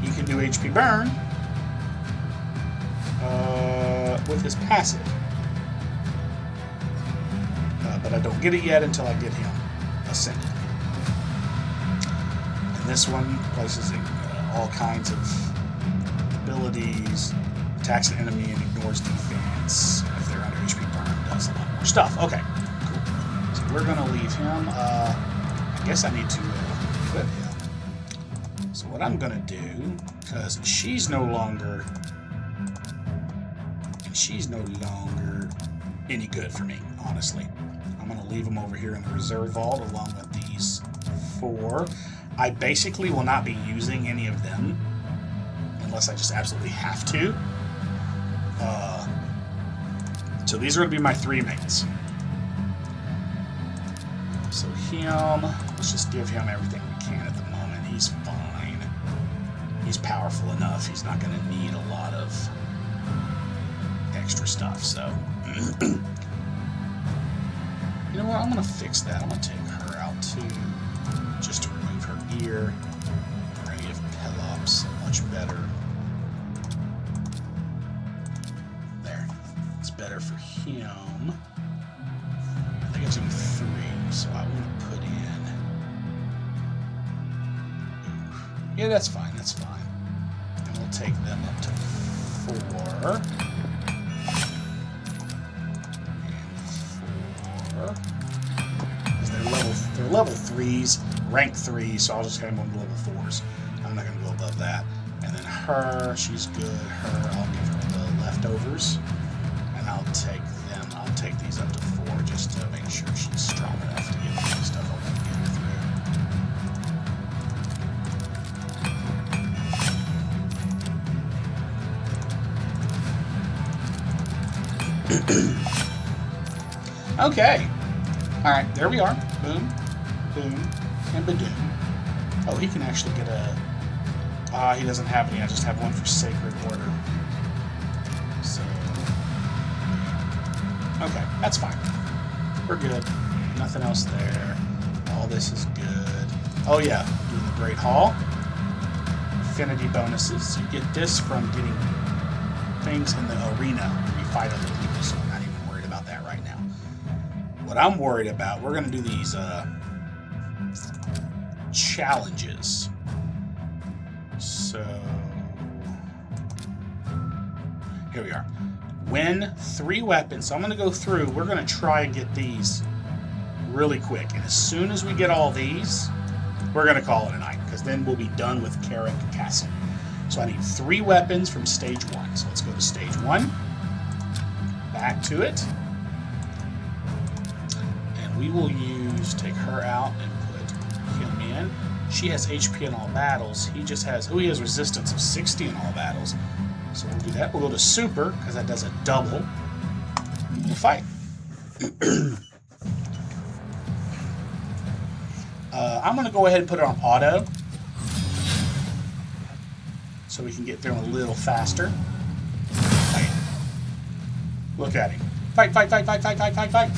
he can do HP burn with his passive. But I don't get it yet until I get him ascended. And this one places all kinds of abilities, attacks an enemy and ignores defense. If they're under HP burn, does a lot more stuff. Okay, cool. So we're gonna leave him. I guess I need to equip him. So what I'm gonna do, because she's no longer any good for me, honestly. I'm gonna leave him over here in the reserve vault along with these 4. I basically will not be using any of them unless I just absolutely have to. So these are going to be my 3 mates. So him, let's just give him everything we can at the moment. He's fine. He's powerful enough. He's not going to need a lot of extra stuff. So, you know what? I'm going to fix that. I'm going to take her out too, just to remove her ear. I'm going to give Pelops a much better. Better for him. I think it's in 3, so I want to put in. Ooh. Yeah, that's fine. That's fine. And we'll take them up to 4. And 4. Because they're level 3s, rank 3, so I'll just have them on level 4s. I'm not going to go above that. And then her, she's good. Her, I'll give her the leftovers. And I'll take these up to 4 just to make sure she's strong enough to get through the stuff I want to get her through. Okay. Alright, there we are. Boom, boom, and badoom. Oh, he can actually get a... he doesn't have any. I just have one for Sacred Order. So... okay, that's fine. We're good. Nothing else there. All this is good. Oh yeah, doing the Great Hall. Affinity bonuses. You get this from getting things in the arena where you fight other people, so I'm not even worried about that right now. What I'm worried about, we're going to do these challenges. So, here we are. Win 3 weapons. So I'm going to go through. We're going to try and get these really quick. And as soon as we get all these, we're going to call it a night. Because then we'll be done with Carrick Castle. So I need 3 weapons from stage 1. So let's go to stage 1. Back to it. And we will take her out and put him in. She has HP in all battles. He just has, he has resistance of 60 in all battles. So we'll do that. We'll go to super, because that does a double. We'll fight. I'm going to go ahead and put it on auto, so we can get through a little faster. Fight. Look at him. Fight, fight, fight, fight, fight, fight, fight, fight.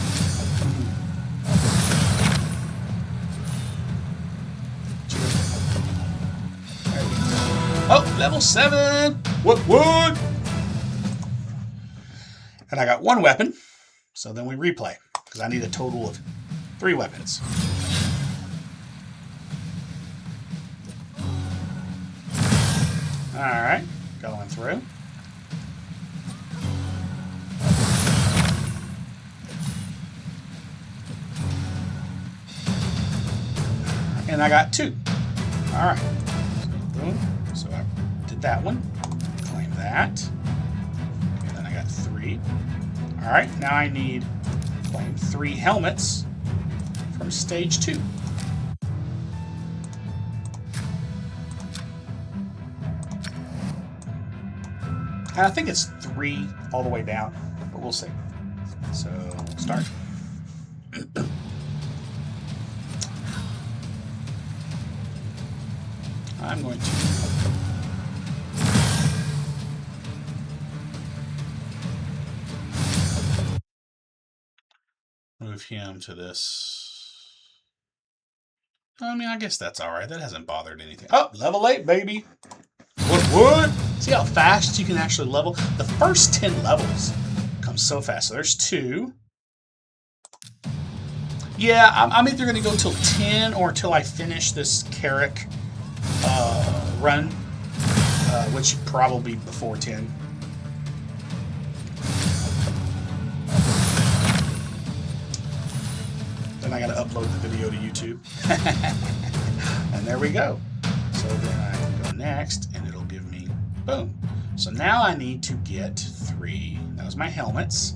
Oh, level 7. What? And I got 1 weapon. So then we replay, because I need a total of 3 weapons. Alright, going through. And I got 2. Alright. So boom. So I did that one. Claim that. And then I got 3. Alright, now I need claim 3 helmets from stage 2. And I think it's 3 all the way down, but we'll see. So, start. I'm going to move him to this. I mean, I guess that's all right. That hasn't bothered anything. Oh, level 8, baby. What? See how fast you can actually level? The first 10 levels come so fast. So there's 2. Yeah, I'm either going to go till 10 or till I finish this Carrick run, which probably before 10. Then I got to upload the video to YouTube. And there we go. So then I can go next, and it'll give me, boom. So now I need to get 3. That was my helmets.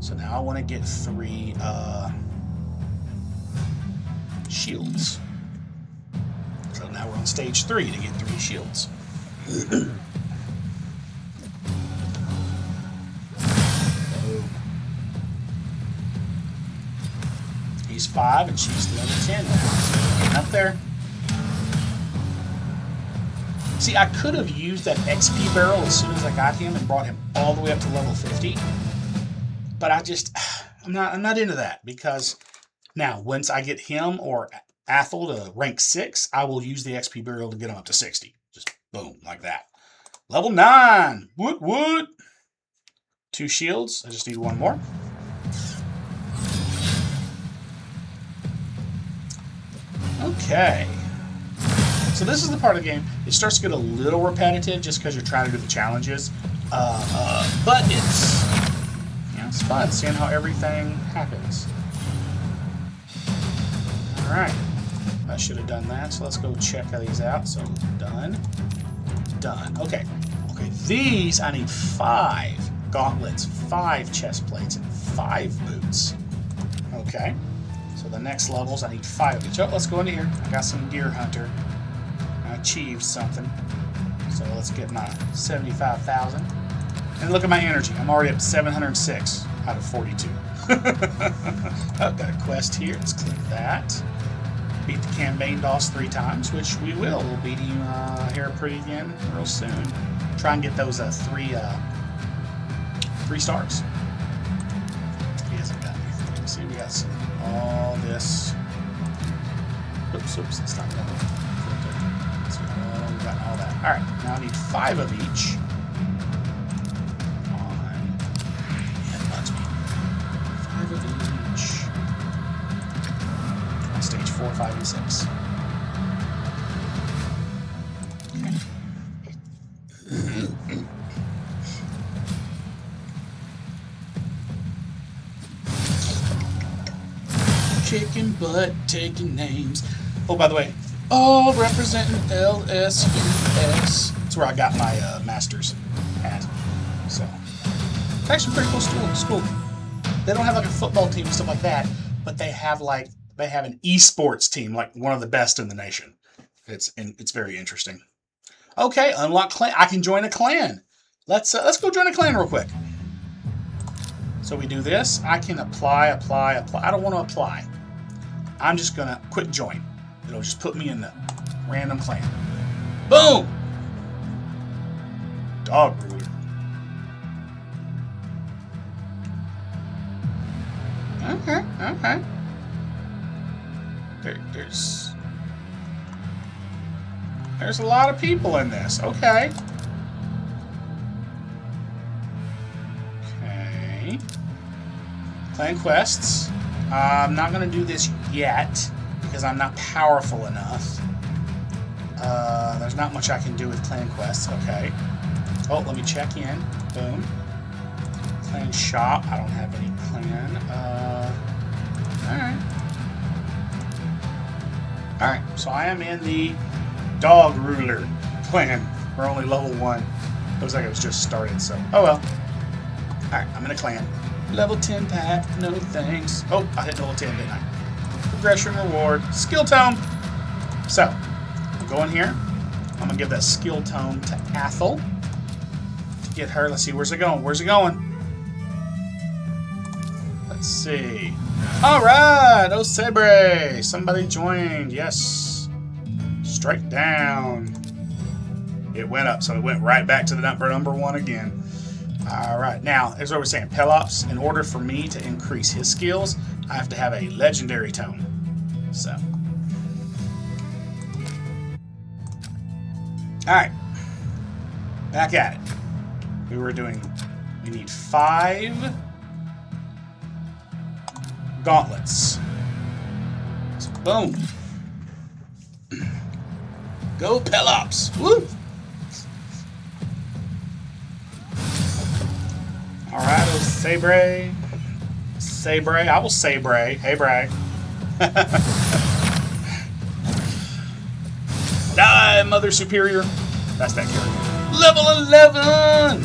So now I want to get 3 shields. So now we're on stage 3 to get 3 shields. He's 5 and she's level 10 now. So we're getting up there. See, I could have used that XP barrel as soon as I got him and brought him all the way up to level 50. But I'm not into that, because now once I get him or Athel to rank 6, I will use the XP barrel to get him up to 60. Just boom, like that. Level 9. Woot. 2 shields. I just need 1 more. So this is the part of the game. It starts to get a little repetitive just because you're trying to do the challenges. But it's fun seeing how everything happens. Alright. I should have done that, so let's go check these out. So, done. Done. Okay. Okay, these, I need 5 gauntlets, 5 chest plates, and 5 boots. Okay. So the next levels, I need 5 of each. Oh, let's go into here. I got some deer hunter. I achieved something. So let's get my 75,000. And look at my energy. I'm already up to 706 out of 42. I've got a quest here. Let's click that. Beat the campaign boss 3 times, which we will. We'll beat him here pretty again real soon. Try and get those 3 stars. He hasn't got anything. Let's see, we got some all this. Oops, it's not that one. So we got all that. Alright, now I need 5 of each. On stage 4, 5, and 6. Kicking butt, taking names. Oh, by the way, all representing LSUS. That's where I got my master's at. So, it's actually a pretty cool school. They don't have like a football team and stuff like that, but they have an esports team, like one of the best in the nation. It's very interesting. Okay, unlock clan. I can join a clan. Let's go join a clan real quick. So we do this. I can apply. I don't want to apply. I'm just gonna quick join. It'll just put me in the random clan. Boom. Dog ruler. Okay. There's a lot of people in this. Okay. Okay. Clan quests. I'm not going to do this yet because I'm not powerful enough. There's not much I can do with clan quests. Okay. Oh, let me check in. Boom. Clan shop. I don't have any clan. Alright, so I am in the Dog Ruler clan. We're only level 1. Looks like it was just started, so oh well. Alright, I'm in a clan. Level 10 pack, no thanks. Oh, I hit level 10, didn't I? Progression reward, skill tome. So, I'll go in here. I'm gonna give that skill tome to Athel. To get her, let's see, where's it going? Where's it going? Let's see. Alright, oh Sabre! Somebody joined, yes. Strike down. It went up, so it went right back to the number 1 again. Alright, now, here's what we're saying. Pelops, in order for me to increase his skills, I have to have a legendary tome. So. Alright. Back at it. We need 5 gauntlets. So, boom. Go Pelops. Woo! Alright, oh Sabre. Sabre. I will Sabre. Hey, Bray. Die, Mother Superior. That's that character. Level 11!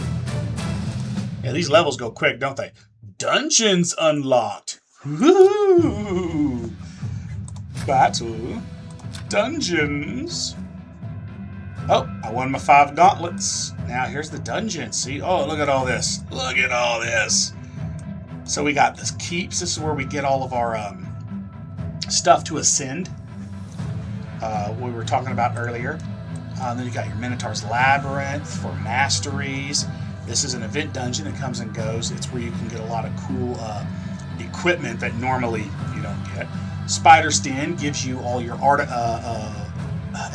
Yeah, these levels go quick, don't they? Dungeons unlocked. Woo! Battle. Dungeons. Oh, I won my 5 gauntlets. Now here's the dungeon. See? Oh, look at all this. Look at all this. So we got this keeps. This is where we get all of our stuff to ascend. We were talking about earlier. Then you got your Minotaur's Labyrinth for masteries. This is an event dungeon that comes and goes. It's where you can get a lot of cool equipment that normally you don't get. Spider's Den gives you all your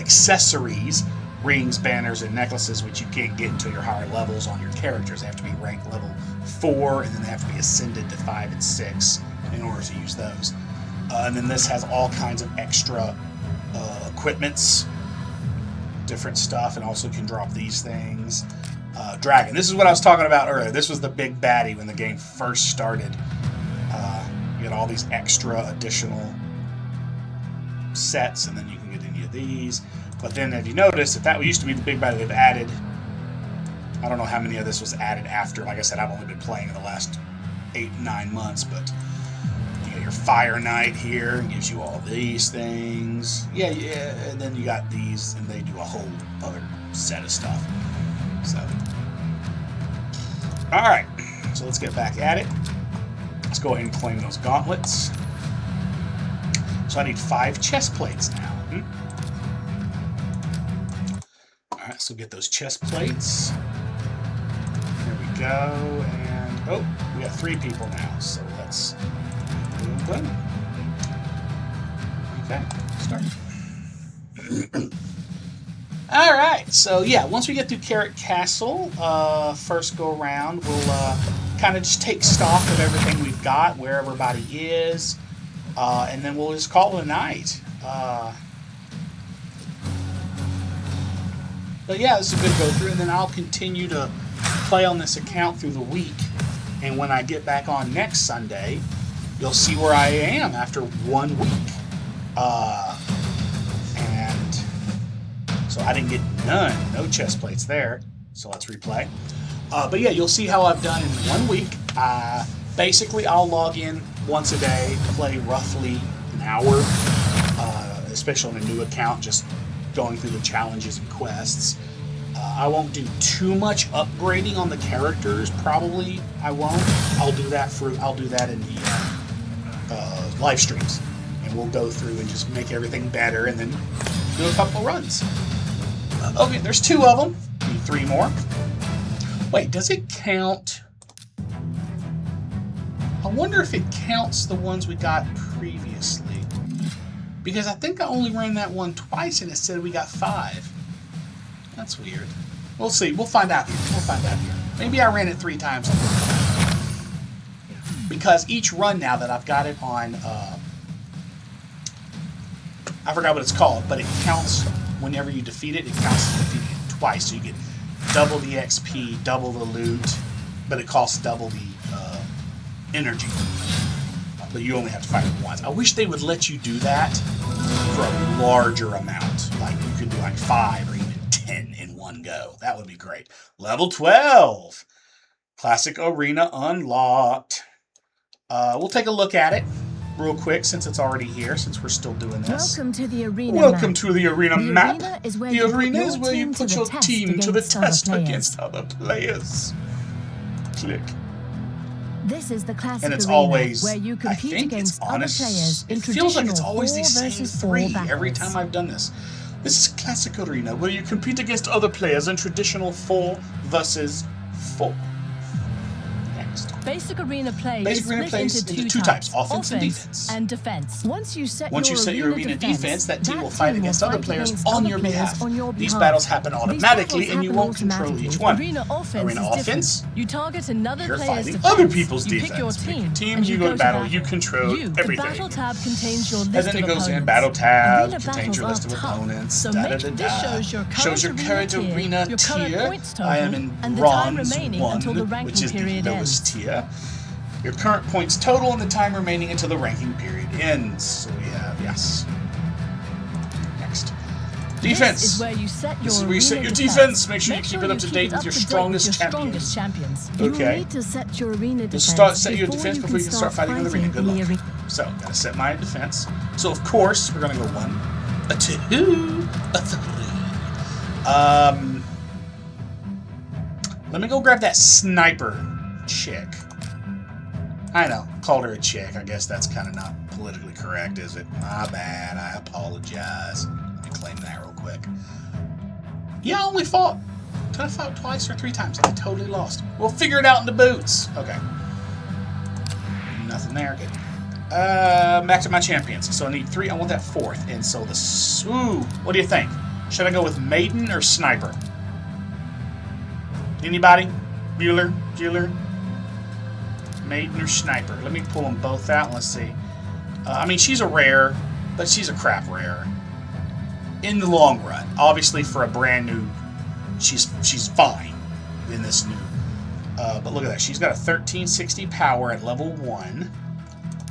accessories, rings, banners, and necklaces, which you can't get until your higher levels on your characters. They have to be ranked level 4, and then they have to be ascended to 5 and 6 in order to use those. And then this has all kinds of extra equipments different stuff, and also can drop these things. Dragon. This is what I was talking about earlier. This was the big baddie when the game first started. You get all these extra additional sets, and then you can get any of these. But then, if you notice, if that used to be the big baddie, they've added. I don't know how many of this was added after. Like I said, I've only been playing in the last 8-9 months, but you got your Fire Knight here, and gives you all these things. Yeah, and then you got these, and they do a whole other set of stuff. So, all right. So let's get back at it. Let's go ahead and claim those gauntlets. So I need 5 chest plates now. All right, so get those chest plates. There we go, and oh, we got 3 people now. So let's boom. Okay, start. All right, so yeah, once we get through Carrot Castle, first go around, we'll kind of just take stock of everything we've got, where everybody is, and then we'll just call it a night. But yeah, this is a good go through, and then I'll continue to play on this account through the week, and when I get back on next Sunday, you'll see where I am after 1 week. And so I didn't get no chest plates there, so let's replay. But yeah, you'll see how I've done in 1 week. Basically, I'll log in once a day, play roughly an hour, especially on a new account, just going through the challenges and quests. I won't do too much upgrading on the characters. Probably I won't. I'll do that in the live streams, and we'll go through and just make everything better, and then do a couple runs. Okay, there's 2 of them. Need 3 more. Wait, does it count? I wonder if it counts the ones we got previously. Because I think I only ran that one twice and it said we got 5. That's weird. We'll see. We'll find out here. Maybe I ran it 3 times. Because each run now that I've got it on, I forgot what it's called, but it counts whenever you defeat it. It counts as defeating it twice. So you get double the XP, double the loot, but it costs double the energy. But you only have to fight it once. I wish they would let you do that for a larger amount. Like you could do like 5 or even 10 in one go. That would be great. Level 12. Classic Arena unlocked. We'll take a look at it real quick since it's already here, since we're still doing this. Welcome to the arena Welcome to the arena map. The arena is where you put your team to the test against other players. Click. This is the classic and it's arena always, where you compete against other players in it feels like it's traditional always the 4 same versus 4 3 battles. every time I've done this. This is Classic Arena, where you compete against other players in traditional 4 versus 4. Next. Basic Arena play Basic is Arena split plays into 2 two types, offense and defense. and defense. Once you set your arena defense, that team will fight against other players against on other your players behalf. on your These behalf. battles happen automatically, These and you battles won't happen control automatically. each one. Arena offense Arena is offense, different. You target another you're player's fighting defense. other people's you defense. pick your team, team, and you go to battle, you control The everything. battle tab contains your list And then of it goes in opponents. battle tab, Arena contains your battles list of are tough, opponents. So this shows your current arena tier. tier, your current points total, I am in and the time bronze remaining 1, until the which ranking is the period lowest ends. tier. Your current points total and the time remaining until the ranking period ends. So we have, yes. Next. Defense. This is where you set your, This is where you set your defense. defense. Make sure you keep it up to date with your strongest champions. You Okay. need to set your arena defense. Set your defense before you can start fighting in the arena. Good luck. So, gotta set my defense. So, of course, we're gonna go 1, a 2, a 3. Let me go grab that sniper chick. I know, called her a chick. I guess that's kind of not politically correct, is it? My bad. I apologize. Let me claim that real quick. Yeah, I only fought. Did I fight twice or 3 times? I totally lost. We'll figure it out in the boots. Okay. Nothing there. Good. Back to my champions. So I need 3. I want that 4th. And so the... Ooh, what do you think? Should I go with Maiden or Sniper? Anybody? Bueller? Maiden or Sniper? Let me pull them both out. Let's see. I mean, she's a rare, but she's a crap rare. in the long run. Obviously, for a brand new, she's fine in this new. But look at that. She's got a 1360 power at level 1.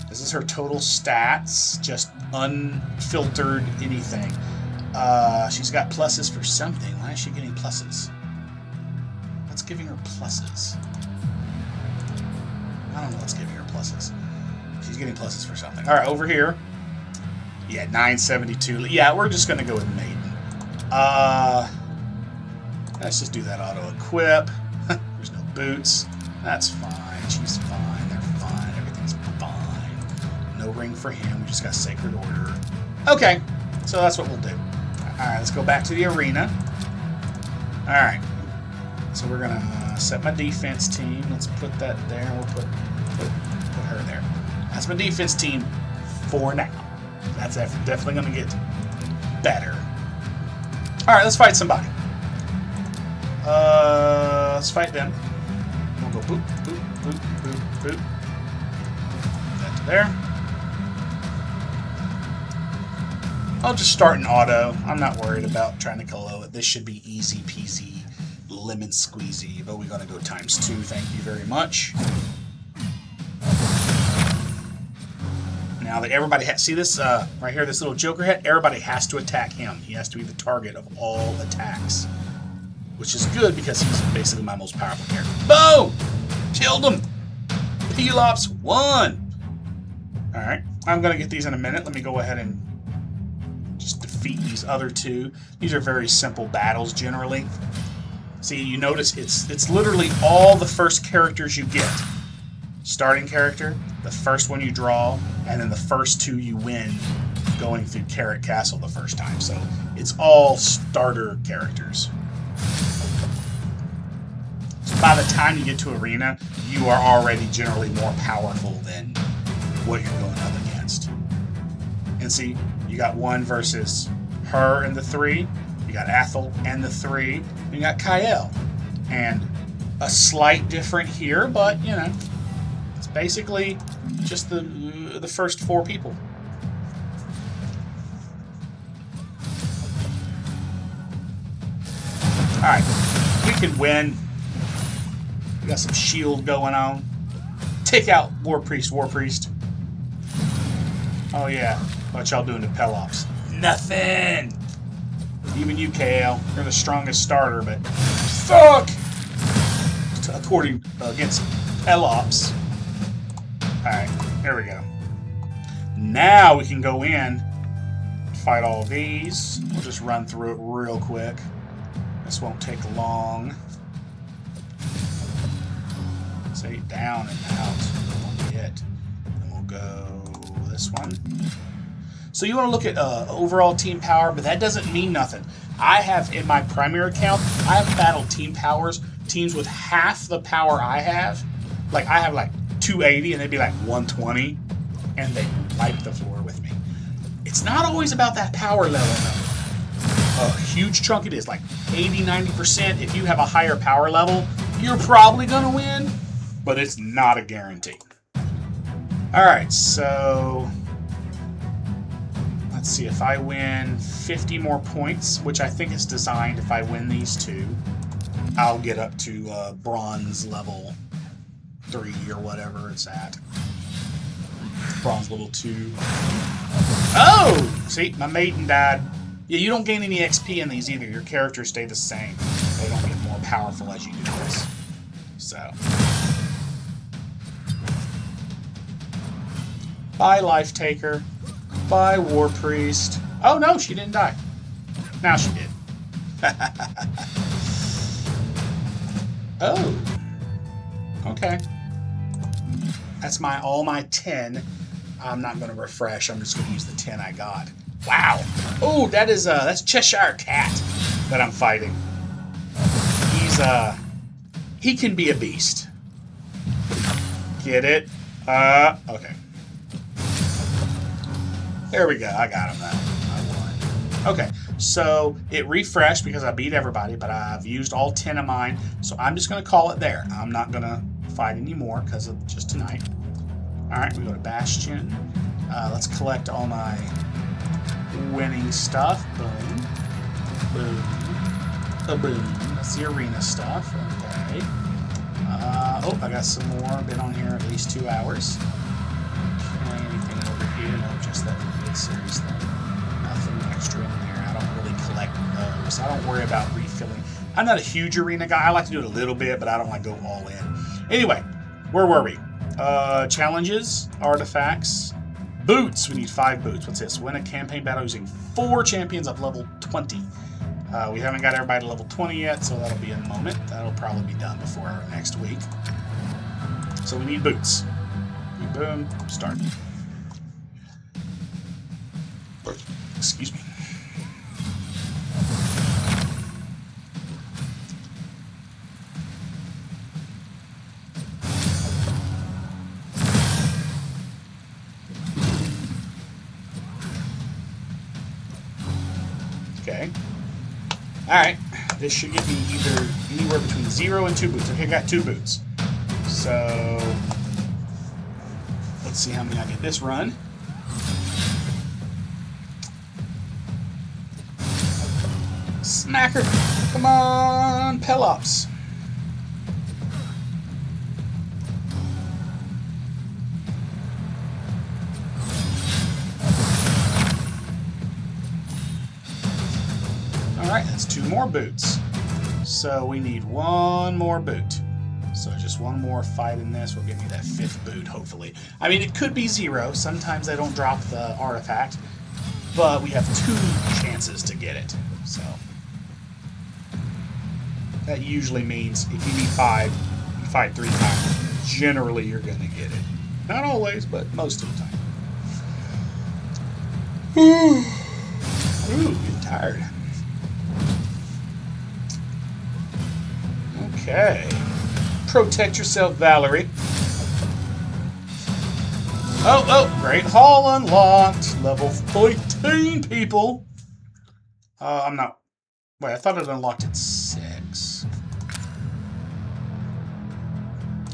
This is her total stats, just unfiltered anything. She's got pluses for something. Why is she getting pluses? What's giving her pluses? I don't know what's giving her pluses. She's getting pluses for something. All right, over here. Yeah, 972. Yeah, we're just going to go with Maiden. Let's just do that auto-equip. There's no boots. That's fine. She's fine. They're fine. Everything's fine. No ring for him. We just got Sacred Order. Okay, so that's what we'll do. All right, let's go back to the arena. All right. So we're going to set my defense team. Let's put that there. We'll put her there. That's my defense team for now. That's definitely going to get better. All right, let's fight somebody. Let's fight them. We'll go boop, boop, boop, boop, boop. That to there. I'll just start in auto. I'm not worried about trying to colo it. This should be easy peasy, lemon squeezy. But we're going to go ×2. Thank you very much. Now that everybody see this right here, this little Joker head, everybody has to attack him. He has to be the target of all attacks, which is good because he's basically my most powerful character. Boom! Killed him. Pelops won. All right, I'm gonna get these in a minute. Let me go ahead and just defeat these other two. These are very simple battles generally. See, you notice it's literally all the first characters you get. Starting character, the first one you draw, and then the first two you win going through Carrot Castle the first time. So it's all starter characters. So by the time you get to Arena, you are already generally more powerful than what you're going up against. And see, you got 1 versus her and the 3, you got Athel and the 3, and you got Kyle. And a slight different here, but you know, it's basically just the first 4 people. Alright, we can win. We got some shield going on. Take out War Priest. Oh yeah, what y'all doing to Pelops? Nothing! Even you, KL, you're the strongest starter, but fuck! According against Pelops. Alright, there we go. Now we can go in, fight all these. We'll just run through it real quick. This won't take long. Say down and out. Won't be it. And we'll go this one. So you want to look at overall team power, but that doesn't mean nothing. I have, in my primary account, I have battled team powers, teams with half the power I have. Like, I have like 280 and they'd be like 120, and they wipe the floor with me. It's not always about that power level, though. A huge chunk it is, like 80-90%. If you have a higher power level, you're probably going to win, but it's not a guarantee. Alright, so let's see. If I win 50 more points, which I think is designed, if I win these 2, I'll get up to bronze level 3 or whatever it's at. Bronze level 2. Oh! See, my maiden died. Yeah, you don't gain any XP in these either. Your characters stay the same. They don't get more powerful as you do this. So. Bye, Life Taker. Bye, War Priest. Oh, no, she didn't die. Now she did. Oh. Okay. That's all my 10. I'm not going to refresh. I'm just going to use the 10 I got. Wow. Oh, that's Cheshire Cat that I'm fighting. He can be a beast. Get it? Okay. There we go. I got him now. I won. Okay. So it refreshed because I beat everybody, but I've used all 10 of mine. So I'm just going to call it there. I'm not going to fight anymore because of just tonight. All right. We go to Bastion. Let's collect all my winning stuff. Boom. Boom. Boom. That's the arena stuff. Okay. Oh, I got some more. I've been on here at least 2 hours. Okay, anything over here? No, just that Big Series thing. Nothing extra in there. I don't really collect those. I don't worry about refilling. I'm not a huge arena guy. I like to do it a little bit, but I don't like to go all in. Anyway, where were we? Challenges, artifacts, boots. We need 5 boots. What's this? Win a campaign battle using 4 champions of level 20. We haven't got everybody to level 20 yet, so that'll be a moment. That'll probably be done before next week. So we need boots. Boom, start. Excuse me. Okay. Alright. This should get me either anywhere between 0 and 2 boots. Okay, I got 2 boots. So let's see how many I get this run. Smacker! Come on, Pelops. Alright, that's 2 more boots. So we need 1 more boot. So just 1 more fight in this will get me that 5th boot, hopefully. I mean, it could be 0. Sometimes they don't drop the artifact. But we have 2 chances to get it. So that usually means if you need 5, you fight 3 times. Generally, you're going to get it. Not always, but most of the time. Ooh, getting tired. Okay. Protect yourself, Valerie. Oh, Great Hall unlocked. Level 14, people. I'm not... Wait, I thought it unlocked at 6.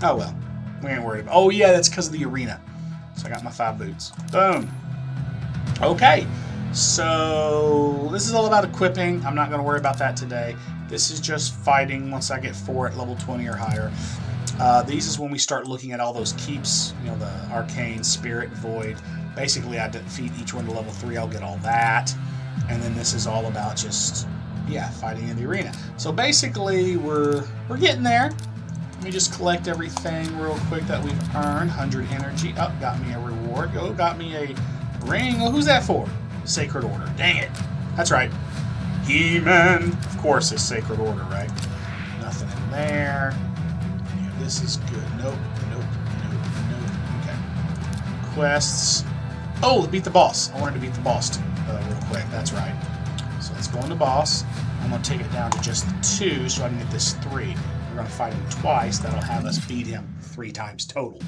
Oh, well. We ain't worried about... Oh, yeah, that's because of the arena. So I got my 5 boots. Boom. Okay. So this is all about equipping. I'm not going to worry about that today. This is just fighting once I get 4 at level 20 or higher. These is when we start looking at all those keeps, you know, the Arcane, Spirit, Void. Basically, I defeat each one to level 3, I'll get all that. And then this is all about just, yeah, fighting in the arena. So basically, we're getting there. Let me just collect everything real quick that we've earned. 100 energy. Oh, got me a reward. Oh, got me a ring. Oh, who's that for? Sacred Order. Dang it. That's right. He-Man. Of course, it's Sacred Order, right? Nothing in there. Yeah, this is good. Nope. Okay. Quests. Oh, beat the boss. I wanted to beat the boss real quick. That's right. So let's go into boss. I'm going to take it down to just 2 so I can get this 3. We're going to fight him twice. That'll have us beat him 3 times total.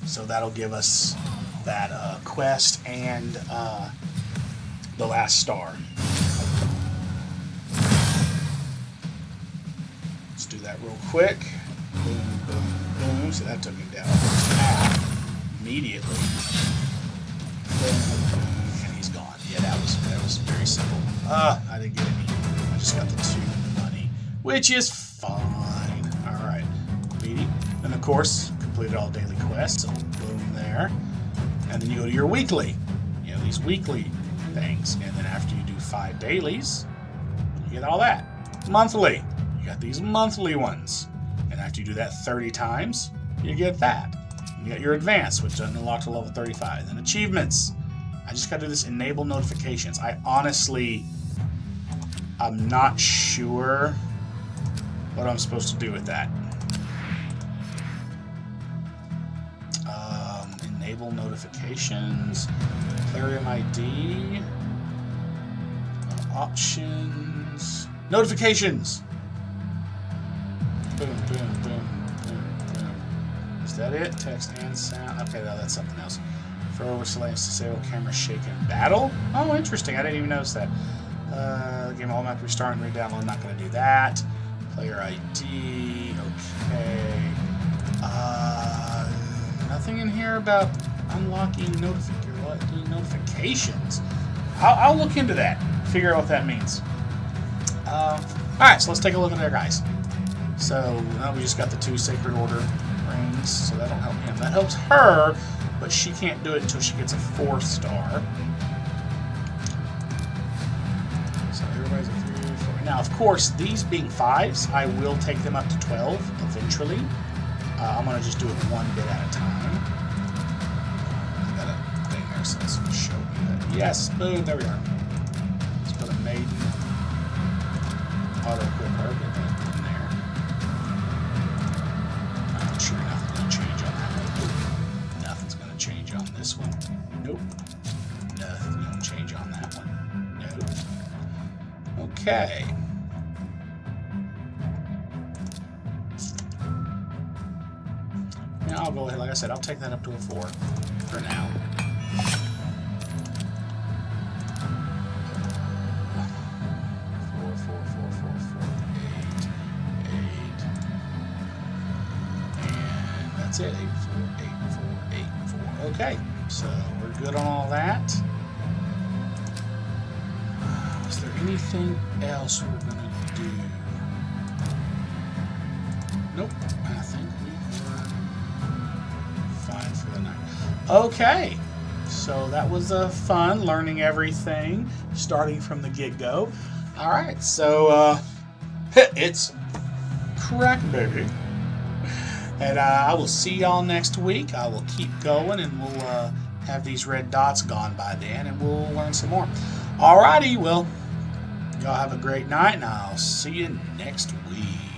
So that'll give us that quest and the last star. Let's do that real quick. Boom, boom, boom. So that took him down half immediately. Boom, boom, and he's gone. Yeah, that was very simple. I didn't get any. I just got the 2 money, which is fine. All right, beating. And of course, completed all daily quests. So boom there. And then you go to your weekly. You know, these weekly things. And then after you do 5 dailies, you get all that. Monthly. You got these monthly ones. And after you do that 30 times, you get that. You got your advance, which doesn't unlock to level 35. Then achievements. I just got to do this enable notifications. I'm not sure what I'm supposed to do with that. Enable notifications, Clarion ID, options, notifications. Boom, boom, boom, boom, boom. Is that it? Text and sound. Okay, no, that's something else. For overslays, disable camera shake in battle. Oh, interesting. I didn't even notice that. Game automatic restart and re-download. I'm not going to do that. Player ID. Okay. Nothing in here about unlocking notifications. I'll look into that. Figure out what that means. Alright, so let's take a look at there, guys. So now we just got the 2 Sacred Order rings, so that'll help him. That helps her, but she can't do it until she gets a 4 star. So everybody's a 3, 4. Now, of course, these being 5s, I will take them up to 12 eventually. I'm going to just do it 1 bit at a time. I got a thing there, so let's show you that. Yes, boom, there we are. Let's put a maiden. Auto-equip her, get that in there. I'm sure nothing's going to change on that one. Nope. Nothing's going to change on this one. Nope. Nothing's going to change on that one. Nope. Okay. Now I'll go ahead, like I said, I'll take that up to a 4 for now. 4, 4, 4, 4, 4, 8, 8. And that's it. 8, 4, 8, 4, 8, 4. Okay, so we're good on all that. Is there anything else we're going to do? Nope, I think we were fine for the night. Okay, so that was fun, learning everything, starting from the get-go. Alright, so it's crack, baby. And I will see y'all next week. I will keep going, and we'll have these red dots gone by then, and we'll learn some more. Alrighty, well, y'all have a great night, and I'll see you next week.